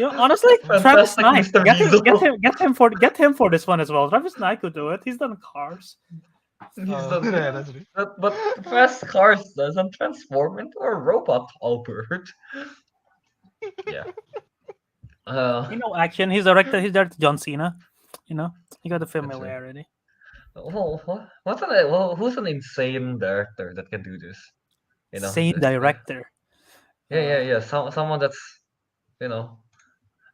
Honestly, Travis Fantastic Knight. Mr. Get Diesel. get him for this one as well. Travis Knight could do it. He's done Cars. He's done Yeah, that's right. but Fast Cars doesn't transform into a robot, Albert. Yeah. Action. He's directed John Cena. He got the familiarity. Who's an insane director that can do this? Same director. Yeah. Someone that's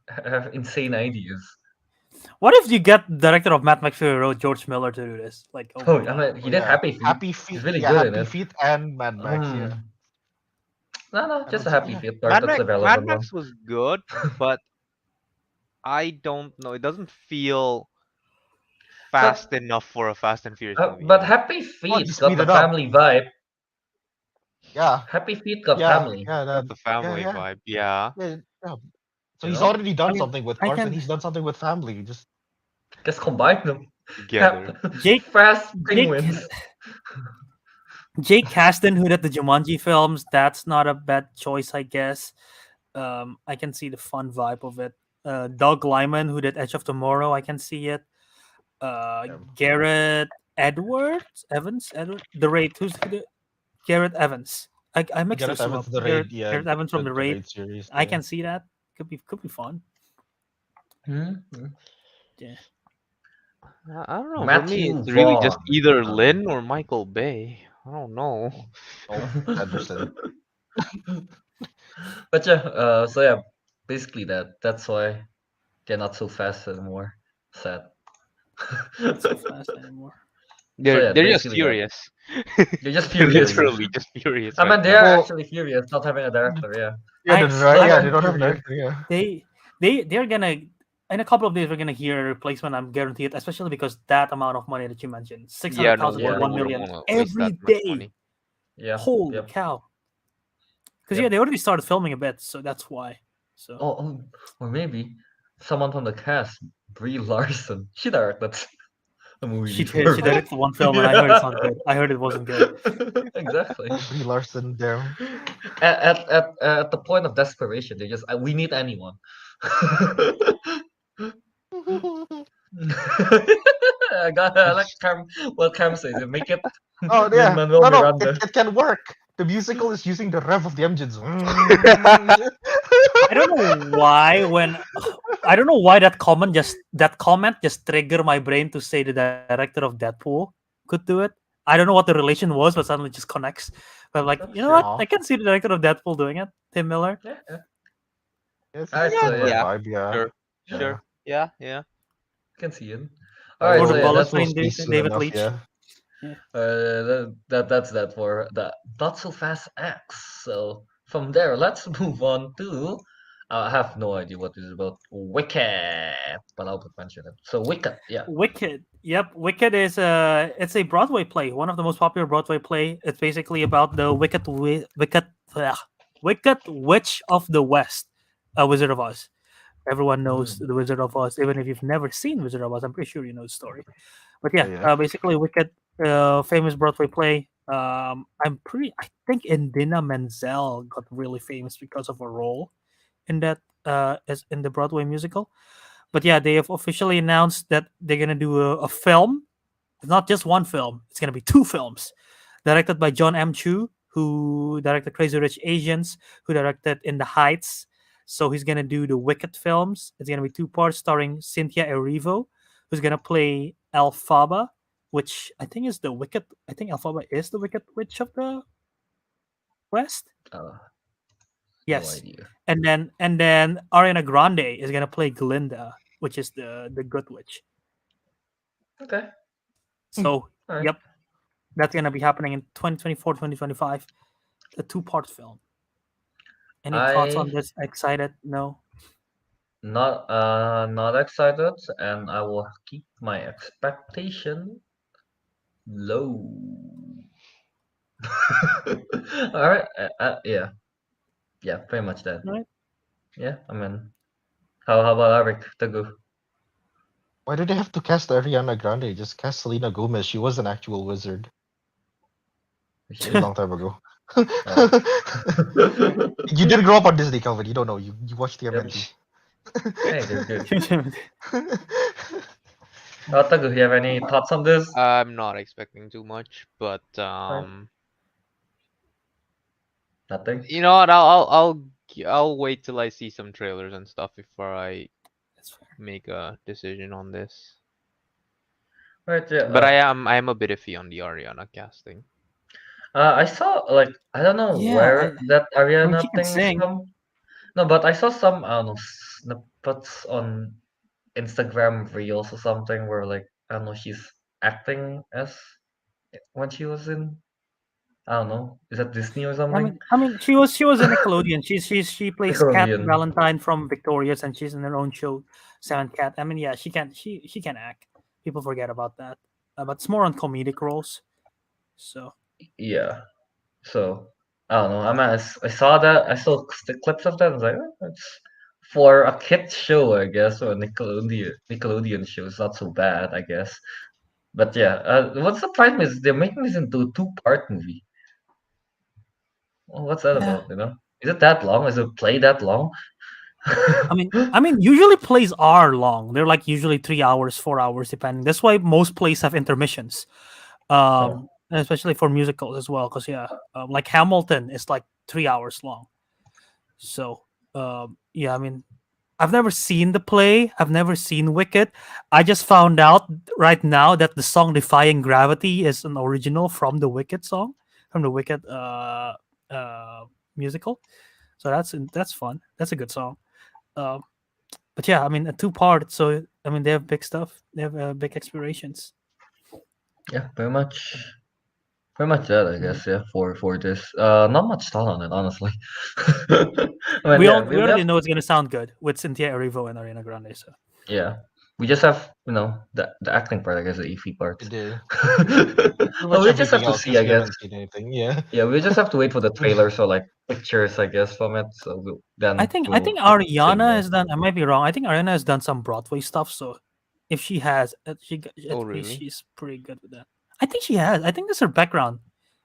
have insane ideas. What if you get director of Matt Max Fury Road, George Miller, to do this? Like, Oh, my I God. mean, he did Happy Feet. Happy Feet. He's really yeah, good in Happy it. Feet and Mad Max. Yeah. No, just a don't Happy see- Feet part Mad that's Max, the Mad relevant one. Max was good, but I don't know. It doesn't feel fast enough for a Fast and Furious movie. But Happy Feet just got speed the it up. family vibe. Yeah. Happy Feet got Yeah. family. Yeah. Got the family yeah. vibe. Yeah. Yeah. So You he's know? already done I mean, something with I cars, and can- he's done something with family. Just Just combine them. Together. Jake- Fast Jake- penguins. Jake Kasdan, who did the Jumanji films, that's not a bad choice, I guess. I can see the fun vibe of it. Doug Lyman, who did Edge of Tomorrow, I can see it. Garrett Evans, the Raid. Garrett Evans? I mixed Gareth those two Evans, up. the Raid. Yeah. Garrett Evans from the Raid. series. I yeah. can see that. Could be fun. Hmm? Yeah. I don't know. For Matthew me, it's really just Vaughn. either Lin or Michael Bay. I don't know. Oh, Anderson. But yeah, so yeah, basically that's why they're not so fast anymore. Sad. Not so fast anymore. They're yeah, they're just basically, furious. You're just furious. Literally just furious. I mean, right they now. are Well- actually furious not having a director. Yeah. Yeah, they don't have a Furious. director. Yeah. They're gonna, in a couple of days we're gonna hear a replacement. I'm guaranteed, especially because that amount of money that you mentioned, 600,000 no, for we 1 don't million wanna waste every that much day. money. Yeah. Holy Yep. cow! Because Yep. they already started filming a bit, so that's why. So Or maybe someone from the cast, Brie Larson. She directed a movie. she before. directed one film, and I heard it's not good. I heard it wasn't good. Exactly. Brie Larson there. At the point of desperation, they just we need anyone. I like what Cam says. Make it Oh yeah. Lin-Manuel No, Miranda. it can work. The musical is using the rev of the engines. I don't know why that comment just triggered my brain to say the director of Deadpool could do it. I don't know what the relation was, but suddenly it just connects. But like, you know what? Sure. I can see the director of Deadpool doing it, Tim Miller. Yeah. It's Alright, a so similar yeah. vibe, yeah. Sure. Yeah. Sure. Yeah. Can see it. Or Alright, Or so the yeah, bullet that's train David David Leitch. Yeah. Yeah. That's that for the not so fast X. So from there, let's move on to. I have no idea what this is about. Wicked, but I'll mention it. So Wicked, yeah. Wicked. Yep, Wicked is it's a Broadway play, one of the most popular Broadway play. It's basically about the Wicked Witch of the West, Wizard of Oz. Everyone knows Mm. the Wizard of Oz, even if you've never seen Wizard of Oz. I'm pretty sure you know the story. But Oh yeah, yeah. basically Wicked, famous Broadway play. I think Indina Menzel got really famous because of a role in that as in the Broadway musical. But yeah, they have officially announced that they're gonna do a film. It's not just one film; it's gonna be two films, directed by John M. Chu, who directed Crazy Rich Asians, who directed In the Heights. So he's gonna do the Wicked films. It's gonna be two parts, starring Cynthia Erivo, who's gonna play Elphaba, which I think is the Wicked. I think Elphaba is the Wicked Witch of the West. Uh, no Yes, idea. and then Ariana Grande is gonna play Glinda, which is the Good Witch. Okay, So all right. yep, that's gonna be happening in 2024, 2025. A two-part film. Any thoughts on I this? Excited? No. not excited, and I will keep my expectation low. All right. Yeah. Yeah. Pretty much that. Right? Yeah. I mean, how about Ariq Teguh? Why did they have to cast Ariana Grande? Just cast Selena Gomez. She was an actual wizard Which a is long time ago. oh. You didn't grow up on Disney, Calvin. You don't know. You watched Yep. TMNT. Hey, good, good. Teguh, you have any thoughts on this? I'm not expecting too much, but Right. Nothing. you know what? I'll wait till I see some trailers and stuff before I That's fair. make a decision on this. Right. Yeah. But I am a bit iffy on the Ariana casting. I saw like I don't know Yeah, where that I mean, Ariana she can thing is sing. from. No, but I saw some I don't know snippets on Instagram Reels or something where like I don't know she's acting as when she was in I don't know is that Disney or something? She was in Nickelodeon. She plays Cat Nickelodeon. Valentine from Victorious, and she's in her own show, Seven Cat. I mean, yeah, she can act. People forget about that, but it's more on comedic roles. So Yeah. So I don't know. I saw that. I saw the clips of that. I was like, oh, it's for a kids show, I guess, or a Nickelodeon show. It's not so bad, I guess. But yeah, what surprised me is they're making this into a two-part movie. Well, what's that yeah, about? Is it that long? Is it play that long? I mean, usually plays are long. They're like usually 3 hours, 4 hours, depending. That's why most plays have intermissions. Oh, And especially for musicals as well, because yeah, like Hamilton is like 3 hours long. So yeah, I mean, I've never seen the play. I've never seen Wicked. I just found out right now that the song "Defying Gravity" is an original from the Wicked song, from the Wicked uh, musical. So that's fun. That's a good song. Um, but yeah, I mean, a two-part. So I mean, they have big stuff. They have big explorations. yeah, pretty much that, I Mhm. guess. Yeah, for this. Not much thought on it, honestly. I mean, We yeah, all we, we we have already know it's gonna sound good with Cynthia Erivo and Ariana Grande. So yeah, we just have the acting part, I guess, the iffy It parts. did. Pretty Well, much we just everything have to else see, because I we guess. haven't seen anything. Yeah. Yeah, we just have to wait for the trailers or like pictures, I guess, from it. So I then think I we'll think say Ariana more. has done. I might be wrong. I think Ariana has done some Broadway stuff. So if she has, at Oh least really? she's pretty good with that. I think she has. I think that's her background.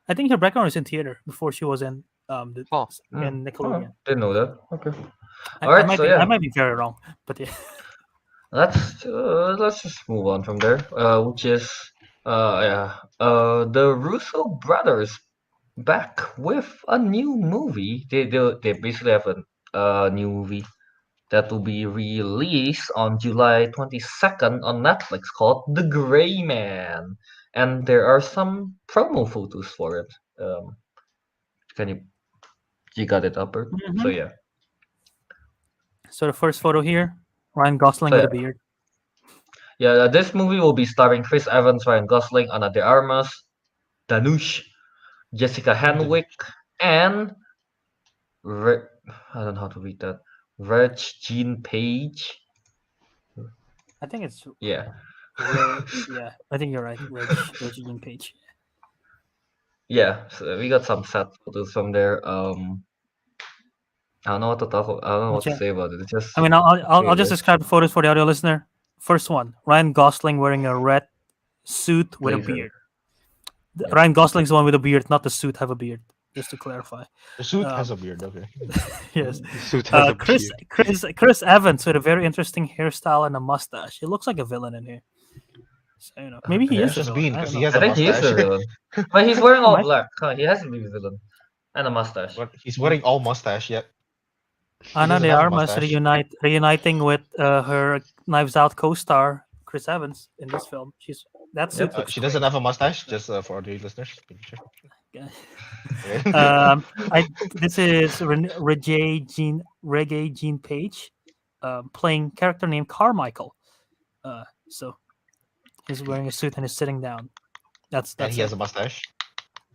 I think her background is in theater before she was Huh. Mm. in Oh, Nickelodeon. didn't know that. Okay. I, All I right. might So be I yeah, might be very wrong, but yeah. let's just move on from there. Which is yeah the Russo brothers back with a new movie. They basically have a new movie that will be released on July 22nd on Netflix called The Gray Man. And there are some promo photos for it. Can you got it up? Bert? So Mhm. yeah. So the first photo here, Ryan Gosling So with yeah. a beard. Yeah, this movie will be starring Chris Evans, Ryan Gosling, Ana de Armas, Danush, Jessica Henwick, and I don't know how to read that. Reg Jean Page. I think it's Yeah. yeah. I think you're right. Reggie Page. Yeah, so we got some sad photos from there. I don't know what to I don't know what to Gotcha. say about it. It's just I mean, I'll just weird. describe the photos for the audio listener. First one: Ryan Gosling wearing a red suit with a Blazer. beard. Yeah. Ryan Gosling's the one with a beard, not the suit have a beard. Just to clarify. The suit has a Um, beard. Okay. yes. The suit has a beard. Chris Evans with a very interesting hairstyle and a mustache. He looks like a villain in here. So, maybe he Yeah. is It's a just villain. Bean I because don't he know. has I a think he is mustache. the villain. But he's wearing all Might- black. Huh, he has to be the villain. And a mustache. But he's wearing all mustache yet. Ana doesn't de have a Armas mustache. reuniting with her Knives Out co-star Chris Evans in this film. That suit looks She doesn't great. have a mustache. Just for the listeners. Making sure. Yeah. Okay. This is Reggae Jean Page, playing character named Carmichael. So he's wearing a suit and he's sitting down. And That's he has it. a mustache.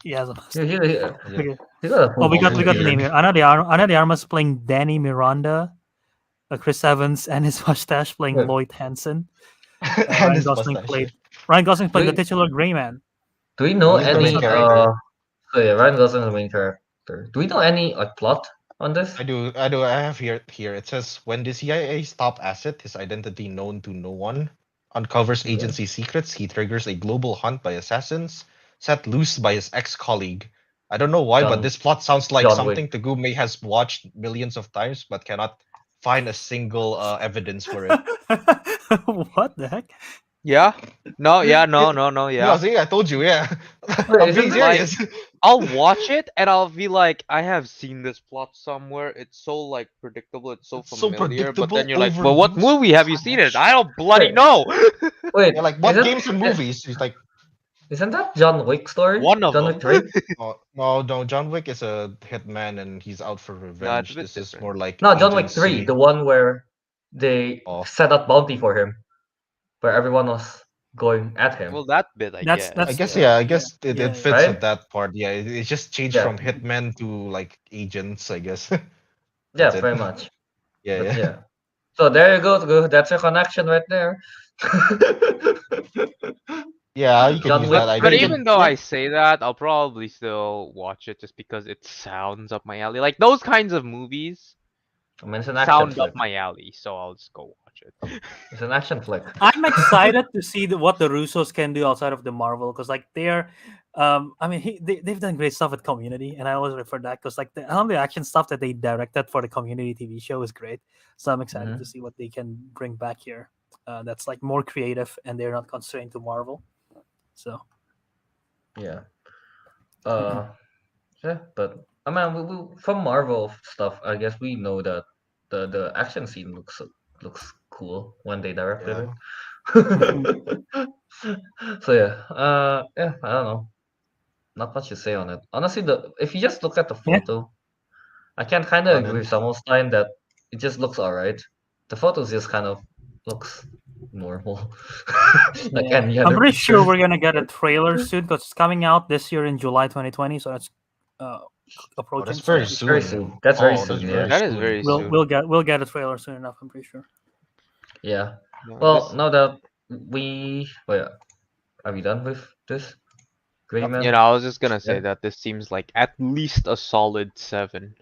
He has a Yeah, mustache. Yeah. Okay. he got a Oh, we got full the name beard. here. Ana de Armas playing Danny Miranda. Chris Evans and his mustache playing Yeah. Lloyd Hansen. And Ryan his Gosling mustache. played the Wait. titular Gray Man. Do we know He's the main any character. so yeah, Ryan Gosling is the main character. Do we know any like plot on this? I do. I have here. It says when the CIA's top asset, his identity known to no one, uncovers Yeah. agency secrets, he triggers a global hunt by assassins set loose by his ex-colleague. I don't know why, but John- this plot sounds like John something Wick. Teguh May has watched millions of times but cannot find a single evidence for it. What the heck? Yeah. No. Yeah. No. Yeah, Yeah. see, I told you, yeah. Wait, I'm isn't being that- serious. I'll watch it and I'll be like, I have seen this plot somewhere. It's so like predictable. It's so It's so familiar. But then predictable, you're like, well, what overused movie have you seen it? I don't bloody Wait. know. Wait, Yeah, like what isn't- games and movies? He's like, Isn't that John Wick story? One of John them. Wick 3? no. John Wick is a hitman and he's out for revenge. a bit This is different. more like No, John Wick agency. 3, the one where they Oh. set up bounty for him, where everyone was going at him. Well, that bit, I That's- guess. that's- I guess yeah. I guess it, yeah, it fits Right? with that part. Yeah, it just changed Yeah. from hitmen to like agents. I guess. yeah, that's it. very much. Yeah, But yeah. yeah. So there you go. That's your connection right there. Yeah, you can John use Wick that. I But guess. even though I say that, I'll probably still watch it just because it sounds up my alley. Like those kinds of movies I mean, it's an action sound flick. up my alley, so I'll just go watch it. It's an action flick. I'm excited to see what the Russos can do outside of the Marvel because, like, they're, I mean, they've done great stuff with Community, and I always refer to that because, like, all the action stuff that they directed for the Community TV show is great. So I'm excited Mhm. to see what they can bring back here. That's like more creative, and they're not constrained to Marvel. So Yeah. Yeah, but I mean, from Marvel stuff, I guess we know that the action scene looks cool when they directed it. So yeah, I don't know. Not much to say on it. Honestly, if you just look at the Yeah. photo, I can kind of Stunning. agree with Samuelstein that it just looks alright. The photos just kind of looks normal. Like yeah. any I'm other pretty sure picture. we're gonna get a trailer soon because it's coming out this year in July 2020. So that's approaching. that's so very it's soon. Very soon. That's very Oh, soon. that's Yeah. very That is soon. very We'll soon. we'll get a trailer soon enough. I'm pretty sure. Yeah. No, Well, this- now that we wait, are we done with this? Gray Man? you know, I was just gonna say Yeah. that this seems like at least a solid 7.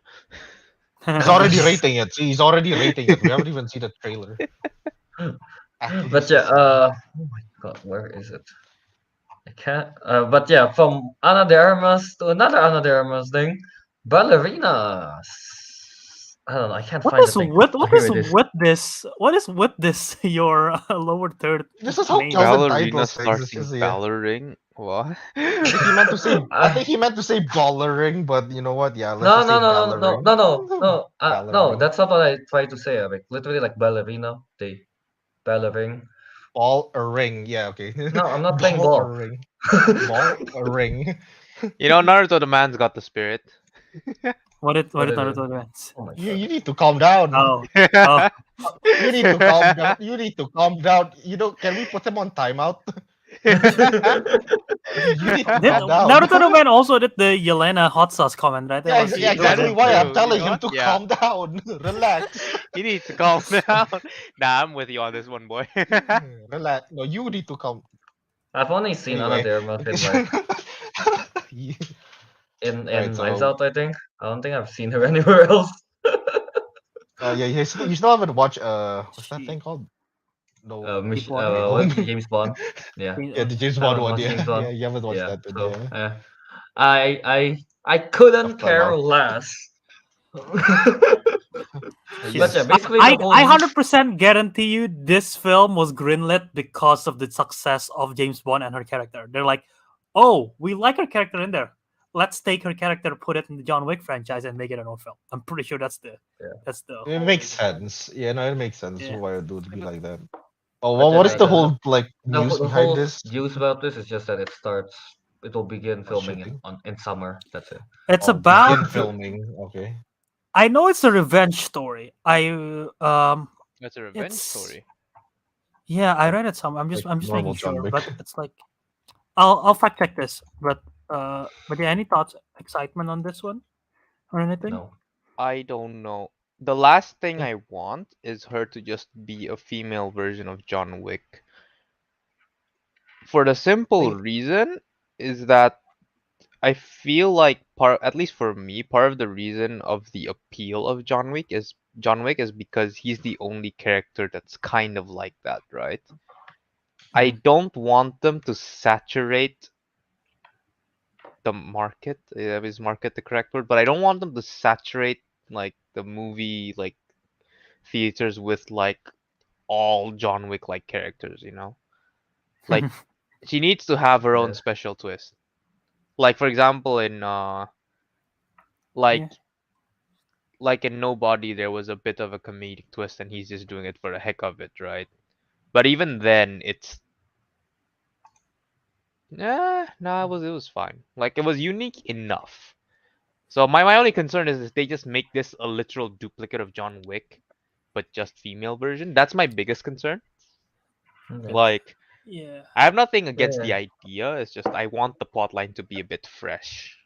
He's already rating it. See, he's already rating it. We haven't even seen the trailer. At But least yeah, a seven. oh my god, where is it? I can't. But yeah, from Ana de Armas to another Ana de Armas thing, ballerinas. I don't know. I can't What find is the thing. with Oh, here it is. What is with this? Your lower third. This is how name? Kelvin Ballerina titles things. This starting is, yeah. ballering. What? I think he meant to say. I think he meant to say ballering, but you know what? Yeah, let's No, just no, say no, no, no, ballering. no, no, no. No, Ballerina. that's not what I tried to say. Like literally, like ballerina. They ballering. Ball a ring. Yeah, okay. No, I'm not playing a ball. ring. Ball a ring. You know, Naruto the man's got the spirit. What did What it Naruto is. events? Oh my You god. need to calm down. Oh, oh, You need to calm down. You need to calm down. You know, can we put him on timeout? You need to Did calm down. Naruto no Man also did the Yelena hot sauce comment, right? Yeah, Was yeah, it was exactly it- why I'm true. telling You know him what? to Yeah. calm down. Relax. He needs to calm down. Nah, I'm with you on this one, boy. Relax. No, you need to calm. I've only seen Anyway. Anaderma in like Yeah. in Alright, Knives so Out, I think. I don't think I've seen her anywhere else. yeah, you still haven't watched what's that she thing called? No, Deepwater? no. What? James Bond. Yeah. Yeah, the James I Bond haven't one. watched Yeah, James yeah, Bond. you haven't watched Yeah. that one. So Yeah, I couldn't tough time care out. less. She's, But yeah, Yes. basically the whole I 100% guarantee you this film was greenlit because of the success of James Bond and her character. They're like, oh, we like her character in there. Let's take her character, put it in the John Wick franchise, and make it an own film. I'm pretty sure that's the It whole makes reason. sense. Yeah, no, it makes sense Yeah. why it would be like that. Oh, but well, yeah, what is the whole like the, news the behind whole this? news about this is just that it will begin Oh, filming shooting. in summer. That's it. It's Oh, about. begin filming. Okay. I know it's a revenge story. That's a revenge It's story. yeah. I Like read it some. I'm just normal making John sure, Wick. but it's like I'll fact check this. But yeah, any thoughts, excitement on this one or anything? No. I don't know. The last thing Yeah. I want is her to just be a female version of John Wick. For the simple Like, reason is that I feel like at least for me, part of the reason of the appeal of John Wick is because he's the only character that's kind of like that, right? I don't want them to saturate the market. Is market the correct word? But I don't want them to saturate like the movie like theaters with like all John Wick like characters, you know? Like she needs to have her own Yeah. special twist. Like for example in like Yeah. like in Nobody there was a bit of a comedic twist and he's just doing it for the heck of it, right? But even then it's no, it was fine. Like it was unique enough. So my only concern is if they just make this a literal duplicate of John Wick, but just female version. That's my biggest concern. Okay. Like Yeah. I have nothing against the Yeah. idea. It's just I want the plotline to be a bit fresh.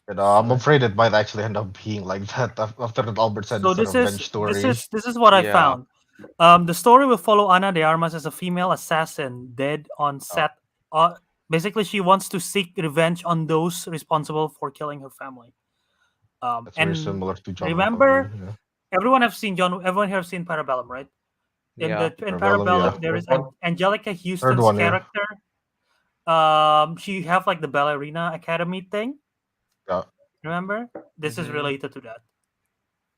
I'm afraid it might actually end up being like that after what Albert said So it's a revenge story. this is what I Yeah. found. The story will follow Ana de Armas as a female assassin dead on set. Basically, she wants to seek revenge on those responsible for killing her family. That's very And similar to John Wick remember, already. Yeah. everyone here have seen Parabellum, right? Yeah. In Parabellum, Parabellum, yeah. there is One. Angelica Houston's one, yeah. character. She have like the ballerina academy thing. Yeah. Remember? This is Mhm. related to that.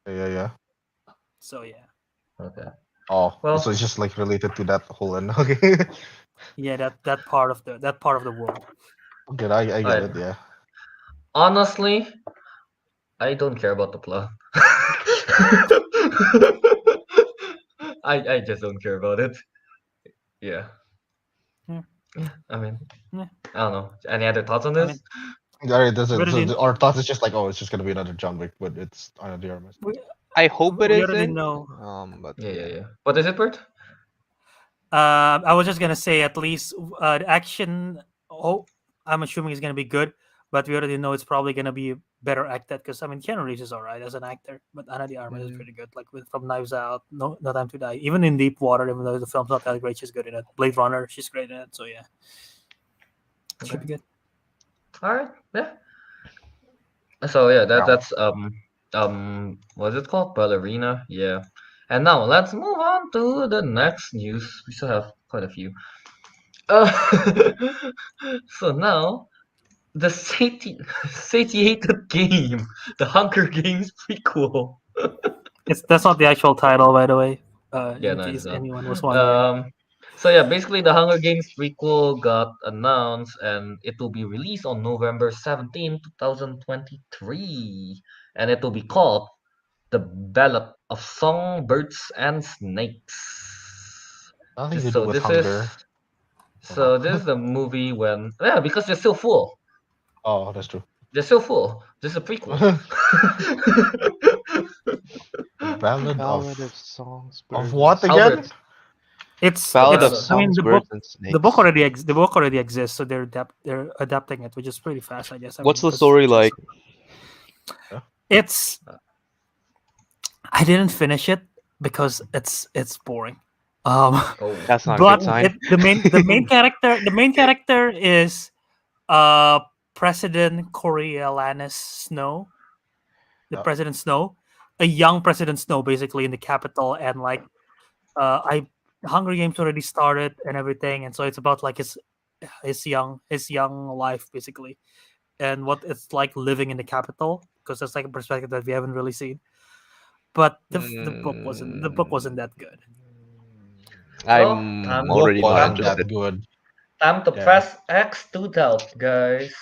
Yeah. So yeah. Okay. Oh, Well- so it's just like related to that whole end. Okay. Yeah, that part of the world. Good, I get Alright. it. Yeah. Honestly, I don't care about the plot. I just don't care about it. Yeah. Yeah. I mean, Yeah. I don't know. Any other thoughts on I this? mean, All right. That's it. Where So did our thoughts is just like, oh, it's just gonna be another John Wick, but it's Ana de Armas. I hope it we already isn't. know. But Yeah. What is it, Bert? I was just gonna say at least the action. Oh, I'm assuming is gonna be good, but we already know it's probably gonna be better acted because I mean Keanu Reeves is alright as an actor, but Ana de Armas is pretty good. Like from Knives Out, No Time to Die, even in Deep Water, even though the film's not that great, she's good in it. Blade Runner, she's great in it. So yeah, should be good. All right. Yeah. So yeah, Yeah. that's what's it called? Ballerina. Yeah. And now let's move on to the next news. We still have quite a few. So now the satiated game, the Hunger Games prequel. That's not the actual title, by the way. Yeah, In no, it's case not. anyone was wondering. So yeah, basically the Hunger Games prequel got announced and it will be released on November 17, 2023. And it will be called The Ballad of Songbirds and Snakes. Nothing to do So with this hunger. is so this is the movie when because they're still full. Oh, that's true. They're still full. This is a prequel. Ballad Ballad of Songs. what again? Albert. Ballad of so- I mean, Songbirds and Snakes. the book already exists, so they're adapting it, which is pretty fast, I guess. I What's mean, the story like? It's I didn't finish it because it's boring. Oh. That's not a But good sign. the main character is President Coriolanus Snow, the Yeah. President Snow, a young President Snow, basically in the capital, and like I Hunger Games already started and everything, and so it's about like his young life basically, and what it's like living in the capital, because that's like a perspective that we haven't really seen. But the book wasn't that good. Well, I'm time, Book already not time wasn't to that interested. good. time to Yeah. press X to doubt, guys.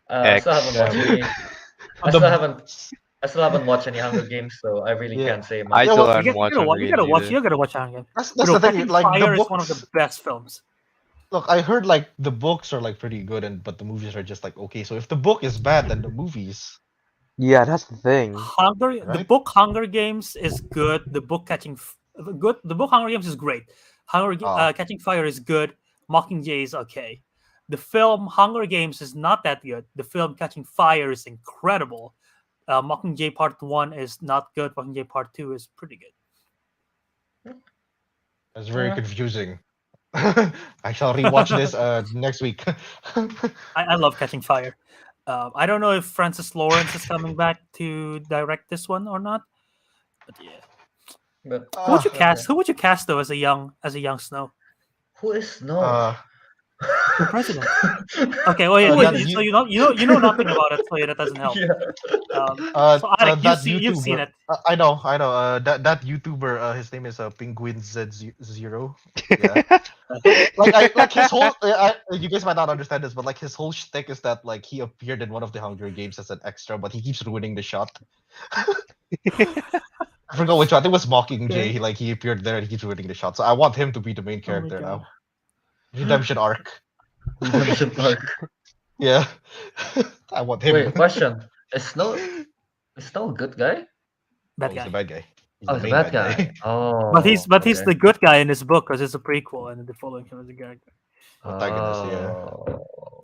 I still haven't watched X. any. I The still haven't. I still haven't watched any Hunger Games, so I really Yeah. can't say I much. Yeah, still well, haven't watched Hunger You Games gotta watch. either. You gotta watch Hunger Games. that's the thing. Catching Like the Fire is one of the books. best films. Look, I heard like the books are like pretty good, but the movies are just like okay. So if the book is bad, then the movies, Yeah, that's the thing. The right? book Hunger Games is good. The book good. The book Hunger Games is great. Ah, Catching Fire is good. Mockingjay is okay. The film Hunger Games is not that good. The film Catching Fire is incredible. Mockingjay Part 1 is not good. Mockingjay Part 2 is pretty good. that's very Yeah. confusing. I shall rewatch this next week. I love Catching Fire. I don't know if Francis Lawrence is coming back to direct this one or not. But yeah, But who would you Okay. cast? Who would you cast though as a young Snow? who is Snow? The president. Okay, well, yeah, Who that is- so you, you know nothing about it, so yeah, that doesn't help. Yeah. So Ariq, that you've seen YouTuber. it. I know. That YouTuber. His name is Penguin Z0. Yeah. Like his whole. You guys might not understand this, but like his whole shtick is that like he appeared in one of the Hunger Games as an extra, but he keeps ruining the shot. I forgot which one. I think it was Mockingjay. He appeared there and he keeps ruining the shot. So I want him to be the main Oh my character God. now. Redemption arc. Redemption arc. Yeah. I want him. Wait, question. Is Snow a good guy? Oh, Bad he's guy. the bad guy. He's Oh, the he's a main bad guy. Oh. But he's okay. the good guy in this book because it's a prequel and they're following him as a character. Protagonist, yeah. Oh.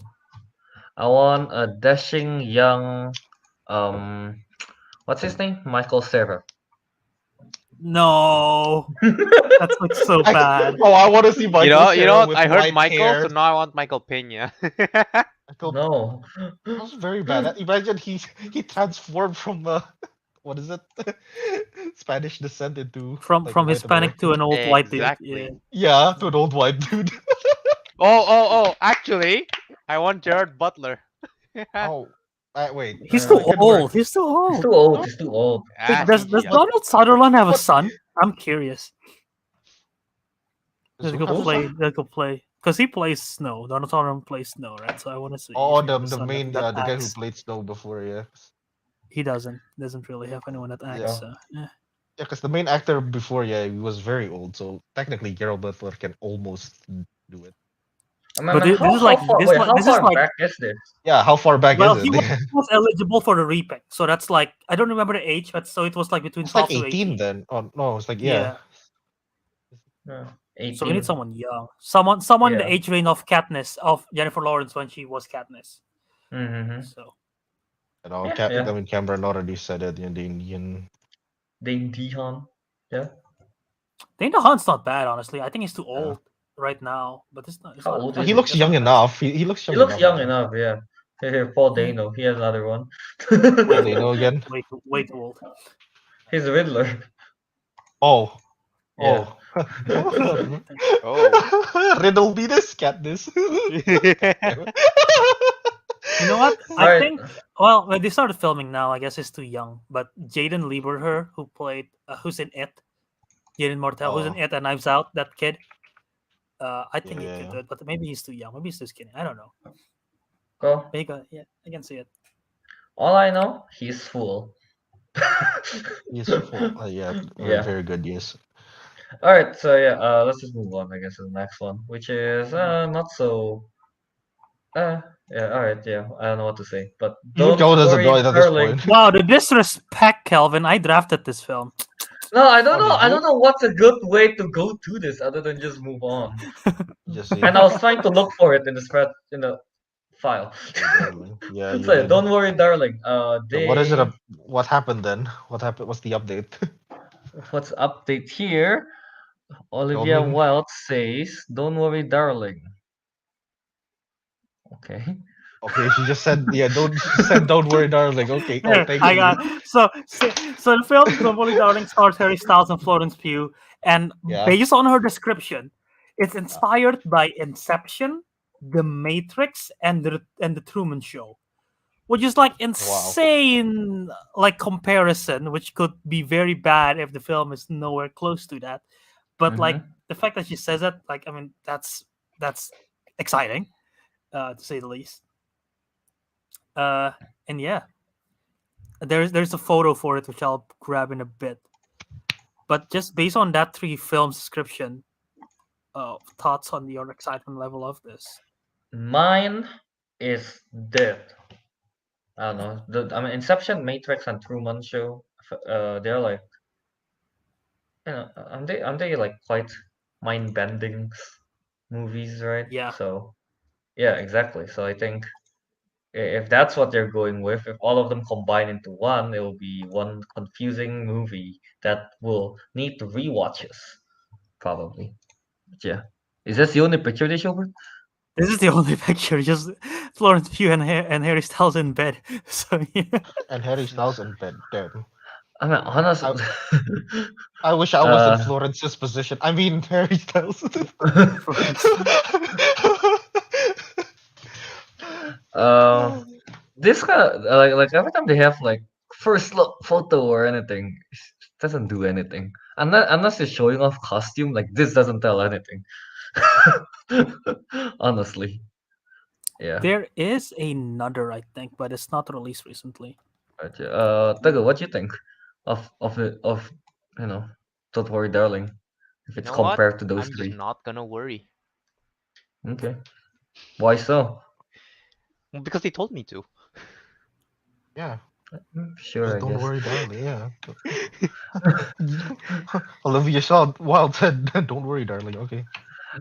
I want a dashing young, what's his name? Michael Cera. No, that's like so I, bad. oh, I want to see Michael You know Cera what? with I heard white Michael, hair. so now I want Michael Pena. Michael, No. that was very bad. Imagine he transformed from what is it? Spanish descent into From like, from white Hispanic to an American. old white dude. Exactly. Yeah. Yeah, to an old white dude. Oh! Actually, I want Gerard Butler. Oh, wait. He's Uh, too it could work. old. He's too He's old. too old. He's too old. Wait, does CGI. Donald Sutherland have a But- son? I'm curious. Does That who could have a play. son? That could play. Because he plays Snow. Donald Sutherland plays Snow, right? So I want to see. Oh, if he has a the son main that the guy who acts. played Snow before, yeah. He doesn't really have anyone that acts. Yeah. So, yeah. Yeah, because the main actor before, yeah, he was very old, so technically Gerald Butler can almost do it. I mean, But this is like- far, this wait, like- how this is far like- back is this? Yeah, how far back Well, is he it? was eligible for the repick, so that's like I don't remember the age, but so it was like between It's 12 like to 18 then. Oh no, it's like Yeah. yeah. 18. So we need someone young, someone in Yeah. the age range of Katniss, of Jennifer Lawrence when she was Katniss. Mm-hmm. So You know, Yeah, yeah. I mean Cameron already said it in the Indian. Dane DeHaan. Dana Hunt's not bad, honestly. I think he's too old right now, but it's not. It's How not old bad. is He looks It's young not bad. enough. He looks young He looks enough. young I think. enough, yeah. Here, Paul Dano. He has another one. Paul Dano again. Way too old. He's a Riddler. Oh. Yeah. Oh. Oh. Riddle me this, Katniss. You know what? I Alright. think. Well, when they started filming now, I guess he's too young. But Jaden Lieberher, who played, who's in It, Jaden Martell, who's in Oh. It and Knives Out, that kid. I think Yeah, he could yeah. do it, but maybe he's too young. Maybe he's too skinny. I don't know. Well, But yeah, I can see it. all I know, he's full. He's full. Yeah, very, Yeah. very good. Yes. All right, so yeah, let's just move on, I guess, to the next one, which is not so. Yeah, all right, yeah, I don't know what to say, but You don't count as a worry, droid at this darling. point. Wow, the disrespect, Kelvin. I drafted this film. No, I don't Oh, know. did I you? don't know what's a good way to go to this other than just move on. Just see. And I was trying to look for it in the spread in the file. Hey, darling. Yeah, It's you like, did. don't worry, darling. So what is it? They What happened then? What happened? What's the update? what's update here? Tell Olivia me. Wilde says, "Don't worry, darling." Okay. Okay, she just said, yeah, don't. She said, don't worry, darling. Okay. Oh, Here, thank I you. got so the film The Bully Darling stars Harry Styles and Florence Pugh, and Yeah. based on her description, it's inspired by Inception, The Matrix, and the Truman Show, which is like Wow. insane like comparison, which could be very bad if the film is nowhere close to that. But like Mm-hmm. the fact that she says that, like I mean, that's exciting, to say the least. Uh, and yeah, there's a photo for it which I'll grab in a bit. But just based on that three films description, thoughts on your excitement level of this? Mine is dead. I don't know. I mean, Inception, Matrix, and Truman Show. They're like, aren't they like quite mind bending movies, right? Yeah, So yeah, exactly. So I think if that's what they're going with, if all of them combine into one, it will be one confusing movie that will need rewatches, probably. But yeah. Is this the only picture they show? this is the only picture, just Florence Pugh and Harry Styles in bed. So yeah. And Harry Styles in bed. Damn. I mean, I honestly, I wish I was in uh, Florence's position. I mean, Harry Styles. Florence. uh, this kind of like every time they have like first look photo or anything, it doesn't do anything. Unless you're showing off costume, like this doesn't tell anything. Honestly, yeah. There is another, I think, but it's not released recently. But yeah, Teguh, what do you think of you know, Don't Worry, Darling, if You it's know what? compared to those I'm just three? not gonna worry. Okay, why so? Well, because they told me to. Yeah. Sure, Just I don't guess. worry, darling. Yeah. Olivia Wilde said, "Don't worry, darling." Okay.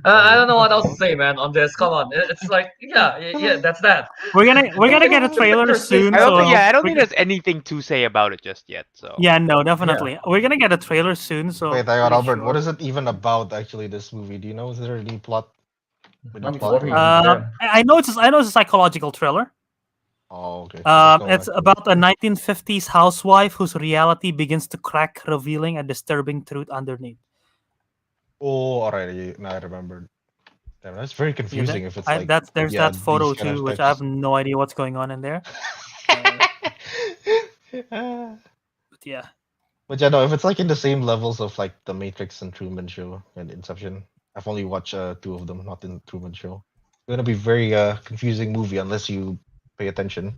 I don't Okay. know what else to say, man. On this, come on, it's like yeah, that's that. We're gonna get a The trailer picture stays soon, I don't think. so relevant. Yeah, I don't we're think gonna, there's anything to say about it just yet. So yeah, no, Yeah. definitely. We're gonna get a trailer soon, so Wait, hang on, pretty Albert. What sure. is it even about? Actually, this movie? Do you know? Is there any plot? Any Don't plot worry, or? damn. I know it's a psychological thriller. Oh, okay. So there's no It's actual. about a 1950s housewife whose reality begins to crack, revealing a disturbing truth underneath. Oh, alright. Now I remembered. Damn, that's very Yeah, confusing. If it's like, there's yeah, that these photo kind of too, which I have types. no idea what's going on in there. Uh, but yeah, But yeah, no. If it's like in the same levels of like The Matrix and Truman Show and Inception, I've only watched two of them, not in Truman Show. It's gonna be very confusing movie unless you pay attention.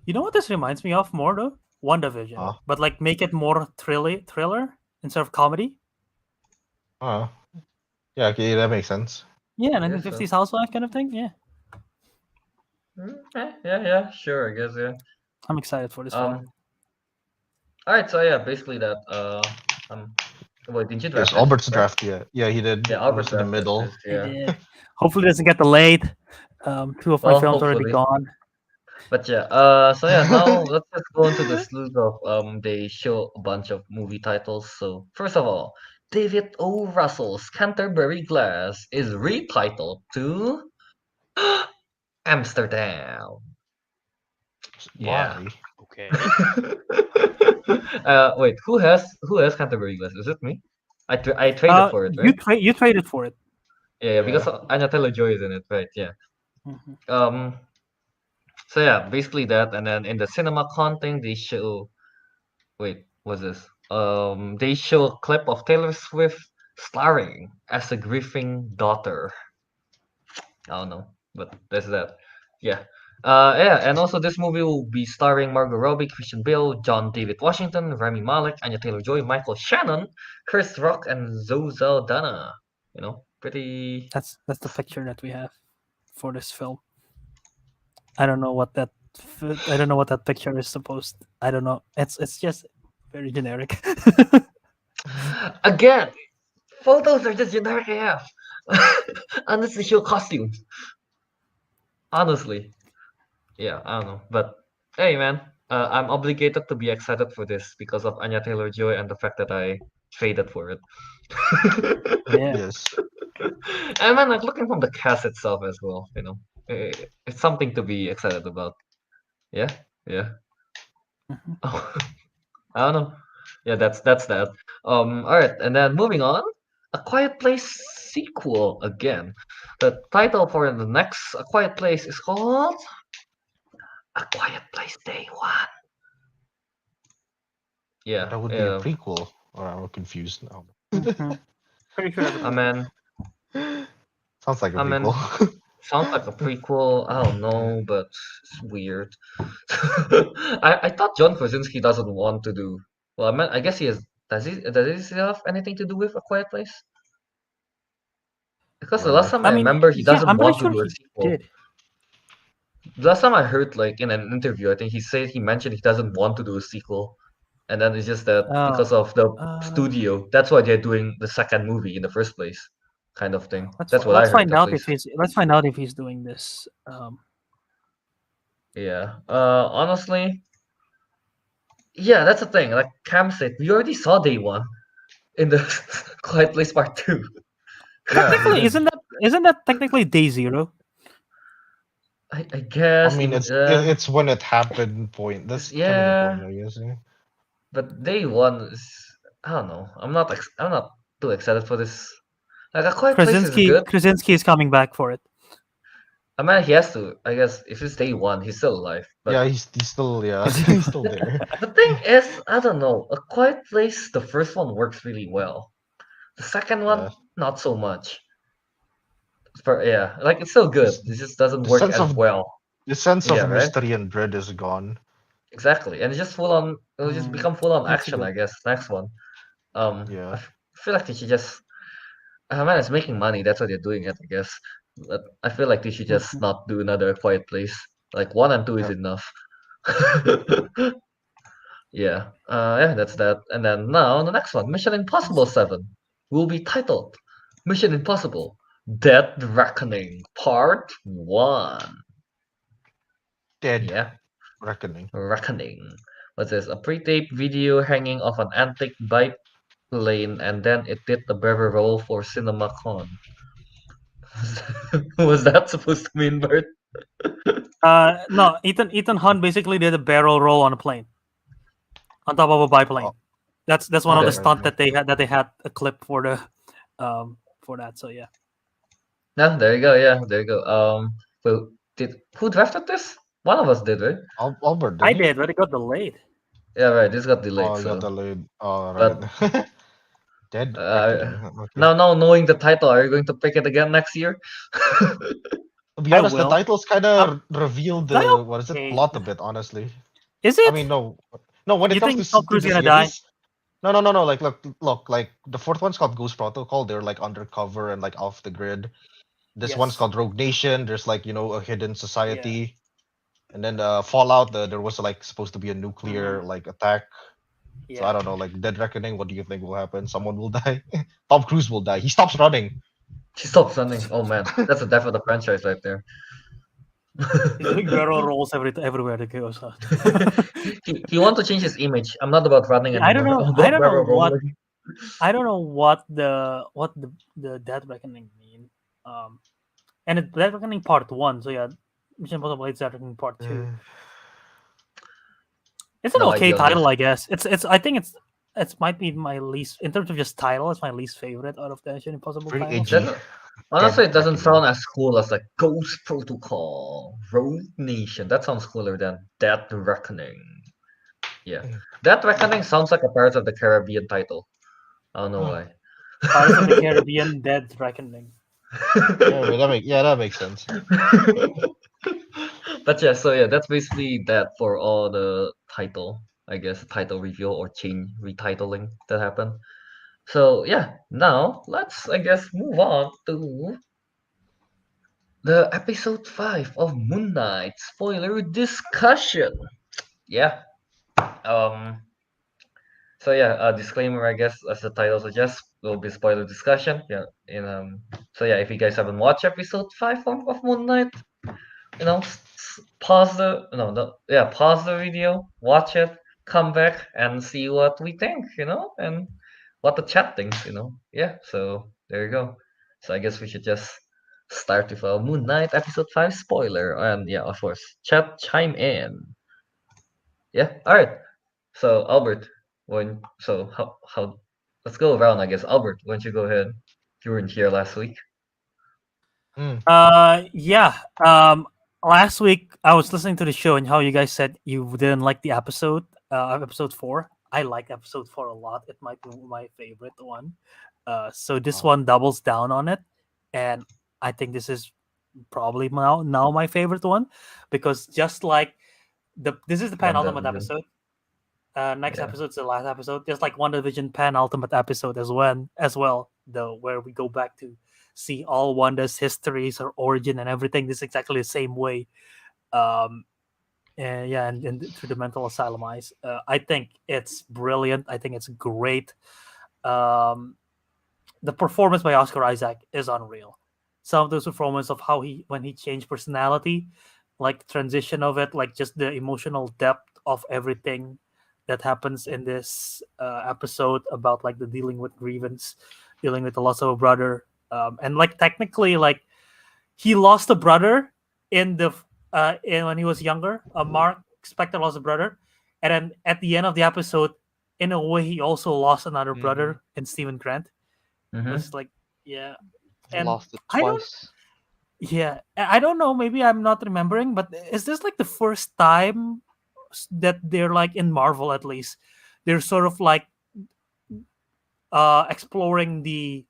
you know what this reminds me of more though? WandaVision, Ah, but like make it more thriller instead of comedy. uh, yeah, okay, that makes sense. Yeah, I guess so. 1950s housewife kind of thing. Yeah, Yeah, sure, I guess, yeah. I'm excited for this film. All right, so yeah, basically that. Wait, didn't you Yes, draft it? Albert's Right? draft. Yeah, yeah, he did. Yeah, I'm Albert just in the drafted middle. this. I Yeah. did. Hopefully, it doesn't get delayed. Two of my Well, films already hopefully. gone. But yeah, so yeah, now let's just go into the slew of they show a bunch of movie titles. So first of all, David O. Russell's Canterbury Glass is retitled to Amsterdam. Yeah. Why? okay. Wait, who has Canterbury Glass? Is it me? I traded for it, right? You traded for it. Yeah, because Yeah. Anya Taylor-Joy is in it, right? Yeah. Mhm. So yeah, basically that, and then in the CinemaCon thing, they show. Wait, what's this? They show a clip of Taylor Swift starring as a grieving daughter. I don't know, but that's that. Yeah. Yeah, and also this movie will be starring Margot Robbie, Christian Bale, John David Washington, Rami Malek, Anya Taylor-Joy, Michael Shannon, Chris Rock, and Zoe Saldana. Pretty. That's the picture that we have for this film. I don't know what that. I don't know what that picture is supposed. I don't know. It's just very generic. Again, photos are just generic AF. Unless they show costumes. Honestly. Yeah, I don't know. But hey, man, I'm obligated to be excited for this because of Anya Taylor-Joy and the fact that I traded for it. Yeah. Yes. And man, like looking from the cast itself as well, it's something to be excited about. Yeah, yeah. Mhm. I don't know. Yeah, that's that. All right, and then moving on, A Quiet Place sequel again. The title for the next A Quiet Place is called A Quiet Place Day One. But Yeah, that would be a yeah. prequel, or I'm confused now. Mhm. Pretty sure that's a I prequel. mean, Sounds like a I mean, prequel. sounds like a prequel. I don't know, but it's weird. I thought John Krasinski doesn't want to do. Well, I guess he has. Does he still have anything to do with A Quiet Place? Because the last Remember? time I I mean, remember, he yeah, doesn't I'm pretty want to sure do a he sequel. did. The last time I heard, like in an interview, I think he mentioned he doesn't want to do a sequel, and then it's just that Oh. because of the Uh, studio, that's why they're doing the second movie in the first place, kind of thing. That's what I let's heard, find at out if least. he's doing this. Yeah. Honestly, yeah, that's the thing. Like Cam said, we already saw day one in the Quiet Place Part Two. Yeah, we Technically, did. isn't that technically day zero? I I guess mean, in it's when it happened point. That's kind of the yeah, point, I guess. Yeah. but day one is I don't know. I'm not too excited for this. Like A Quiet Place is good. Krasinski is coming back for it. I mean, he has to. I guess if it's day one, he's still alive. But Yeah, he's still He's he's still there. the thing is, I don't know. A Quiet Place, the first one works really well. The second Yeah, one, not so much. Yeah, like it's still good. this It just doesn't the work sense as of well. the sense Yeah, of right. mystery and dread is gone. Exactly, and it's just full on. It'll just Mm, become full on that's a action, good. I guess. Next one. Yeah, I feel like they should just. Man, it's making money. That's why they're doing it, I guess. But I feel like they should just Mhm. not do another Quiet Place. Like 1 and 2 is yeah. enough. Yeah. Yeah, that's that. And then now the next one, Mission Impossible 7, will be titled Mission Impossible: Dead Reckoning Part 1. Dead Yeah. reckoning. Reckoning. What's this? A pre-taped video hanging off an antique biplane, and then it did the barrel roll for CinemaCon. Was that supposed to mean, Bert? No, Ethan Hunt basically did a barrel roll on a plane on top of a biplane. Oh, That's one of the Okay. stunt okay. that they had a clip for the for that. So yeah, No, there you go. Yeah, there you go. Well, did who drafted this? One of us did, right? Albert, I didn't he? did, but it got delayed. Yeah, right. This got delayed, Oh, you got so. delayed. All right. But Dead uh, reckoning. Okay. now knowing the title, are you going to pick it again next year? To be I honest, the will. titles kind of reveal the Dial. what is it Okay. plot a bit. Honestly, Is I it? mean, no. When it You comes think Tom to Cruise the is gonna die? series, no. Like, look. Like the fourth one's called Ghost Protocol. They're like undercover and like off the grid. This one's Yes. called Rogue Nation. There's like a hidden Yeah. society. And then Fallout, there was like supposed to be a nuclear Mhm. like attack. So I Yeah. don't know, like Dead Reckoning. What do you think will happen? Someone will die. Tom Cruise will die. He stops running. She stopped running. Oh man, that's the death of the franchise right there. He's doing barrel rolls everywhere he goes. He want to change his image. I'm not about running Yeah, anymore. I'm about barrel rolling. I don't know what the Death Reckoning mean. Um, and it's Death Reckoning Part One. So yeah, Mission Impossible is Death Reckoning Part Two. It's an No okay idea on this. title, I guess. It's I think it's might be my least in terms of just title. It's my least favorite out of the Mission Impossible Pretty titles. edgy. Doesn't Dead honestly, it doesn't Reckoning. sound as cool as like Ghost Protocol, Rogue Nation. That sounds cooler than Death Reckoning. Yeah, Death Reckoning sounds like a Pirates of the Caribbean title. I don't know why. Pirates of the Caribbean Death Reckoning. Yeah, but that makes sense. But yeah, so yeah, that's basically that for all the title, I guess, title reveal or change retitling that happened. So yeah, now let's I guess move on to the episode 5 of Moonlight spoiler discussion. Yeah. Um So yeah, disclaimer, I guess, as the title suggests, will be spoiler discussion. Yeah, so yeah, if you guys haven't watched episode 5 of Moonlight, pause the pause the video, watch it, come back and see what we think, and what the chat thinks, Yeah, so there you go. So I guess we should just start with a Moon Knight episode 5 spoiler, and yeah, of course, chat chime in. Yeah, all right. So Albert, how let's go around, I guess. Albert, why don't you go ahead? You weren't here last week. Mm. Yeah. Last week I was listening to the show and how you guys said you didn't like the episode 4. I like episode 4 a lot. It might be my favorite one. So this Oh. one doubles down on it, and I think this is probably now my favorite one, because just like this is the penultimate WandaVision. episode. Next Yeah. episode's the last episode. Just like WandaVision penultimate episode as well, though, where we go back to see all Wanda's histories, her origin, and everything. This is exactly the same way. Um, and yeah, and through the mental asylum eyes. I think it's brilliant. I think it's great. Um, the performance by Oscar Isaac is unreal. Some of those performances of how when he changed personality, like the transition of it, like just the emotional depth of everything that happens in this episode about like the dealing with grievance, dealing with the loss of a brother, and like technically like he lost a brother in when he was younger. Mark Spector lost a brother, and then at the end of the episode, in a way, he also lost another brother in Stephen Grant. Mm-hmm. It's like, yeah, He and lost it I don't, twice. yeah, I don't know. Maybe I'm not remembering, but is this like the first time that they're like in Marvel, at least they're sort of like exploring the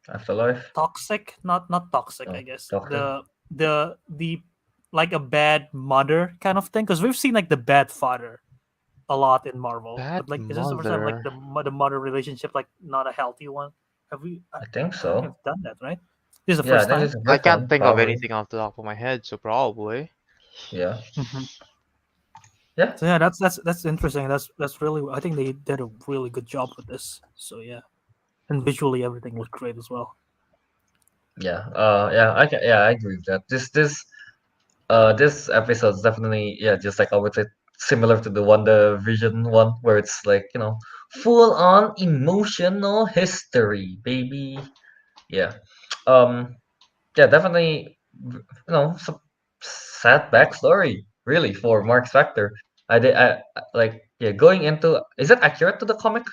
Afterlife. toxic, not toxic, Oh, I guess, Doctor. the like a bad mother kind of thing, because we've seen like the bad father a lot in Marvel, Bad but like is this the first time like mother. the mother relationship, like not a healthy one? Have we? I think I don't think so. we've done that, right? This is the Yeah, I first think time. it's the I first can't one, think of probably. anything off the top of my head, so probably. Yeah. Mhm. Yeah. So yeah, that's interesting. That's really, I think they did a really good job with this. So yeah, and visually everything was great as well. Yeah. I agree with that. This episode is definitely, yeah, just like I would say, similar to the WandaVision one, where it's like, full on emotional history, baby. Yeah. Um yeah, definitely, some sad backstory, really, for Mark Spector. Like, yeah, going into, is it accurate to the comic,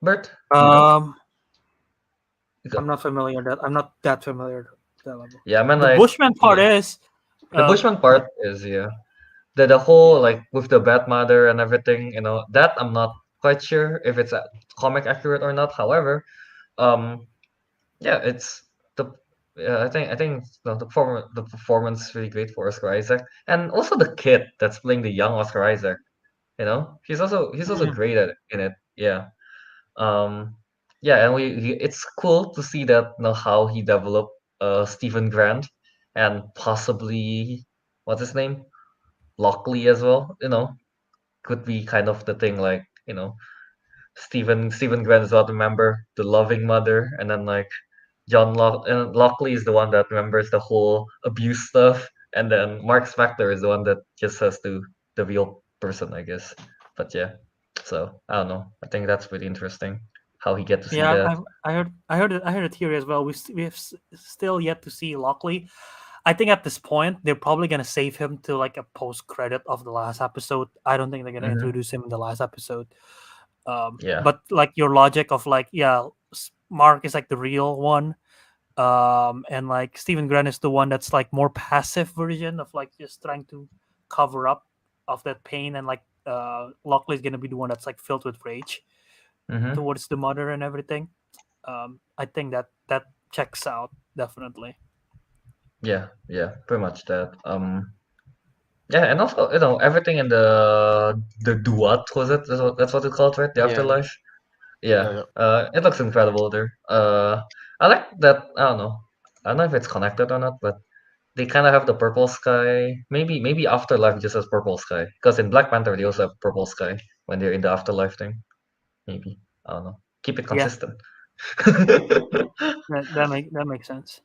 Bert? Do you know? Um, Because- I'm not that familiar at that level. Yeah, I mean, The like, Bushman part yeah, is, the Bushman yeah, part is, yeah, the whole, yeah. like, with the Bat Mother and everything, that I'm not quite sure if it's comic accurate or not. However, um, yeah, it's the yeah, I think the performance is really great for Oscar Isaac, and also the kid that's playing the young Oscar Isaac. He's also Mm. great in it. Yeah. Um, yeah, and it's cool to see that, how he developed Stephen Grant, and possibly, what's his name, Lockley as well. Could be kind of the thing, like, Stephen Grant is what remember the loving mother, and then like Lockley is the one that remembers the whole abuse stuff, and then Mark Spector is the one that just has the real person, I guess. But yeah, so I don't know. I think that's pretty interesting how he get to see Yeah, that. I heard a theory as well. We have still yet to see Lockley. I think at this point they're probably gonna save him to like a post credit of the last episode. I don't think they're gonna Hmm. introduce him in the last episode. Yeah. But like your logic of like, yeah, Mark is like the real one, and like Stephen Grant is the one that's like more passive version of like just trying to cover up of that pain, and like Lockley is gonna be the one that's like filled with rage Hmm. towards the mother and everything. I think that checks out definitely. Yeah. Yeah. Pretty much that. Yeah, and also, everything in the Duat, was it? That's what it's called, right? The Yeah. afterlife. Yeah, Yeah. yeah. It looks incredible there. I like that. I don't know. I don't know if it's connected or not, but they kind of have the purple sky. Maybe Afterlife just has purple sky, because in Black Panther they also have purple sky. when they're in the afterlife thing. Maybe, I don't know. Keep it Yeah, consistent. that makes sense.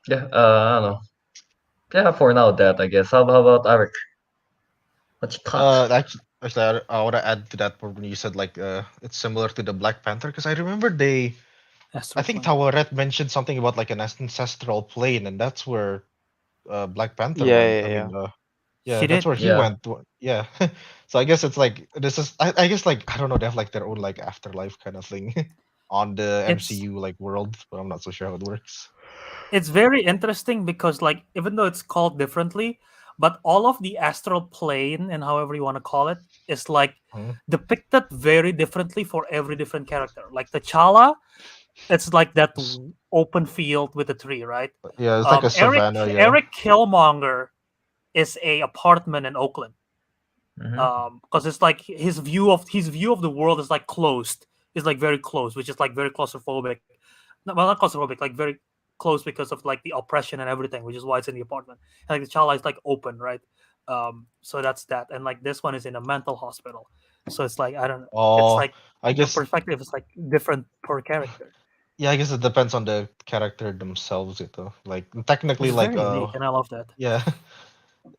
Yeah, I don't know. Yeah, for now that I guess. How about Ariq? What's your thoughts? Actually, I want to add to that part when you said like it's similar to the Black Panther because I remember I Astral think plane. Tawaret mentioned something about like an ancestral plane, and that's where Black Panther Yeah, went. yeah, I yeah. mean, yeah, She that's did. where he Yeah, went. Yeah, so I guess it's like this is. I guess like I don't know. They have like their own like afterlife kind of thing on the It's MCU like world, but I'm not so sure how it works. it's very interesting because like even though it's called differently, but all of the astral plane and however you want to call it is like Mhm. depicted very differently for every different character. Like T'Challa, it's like that S- open field with a tree, right? Yeah, it's like a Eric savannah. Yeah. Eric Killmonger is a apartment in Oakland. hmm Because it's like his view of the world is like closed, is like very closed, which is like very claustrophobic. No, well, not claustrophobic, like very close because of like the oppression and everything, which is why it's in the apartment. And like the child is like open, right? So that's that, and like this one is in a mental hospital. So it's like I don't know. It's Oh, like I the guess. perspective is like different per character. Yeah, I guess it depends on the character themselves. It like Which technically is like very unique, and I love that. yeah.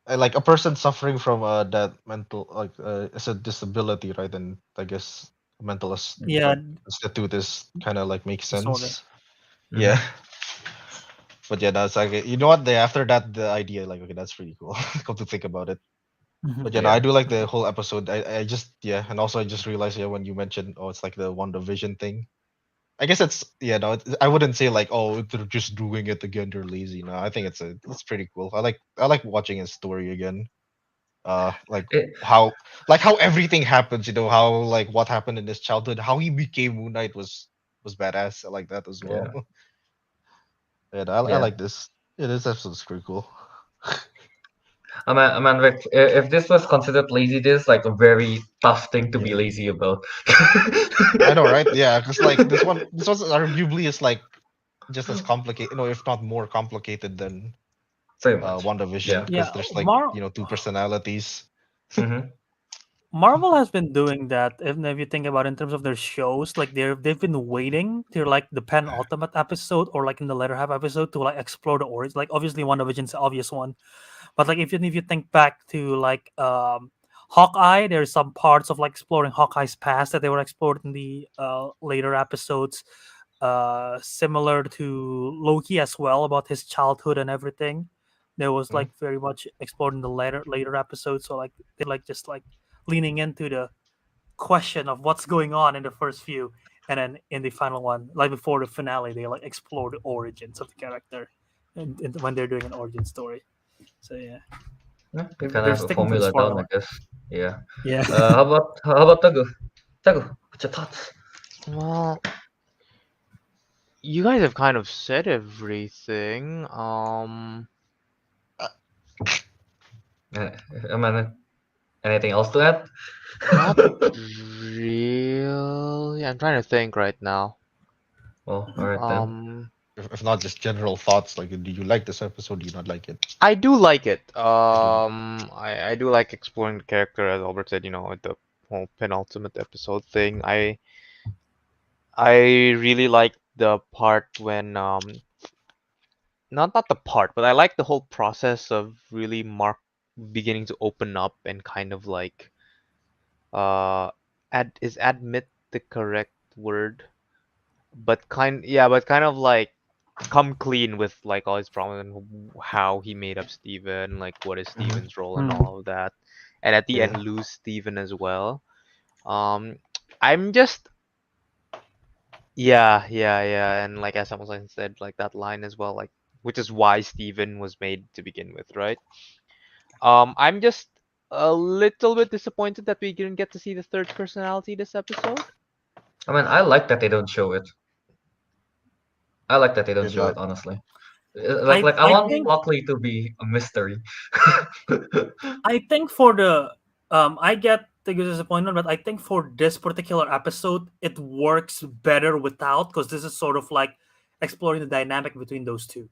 Like a person suffering from that mental like it's a disability, right? And I guess mental Yeah, like institute is kind of like makes disorder. sense. Yeah, hmm but yeah, that's like you know what? After that, the idea like okay, that's pretty cool. Come to think about it. Mhm. But yeah, no, I Yeah. do like the whole episode. I just yeah, and also I just realized yeah when you mentioned oh it's like the WandaVision thing. I guess it's yeah no I wouldn't say like oh they're just doing it again they're lazy. No, I think it's pretty cool. I like watching his story again. Like It, how everything happens, you know, how like what happened in his childhood, how he became Moon Knight was badass. I like that as well. yeah, And I yeah. like this. Yeah, this episode's pretty cool. I mean, Rick, if this was considered lazy, this is like a very tough thing to be Yeah, lazy about. I know, right? Yeah, because like this was arguably is like just as complicated, you know, if not more complicated than Very much. WandaVision, Yeah. because Yeah, there's like you know two personalities. hmm Marvel has been doing that. If you think about it in terms of their shows, like they've been waiting to like the penultimate episode or like in the latter half episode to like explore the origins. Like obviously WandaVision's the obvious one, but like if you think back to like Hawkeye, there's some parts of like exploring Hawkeye's past that they were explored in the later episodes. Similar to Loki as well about his childhood and everything. There was Mhm. like very much explored in the later episodes. So like they like just like leaning into the question of what's going on in the first few, and then in the final one, like before the finale, they like explore the origins of the character, and when they're doing an origin story. So yeah, Yeah, they kind of they're have a sticking to this formula down, I formula. guess. Yeah. Yeah. How about Teguh? Teguh, what's your thoughts? Well, you guys have kind of said everything. Uh, I mean, anything else to add? Not really. I'm trying to think right now. Well, all right then. Um, If not just general thoughts, like do you like this episode? Do you not like it? I do like it. Mhm. I do like exploring the character, as Albert said, with the whole penultimate episode thing. I really like the part when not the part, but I like the whole process of really Mark beginning to open up and kind of like admit the correct word? But kind of like come clean with like all his problems and how he made up Steven, like what is hmm Steven's role and Hmm. all of that. And at the Yeah. end lose Steven as well. Um I'm just yeah, and like as someone said, like that line as well, like which is why Steven was made to begin with, right? I'm just a little bit disappointed that we didn't get to see the third personality this episode. I mean, I like that they don't show it. I like that they don't Did show it, not. honestly. I Like I I want think Lockley to be a mystery. I think for the I get the disappointment, but I think for this particular episode, it works better without because this is sort of like exploring the dynamic between those two.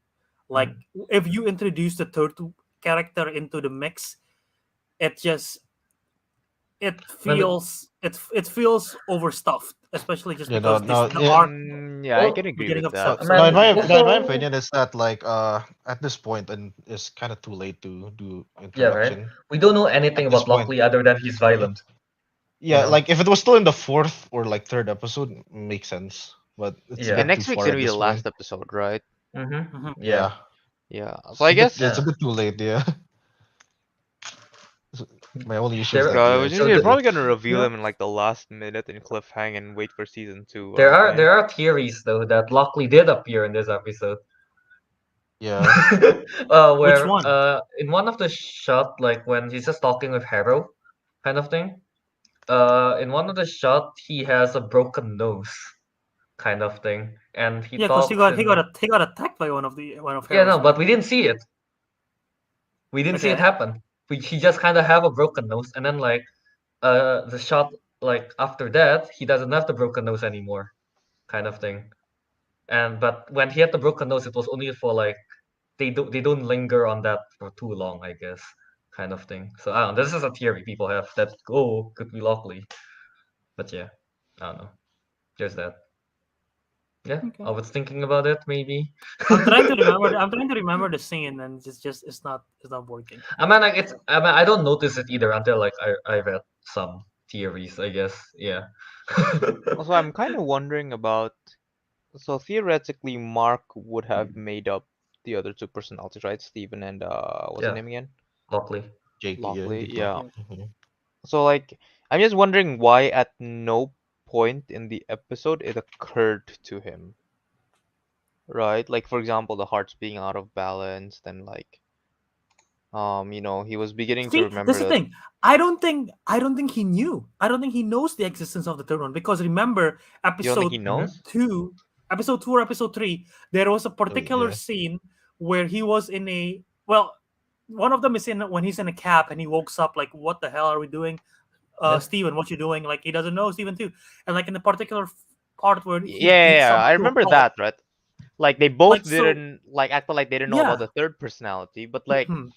Like Mhm. if you introduce the third character into the mix, it just it Maybe- feels overstuffed, especially just Yeah, no, because this no, the yeah. arc Yeah, I Well, can agree beginning with of that. I No, mean, in my also, opinion, is that like at this point, and it's kind of too late to do yeah, right. introduction. We don't know anything At this about point, Lockley other than he's violent. You yeah, know? like if it was still in the fourth or like third episode, makes sense. But it's a Yeah. And bit too next week's far gonna at be the this point. last episode, right? Mm-hmm. Mhm. Yeah. Yeah, Yeah. So I it's a Yeah. guess bit too late. Yeah, my only issue is There, that yeah, which it's is too so they're the, late. probably gonna reveal Yeah. him in like the last minute and cliffhang and wait for season 2, there aren't are they? there are theories though that Lockley did appear in this episode. Yeah, Which Where one? in one of the shot, like when he's just talking with Harrow, kind of thing. In one of the shot, he has a broken nose, kind of thing, and he Yeah, because talks in. he got attacked by one of Yeah, Harrow's no, but men. we didn't see it. We didn't see it Okay. happen. He just kind of have a broken nose, and then like the shot like after that, he doesn't have the broken nose anymore, kind of thing. And but when he had the broken nose, it was only for like they don't linger on that for too long, I guess, kind of thing. So I don't know. This is a theory people have that could be Lockley, but yeah, I don't know. There's that. Yeah, Okay. I was thinking about it maybe. I'm trying to remember. I'm trying to remember the scene, and it's not working. I mean, like I mean, I don't notice it either until like I read some theories. I guess. Yeah. Also, I'm kind of wondering about. So theoretically, Mark would have made up the other two personalities, right? Steven and what's his Yeah, name again? Lockley. Jake, yeah, Lockley. Jake Yeah. Lockley. Mhm. So like, I'm just wondering why at no point in the episode it occurred to him, right? Like for example, the hearts being out of balance, then like, he was beginning to See, that's remember the that thing. I don't think he knew. I don't think he knows the existence of the third one because remember you don't think episode he Mhm. knows? two, episode two or episode three, there was a particular Yeah, scene where he was in a well, one of them is in when he's in a cab and he wakes up like, what the hell are we doing? Yeah. Steven, what you doing? Like he doesn't know Steven too, and like in the particular part where he Yeah, sums I to a remember halt, that, right? Like they both like so, didn't like acted like they didn't know about yeah. the third personality, but like Mhm.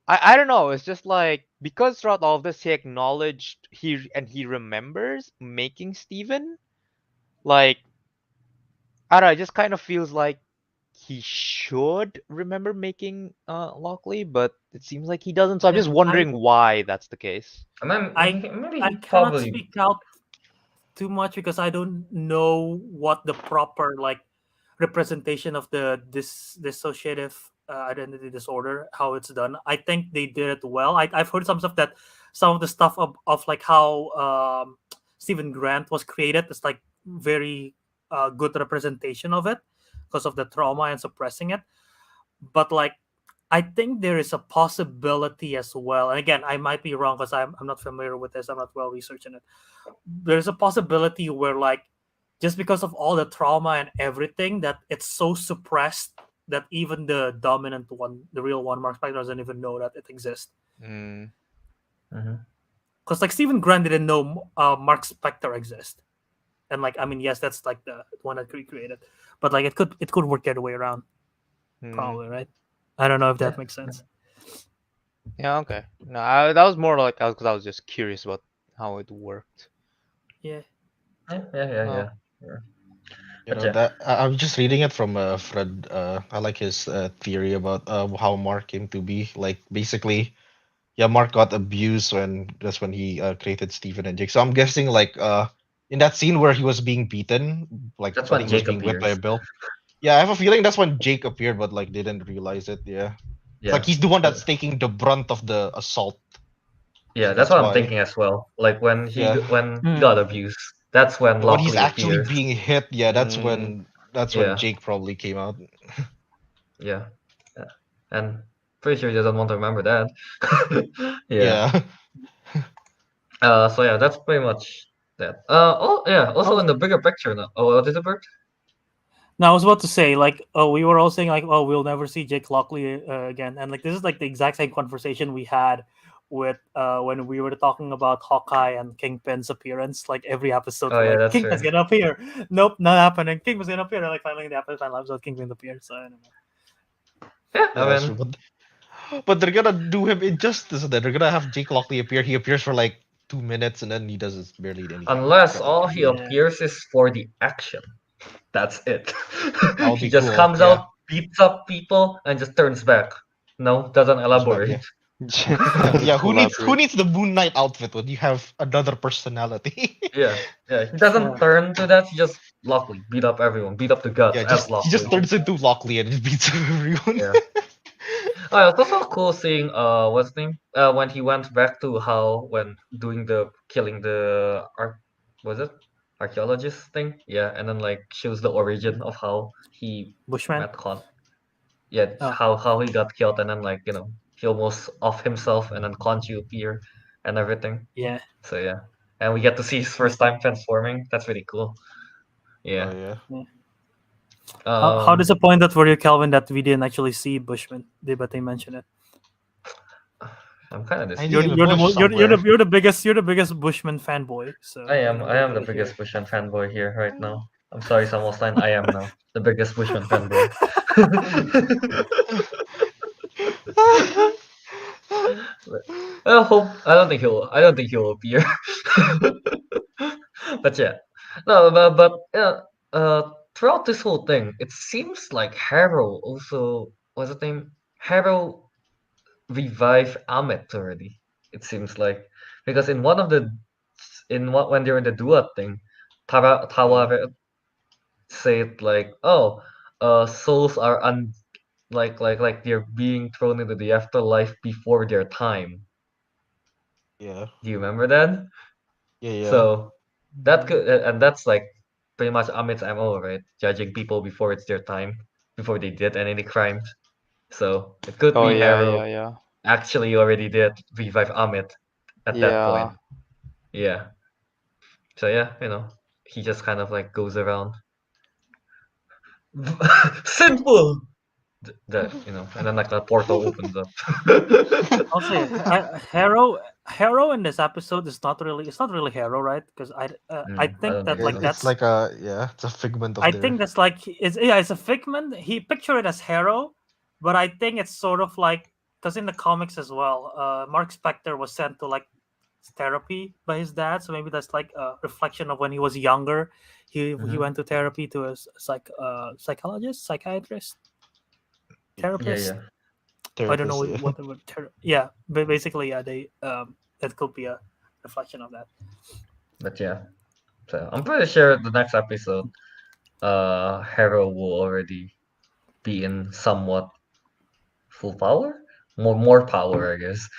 I don't know, it's just like because throughout all of this he acknowledged he remembers making Steven, like I don't know, it just kind of feels like he should remember making Lockley, but it seems like he doesn't. So I'm Yeah. just wondering why that's the case. I mean, I maybe I he cannot probably. speak out too much because I don't know what the proper like representation of the this dissociative identity disorder how it's done. I think they did it well. I've heard some stuff that some of the stuff of like how Stephen Grant was created is like very good representation of it because of the trauma and suppressing it. But like I think there is a possibility as well. And again, I might be wrong because I'm not familiar with this. I'm not well researched in it. There's a possibility where like just because of all the trauma and everything that it's so suppressed that even the dominant one, the real one, Mark Spector doesn't even know that it exists. Mm, Mhm. Because like Stephen Grant didn't know Mark Spector exists. And like I mean, yes, that's like the one that he created, but like it could work the other way around, mm. probably, right? I don't know if that Yeah. makes sense. Yeah, okay. No, that was more like because I was just curious about how it worked. Yeah. Yeah. you But know yeah. that I'm just reading it from Fred. I like his theory about how Mark came to be. Like basically, yeah, Mark got abused when that's when he created Stephen and Jake. So I'm guessing like in that scene where he was being beaten, like That's I when think he was Jake being whipped by a appears. bill. Yeah, I have a feeling that's when Jake appeared, but like didn't realize it. Yeah, it's like Yeah. he's the one that's taking the brunt of the assault. Yeah, that's That's what I'm why. thinking as well. Like Yeah, when he Hmm. got abused, that's when when he's Lockley actually appears. being hit, yeah, Mm, that's when Yeah, Jake probably came out. yeah, yeah. And pretty sure he doesn't want to remember that. Yeah. Yeah. So yeah, that's pretty much that. Oh yeah. Also in the bigger picture now. Oh, what is it, Bert? Now I was about to say, like, oh, we were all saying, like, oh, we'll never see Jake Lockley again, and like this is like the exact same conversation we had with when we were talking about Hawkeye and Kingpin's appearance. Like every episode, Oh we're yeah, like, that's Kingpin's true. gonna appear. Nope, not happening. Kingpin's gonna appear. And like finally, in the final episode, Kingpin appears. So I don't know. Yeah, Yeah, I that's true. mean, But they're gonna do him injustice. Then they're gonna have Jake Lockley appear. He appears for like 2 minutes, and then he does barely anything. Unless That would all be he cool. Yeah. appears is for the action. That's it. That would He be just cool. comes Yeah. out, beats up people, and just turns back. No, doesn't Turns back, elaborate. yeah. Yeah. Who Elaborate. needs the Moon Knight outfit when you have another personality? Yeah, yeah. He doesn't Yeah. turn to that. He just Lockley beat up everyone, beat up the gods Yeah, as he just Lockley. turns into Lockley and just beats up everyone. Yeah. Oh, yeah, it's also cool seeing what's his name? When he went back to how when doing the killing the was it archaeologist thing? Yeah, and then like shows the origin of how he Bushman. met Con. Yeah, Oh. how he got killed, and then like he almost off himself, and then Conchu appear and everything. Yeah. So yeah, and we get to see his first time transforming. That's really cool. Oh Yeah. yeah. How disappointed were you, Calvin, that we didn't actually see Bushman? But they mentioned it. I'm kind of I You're think the, in you're the the bush mo- somewhere. you're the biggest Bushman fanboy. So I am. I we am the gotta hear biggest it. Bushman fanboy here right now. I'm sorry, Samusline. I am now the biggest Bushman fanboy. I hope. I don't think he'll. I don't think he'll appear. But yeah, no. But yeah. Throughout this whole thing, it seems like Harrow also what's the name? Harrow revived Amit already. It seems like because in one of the in what when they're in the duat thing, Yeah. Tawa say it like, oh, souls are like they're being thrown into the afterlife before their time. Yeah. Do you remember that? Yeah. Yeah. So that could and that's like pretty much Amit's MO, right? Judging people before it's their time, before they did any crimes. So it could Oh be yeah, Harrow yeah, yeah. actually already did revive Amit at that point. Yeah. Yeah. So yeah, he just kind of like goes around. Simple. And then like the portal opens up. I'll say Harrow in this episode is not really. It's not really Harrow, right? Because I I think don't that think like so. It's that's like a it's a figment of I their. think that's like it's a figment. He pictured it as Harrow, but I think it's sort of like because in the comics as well, Mark Spector was sent to like therapy by his dad, so maybe that's like a reflection of when he was younger. He Mhm. went to therapy to a psychologist, psychiatrist, Yeah, therapist. yeah. I don't know Therapist. Yeah. what the word. Yeah, but basically, yeah, they that could be a reflection of that. But yeah. So I'm pretty sure the next episode, Harrow will already be in somewhat full power? More power, I guess.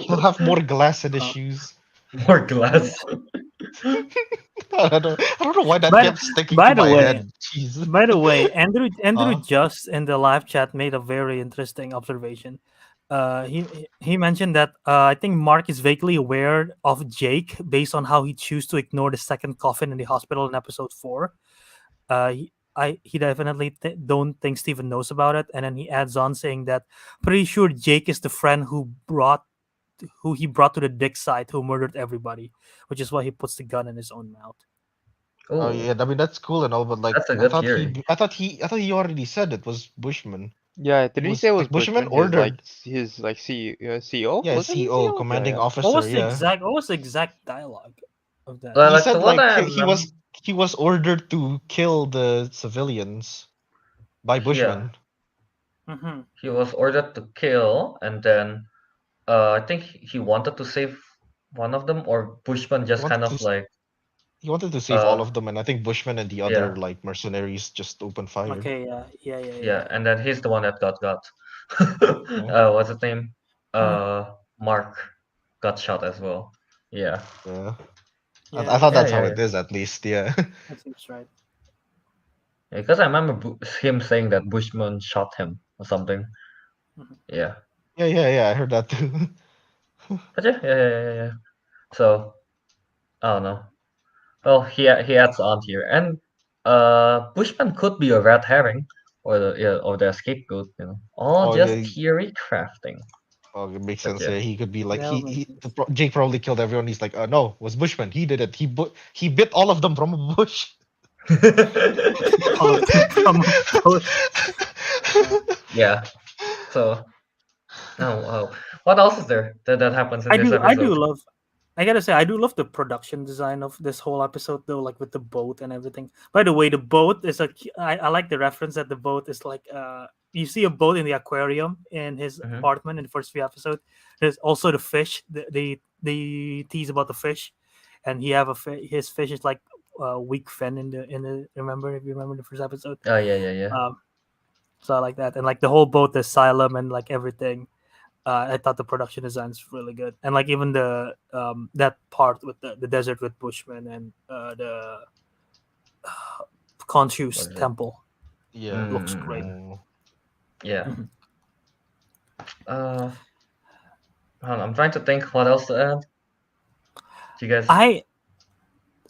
He'll have more glass in his Uh, shoes. More yeah. glass. I don't know why that By kept sticking by to the my way, head. Jeez. by the way, Andrew Huh? Just in the live chat made a very interesting observation. He mentioned that I think Mark is vaguely aware of Jake based on how he chose to ignore the second coffin in the hospital in episode 4. He definitely don't think Steven knows about it, and then he adds on saying that pretty sure Jake is the friend who he brought to the dick site who murdered everybody, which is why he puts the gun in his own mouth. Oh Oh, yeah, I mean that's cool and all, but like that's a good theory. I thought he already said it was Bushman. Yeah, He didn't he was say it was like Bushman Bushman? His ordered. CEO? Yeah, Was it his CO, CEO? Yeah, commanding yeah. officer. Yeah, What was the exact dialogue of that? Well, he like the said one like I remember. he was ordered to kill the civilians by Yeah, Bushman. Mm-hmm. he was ordered to kill, and then I think he wanted to save one of them, or Bushman He just kind wanted to of like he wanted to save all uh of them, and I think Bushman and the other yeah, like mercenaries just opened fire. Okay, yeah. yeah, and then he's the one that got Yeah, what's his name? Huh. Mark got shot as well. Yeah. yeah. I Yeah, thought Yeah, that's yeah, how yeah. it is at least. Yeah. that seems right. Because I remember him saying that Bushman shot him or something. Mhm. Yeah. Yeah. I heard that too. But yeah. So I don't know. Well, he adds on here, and Bushman could be a red herring, or the scapegoat. All Oh just yeah. theory crafting. Oh, it makes But sense. yeah, Yeah, he could be like That would make sense. Jake probably killed everyone. He's like, no, it was Bushman. He did it. He bit all of them from a bush. All of them from a bush. yeah. So what else is there that happens in this I do episode? love I gotta say, I do love the production design of this whole episode, though, like with the boat and everything. By the way, the boat is I like the reference that the boat is like you see a boat in the aquarium in his Mm-hmm. apartment in the first few episodes. There's also the fish. They tease about the fish, and he have his fish is like weak fin in the remember if you remember the first episode. Oh yeah. Um, so I like that, and like the whole boat, the asylum, and like everything. I thought the production design is really good, and like even the that part with the desert with Bushmen and the What Confucius is it? temple Yeah. looks great. Mm-mm. Oh. Yeah. Mhm. Uh, hold on, I'm trying to think what else to add. Do you guys? I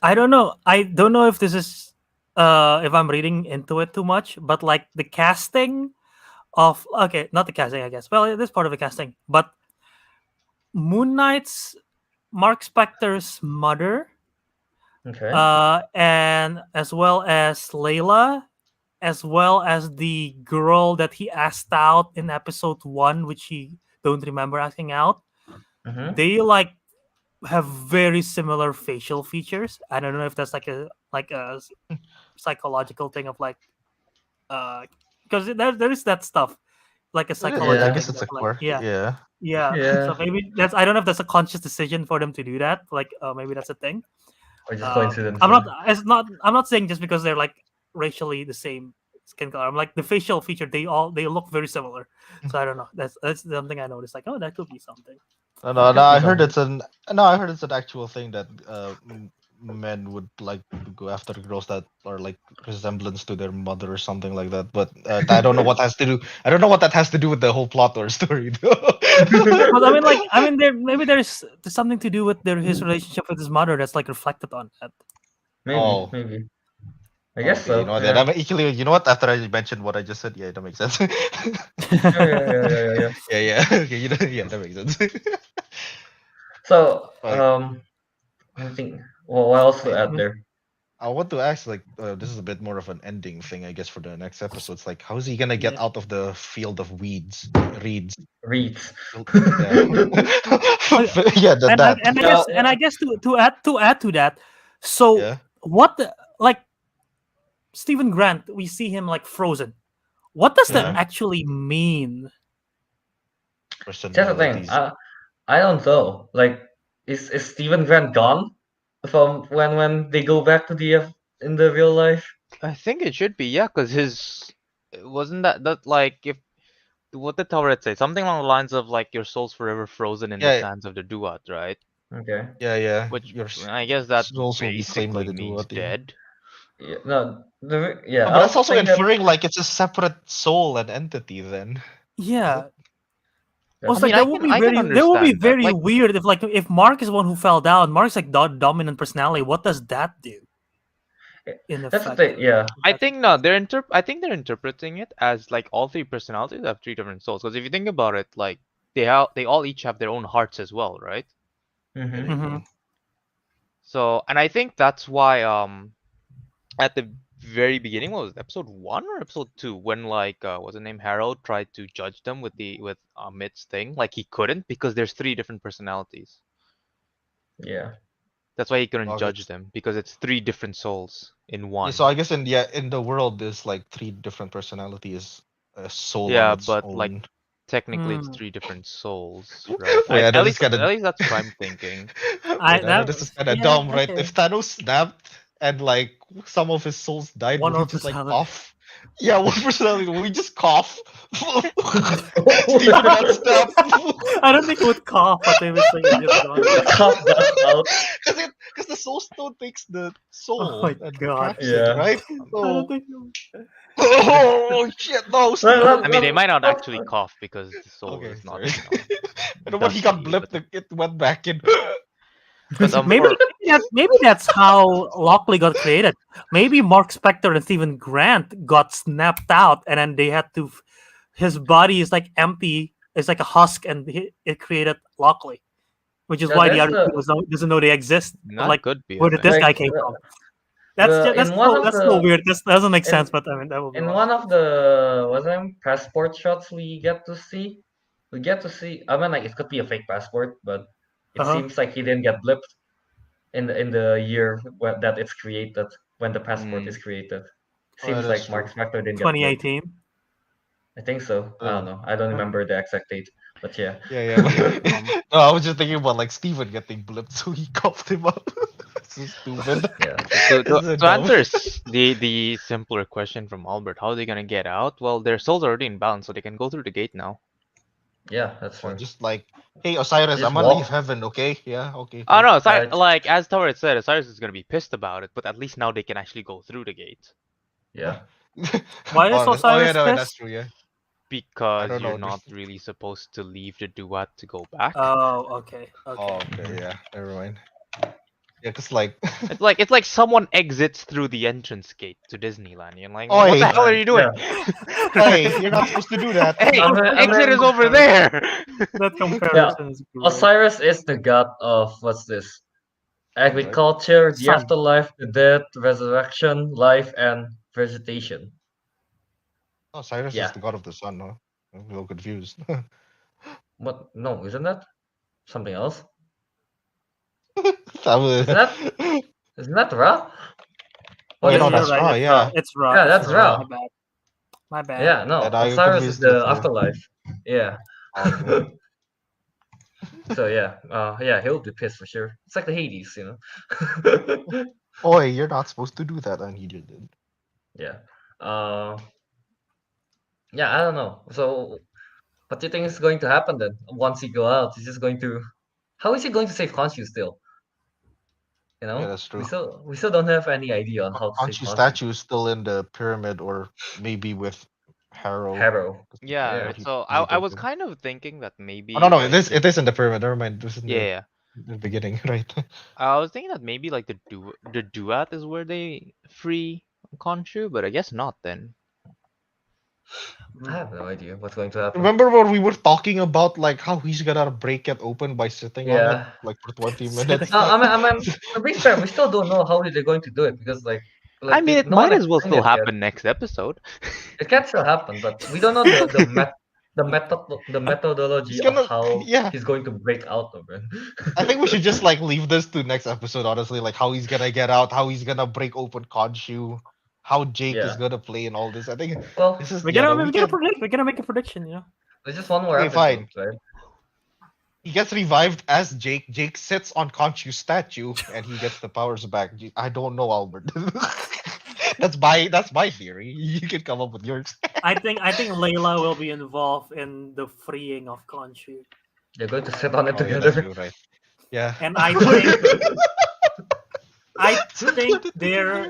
I don't know. I don't know if this is if I'm reading into it too much, but like the casting of okay, not the casting, I guess. Well, it is part of the casting, but Moon Knight's Mark Spector's mother, Okay. and as well as Layla, as well as the girl that he asked out in episode one, which he don't remember asking out. Mm-hmm. They like have very similar facial features. I don't know if that's like a psychological thing of like because there is that stuff like a It is, yeah, I psychology Yeah. guess thing it's of a like quirk. yeah Yeah. yeah. Yeah. So maybe that's I don't know if that's a conscious decision for them to do that. Like maybe that's a thing. Or just coincidence. I'm not. It's not. I'm not saying just because they're like racially the same skin color. I'm like the facial feature. They look very similar. So I don't know. That's something I noticed. Like, oh, that could be something. No, It no, no. could be I heard something. it's an no. I heard it's an actual thing that men would like to go after girls that are like resemblance to their mother or something like that. But I don't know what has to do. I don't know what that has to do with the whole plot or story. Though. But I mean, like, there maybe there's something to do with his relationship with his mother that's like reflected on that. Maybe, Oh, maybe. I guess okay. You know so. what? Then Yeah. I'm actually. You know what? After I mentioned what I just said, yeah, that makes sense. Yeah. Yeah, yeah. Okay, you know, yeah, that makes sense. So, Like, I think. Well, what else to I add there? I want to ask, like, this is a bit more of an ending thing, I guess, for the next episodes. Like, how is he gonna get Yeah. out of the field of reeds? Reeds. Yeah, Okay, yeah, that and I, that. and I Yeah, guess and I guess to add to that. So Yeah, what the like Stephen Grant? We see him like frozen. What does that yeah. mhm. actually mean? That's the thing. Personalities. I don't know. Like, is Stephen Grant gone from when they go back to the in the real life? I think it should be, yeah, because his wasn't that like if what did Tower say? Something along the lines of like your soul's forever frozen in the Yeah, sands of the Duat, right? Okay. yeah, yeah. Which Your I guess that souls will be claimed by basically the means duat. Yeah. dead. Yeah, no. Yeah. No, I but that's also also think that. inferring like it's a separate soul and entity. Then is it? Yeah. Yeah. I Also, mean, like I can that would be understand that. very Like, weird if Mark is the one who fell down. Mark's like dominant personality. What does that do in That's the effect? thing. Yeah. I think no, I think they're interpreting it as like all three personalities have three different souls. Because if you think about it, like they all each have their own hearts as well, right? Yeah, Mm-hmm. they Hmm. do. So, and I think that's why at the very beginning, what was it, episode one or episode two, when like what's the name, Harold tried to judge them with the with Mitt's thing, like he couldn't because there's three different personalities. Yeah. That's why he couldn't Okay. judge them because it's three different souls in Yeah, one. so I guess in the world there's like three different personalities, a soul on Yeah, its but like own. technically it's Hmm. three different souls, right? Wait, I know this At kind least that's what I'm thinking. I Wait, I know that this is kind of yeah dumb, right? okay. If Thanos snapped and like some of his souls died, One will he more just like personality. cough? Yeah, one personality. Will he just cough? Stephen got snapped. I don't think it would cough, but they would say it just gone. Cough dust out. Because the soul stone takes the Oh soul my and god! traps it, Yeah. right? I don't So, think. It would. oh shit, no, Let, Stephen. let, I mean, they let, might not let, actually cough because the soul Okay, is not, sorry. you know, And when he got dusty. blipped, But it went back in. Maybe for maybe that's how Lockley got created. Maybe Mark Spector and Stephen Grant got snapped out, and then they had to. His body is like empty. It's like a husk, and it created Lockley, which is yeah, why the there's other the two doesn't know they exist. But that like, could be a where did this thing. guy like came from? the in one of That's so the weird. This doesn't make in sense, but I mean that will be in why. one of the what's them passport shots we get to see. We get to see. I mean, like it could be a fake passport, but it Uh-huh. seems like he didn't get blipped in the year that it's created, when the passport is Mm. created. Oh, yeah, Seems that's like true. Mark Spector didn't get blipped. 2018. I think so. I don't Oh, know. I don't Uh, remember the exact date, but yeah. yeah, yeah. Um, No, I was just thinking about like Steven getting blipped, so he coughed him up. So stupid. Yeah. to, It's to, so to dumb. answer the simpler question from Albert, how are they gonna get out? Well, their souls are already inbound, so they can go through the gate now. Yeah, that's Or true. just like, hey Osiris, I'm Just gonna leave walk. heaven, okay? Yeah, okay, Oh cool. no, It's, like as Torres said, Osiris is gonna be pissed about it, but at least now they can actually go through the gate yeah. Why is Honest. Oh yeah, Osiris no, that's pissed? true. Yeah, I because don't you're know. not There's. really supposed to leave the duat to go back. Oh, okay, Oh, okay. okay, Mhm. yeah. Never mind. Yeah, cause like, It's like someone exits through the entrance gate to Disneyland. You're like, what the oi, hell are you doing? Yeah. oi, you're not supposed to do that. Hey, I exit mean, is over there. That yeah. comparison is great. Osiris is the god of what's this? Sun, right? Agriculture, the Sun. afterlife, the death, resurrection, life, and vegetation. Oh, Cyrus is Yeah. the god of the sun, huh? I'm a little confused. What? No, isn't that something else? That was- Isn't that isn't that Ra? Oh, What yeah, is no, You're that? that's right. Ra. It's raw. Yeah, It's raw. Yeah, It's that's raw. Ra. My bad. My bad. Yeah, no. then I Osiris is confused the the two. afterlife. Yeah. Oh, okay. So yeah, yeah, he'll be pissed for sure. It's like the Hades, you know. Oi, you're not supposed to do that, and he did it. Yeah. Uh, yeah, I don't know. So, what do you think is going to happen then? Once he go out, he's just going to. How is he going to save Khonshu still? You Yeah, know, that's we true. still we still don't have any idea on how to save Khonshu Khonshu. statue is still in the pyramid, or maybe with Harrow. Harrow. Yeah, Yeah. right. He So I made I the was pyramid. kind of thinking that Oh no, maybe no, like the it is in the pyramid. Never mind. This is in yeah, yeah. the beginning, right? I was thinking that maybe like the duat is where they free Khonshu, but I guess not then. I have no idea what's going to happen. Remember when we were talking about like how he's gonna break it open by sitting on it Yeah. like for 20 Sitting minutes? No, on I mean, to be fair, we still don't know how they're going to do it because I mean, it no one might as well explained still it yet. happen next episode. It can still happen, but we don't know the He's methodology of gonna how yeah. he's going to break out of I think we should it. just like leave this to next episode, honestly, like how he's gonna get out, how he's gonna break open Khonshu, how Jake is Yeah. gonna play and all this. I think Well, this is We're yeah, gonna the we're gonna weekend. predict. We're gonna make a prediction. You know. there's just one more Okay, episode, fine. right? He gets revived as Jake. Jake sits on Khonshu's statue and he gets the powers back. I don't know, Albert. That's my theory. You can come up with yours. I think Layla will be involved in the freeing of Khonshu, They're going to sit on it Oh yeah, that's together. true, right? Yeah. and I think they're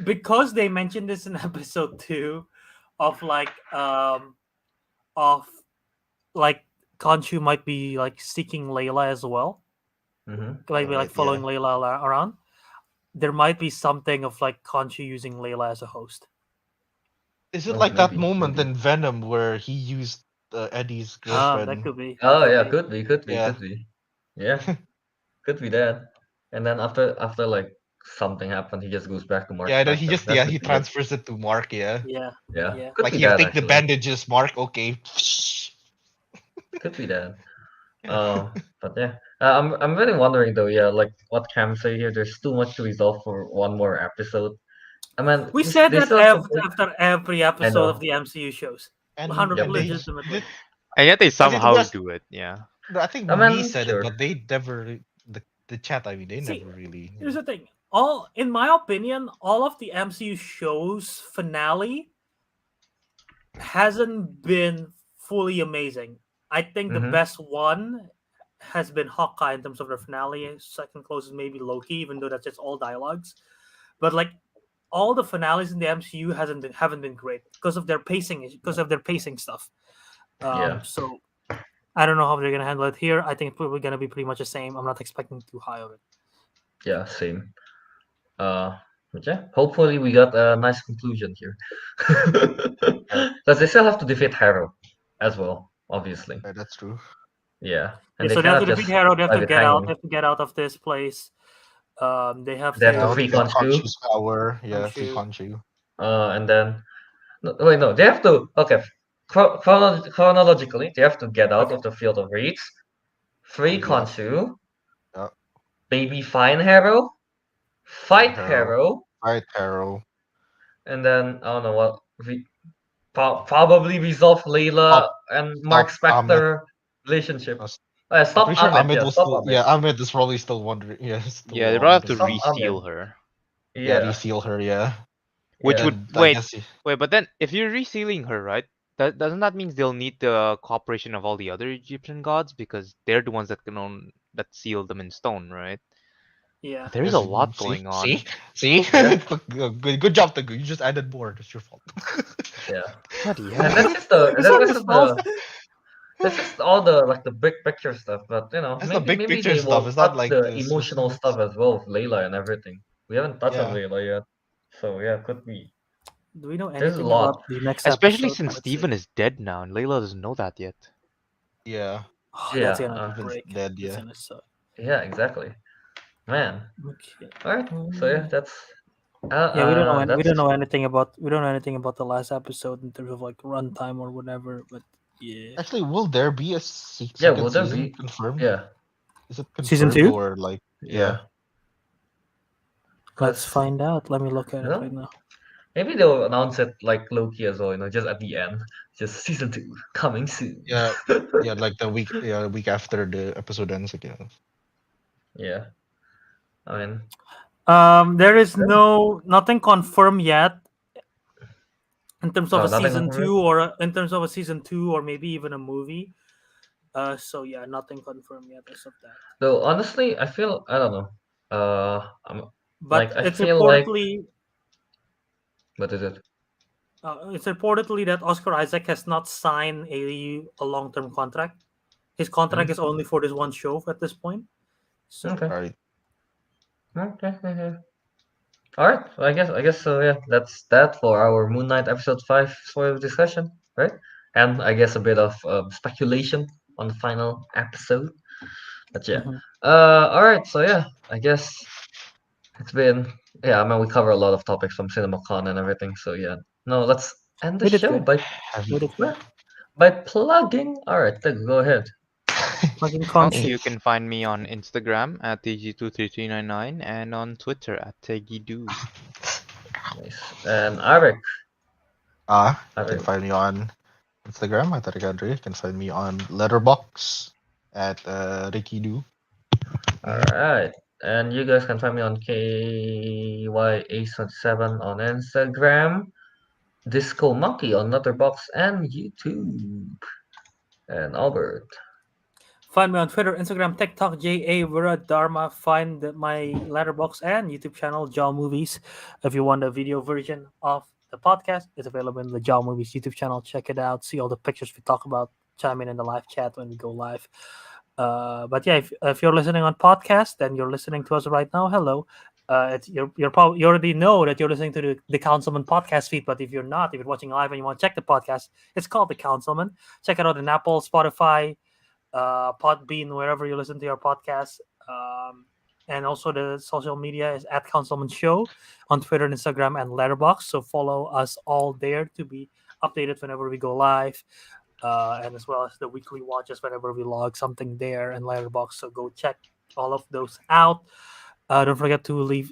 because they mentioned this in episode 2 of of like Khonshu might be like seeking Layla as well, might be like Alright, following yeah. Layla around. There might be something of like Khonshu using Layla as a host. Is it Oh, like that maybe, moment maybe. in Venom where he used Eddie's That girlfriend? could be. Oh That yeah, could be. could be, Yeah. could be. Yeah, could be that. And then after like something happened, he just goes back to Mark Yeah, and then he Spector. just That yeah, could he be it. transfers it to Mark, yeah. Yeah. Yeah, Yeah. could Like be he'll that take the actually. bandages, Mark, okay. Could be that. But yeah, I'm really wondering though. Yeah, like what Cam say here. There's too much to resolve for one more episode. I mean, We said they that still have to break. after every I episode of know. the MCU shows. And 100 Yep. and they legitimately. did And yet they I think somehow was do it. Yeah. no, I think I we mean, said it, sure. but they never the chat, I mean, they See, never really here's the thing. All in my opinion, all of the MCU shows finale hasn't been fully amazing. I think the Mm-hmm. best one has been Hawkeye in terms of their finale. Second closest maybe Loki, even though that's just all dialogues. But like all the finales in the MCU haven't been great because of their pacing stuff. Yeah. So I don't know how they're gonna handle it here. I think it's probably gonna be pretty much the same. I'm not expecting too high of it. Yeah. Same. But yeah. Hopefully we got a nice conclusion here. Because they still have to defeat Harrow as well, obviously. yeah, that's true. Yeah. Yeah, And they so they have to cannot defeat just Harrow. They have leave to it get out. hanging. They have to get out of this place. They have They have to Yeah, to free get Khonshu. Khonshu's power. Yeah, free Khonshu. Khonshu. And then no, wait, no, they have to. Okay, chronologically, they have to get out Okay. of the field of reeds, 3 Yeah. Khonshu, Yeah. Baby Fine Hero, Fight Hero. Hero, Fight Hero. and then I don't know what probably resolve Layla Stop. and Mark Stop. Ahmed. Spector relationship. Us- I'm Stop pretty sure Ahmed, Ahmed yeah, was stop still. Ahmed. Yeah, Ahmed is probably still wondering. Yeah, still Yeah, they probably have to wondering. Stop Ahmed. reseal her. Yeah, Yeah, reseal her. Yeah, Which yeah. would and I wait, guess. wait, but then if you're resealing her, right? Doesn't that mean they'll need the cooperation of all the other Egyptian gods because they're the ones that that seal them in stone, right? Yeah. There's a Yes, lot see, going see, on. see. Yeah. Good job, Teguh. You just added more. That's your fault. Yeah. Bloody And hell. that's just the It's not his fault. that's just all the like the big picture stuff. But That's the big maybe picture they stuff. will It's not touch like the the emotional specifics. stuff as well with Layla and everything. We haven't touched on Yeah, Layla yet. So yeah, could be. Do we know There's a anything about lot. the next Especially episode? since Let's see. Steven is dead now and Layla doesn't know that yet. yeah. Oh, Yeah, that's gonna Steven's break. dead. That's Yeah. gonna suck. yeah, exactly. Man. Okay. Alright. So yeah, that's Yeah, we don't know. We that's don't know anything about. We don't know anything about the last episode in terms of like runtime or whatever. But yeah, Actually, will there be a yeah, will second there season be confirmed? yeah, Is it season confirmed 2. or like? Yeah. yeah. Let's Cause find out. Let me look at you it right know, now. maybe they'll announce it like Loki as well, just at the end. Just season 2 coming soon. Yeah. Yeah. Like the week. Yeah, week after the episode ends again. Yeah. I mean There is yeah. nothing confirmed yet in terms of Oh, a nothing season confirmed? two or in terms of a season 2 or maybe even a movie. So yeah, nothing confirmed yet as of that. Though honestly, I feel I don't know. I'm But like I feel like what is it? it's reportedly that Oscar Isaac has not signed a long term contract. His contract Hmm? is only for this one show at this point. So Okay. Right. Okay. All right. I guess so. Yeah, that's that for our Moon Knight episode 5 sort of discussion, right? And I guess a bit of speculation on the final episode. But yeah. mhm. All right. So yeah, I guess it's been yeah. I mean, we cover a lot of topics from CinemaCon and everything. So yeah. No, let's end the We did show good. by Have We you? did good. plugging. All right. Then go ahead. Fucking Well, Khonshu. you can find me on Instagram at TG23399 and on Twitter at Tegidu. Nice. And Ariq. You can Ariq. find me on Instagram at Ariq Andria. You can find me on Letterbox at Ricky Do. All right. And you guys can find me on KYA77 on Instagram, Disco Monkey on Letterboxd and YouTube. And Albert. Find me on Twitter, Instagram, TikTok, Wiradharma. Find my letterbox and YouTube channel, Jaw Movies. If you want a video version of the podcast, it's available in the Jaw Movies YouTube channel. Check it out. See all the pictures we talk about. Chime in the live chat when we go live. But yeah, if you're listening on podcast, then you're listening to us right now. Hello. You're probably you already know that you're listening to the Councilman podcast feed. But if you're not, if you're watching live and you want to check the podcast, it's called the Councilman. Check it out on Apple, Spotify, Podbean, wherever you listen to your podcast. And also the social media is at Councilmen Show on Twitter, and Instagram, and Letterboxd. So follow us all there to be updated whenever we go live, and as well as the weekly watches whenever we log something there and Letterboxd. So go check all of those out. Don't forget to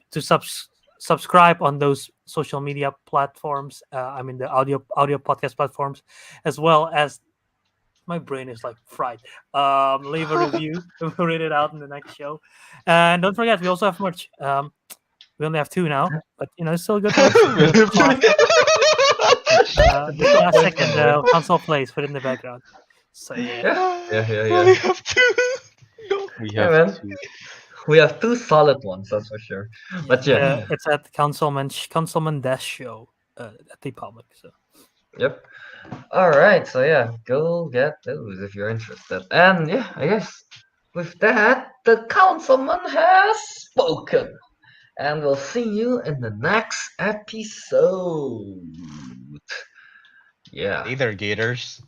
subscribe on those social media platforms. I mean the audio podcast platforms, as well as my brain is like fried. Leave a review. We'll read it out in the next show. And don't forget, we also have merch. We only have 2 now, but it's still good merch. The classic and the console plays put in the background. So yeah. Yeah. Only have 2. No. We Yeah, have man. to. We have 2 solid ones, that's for sure. But yeah. It's at Councilman Dash Show at the public. So Yep. All right. So yeah, go get those if you're interested. And yeah, I guess with that, the councilman has spoken. And we'll see you in the next episode. Yeah. Hey there, Gators.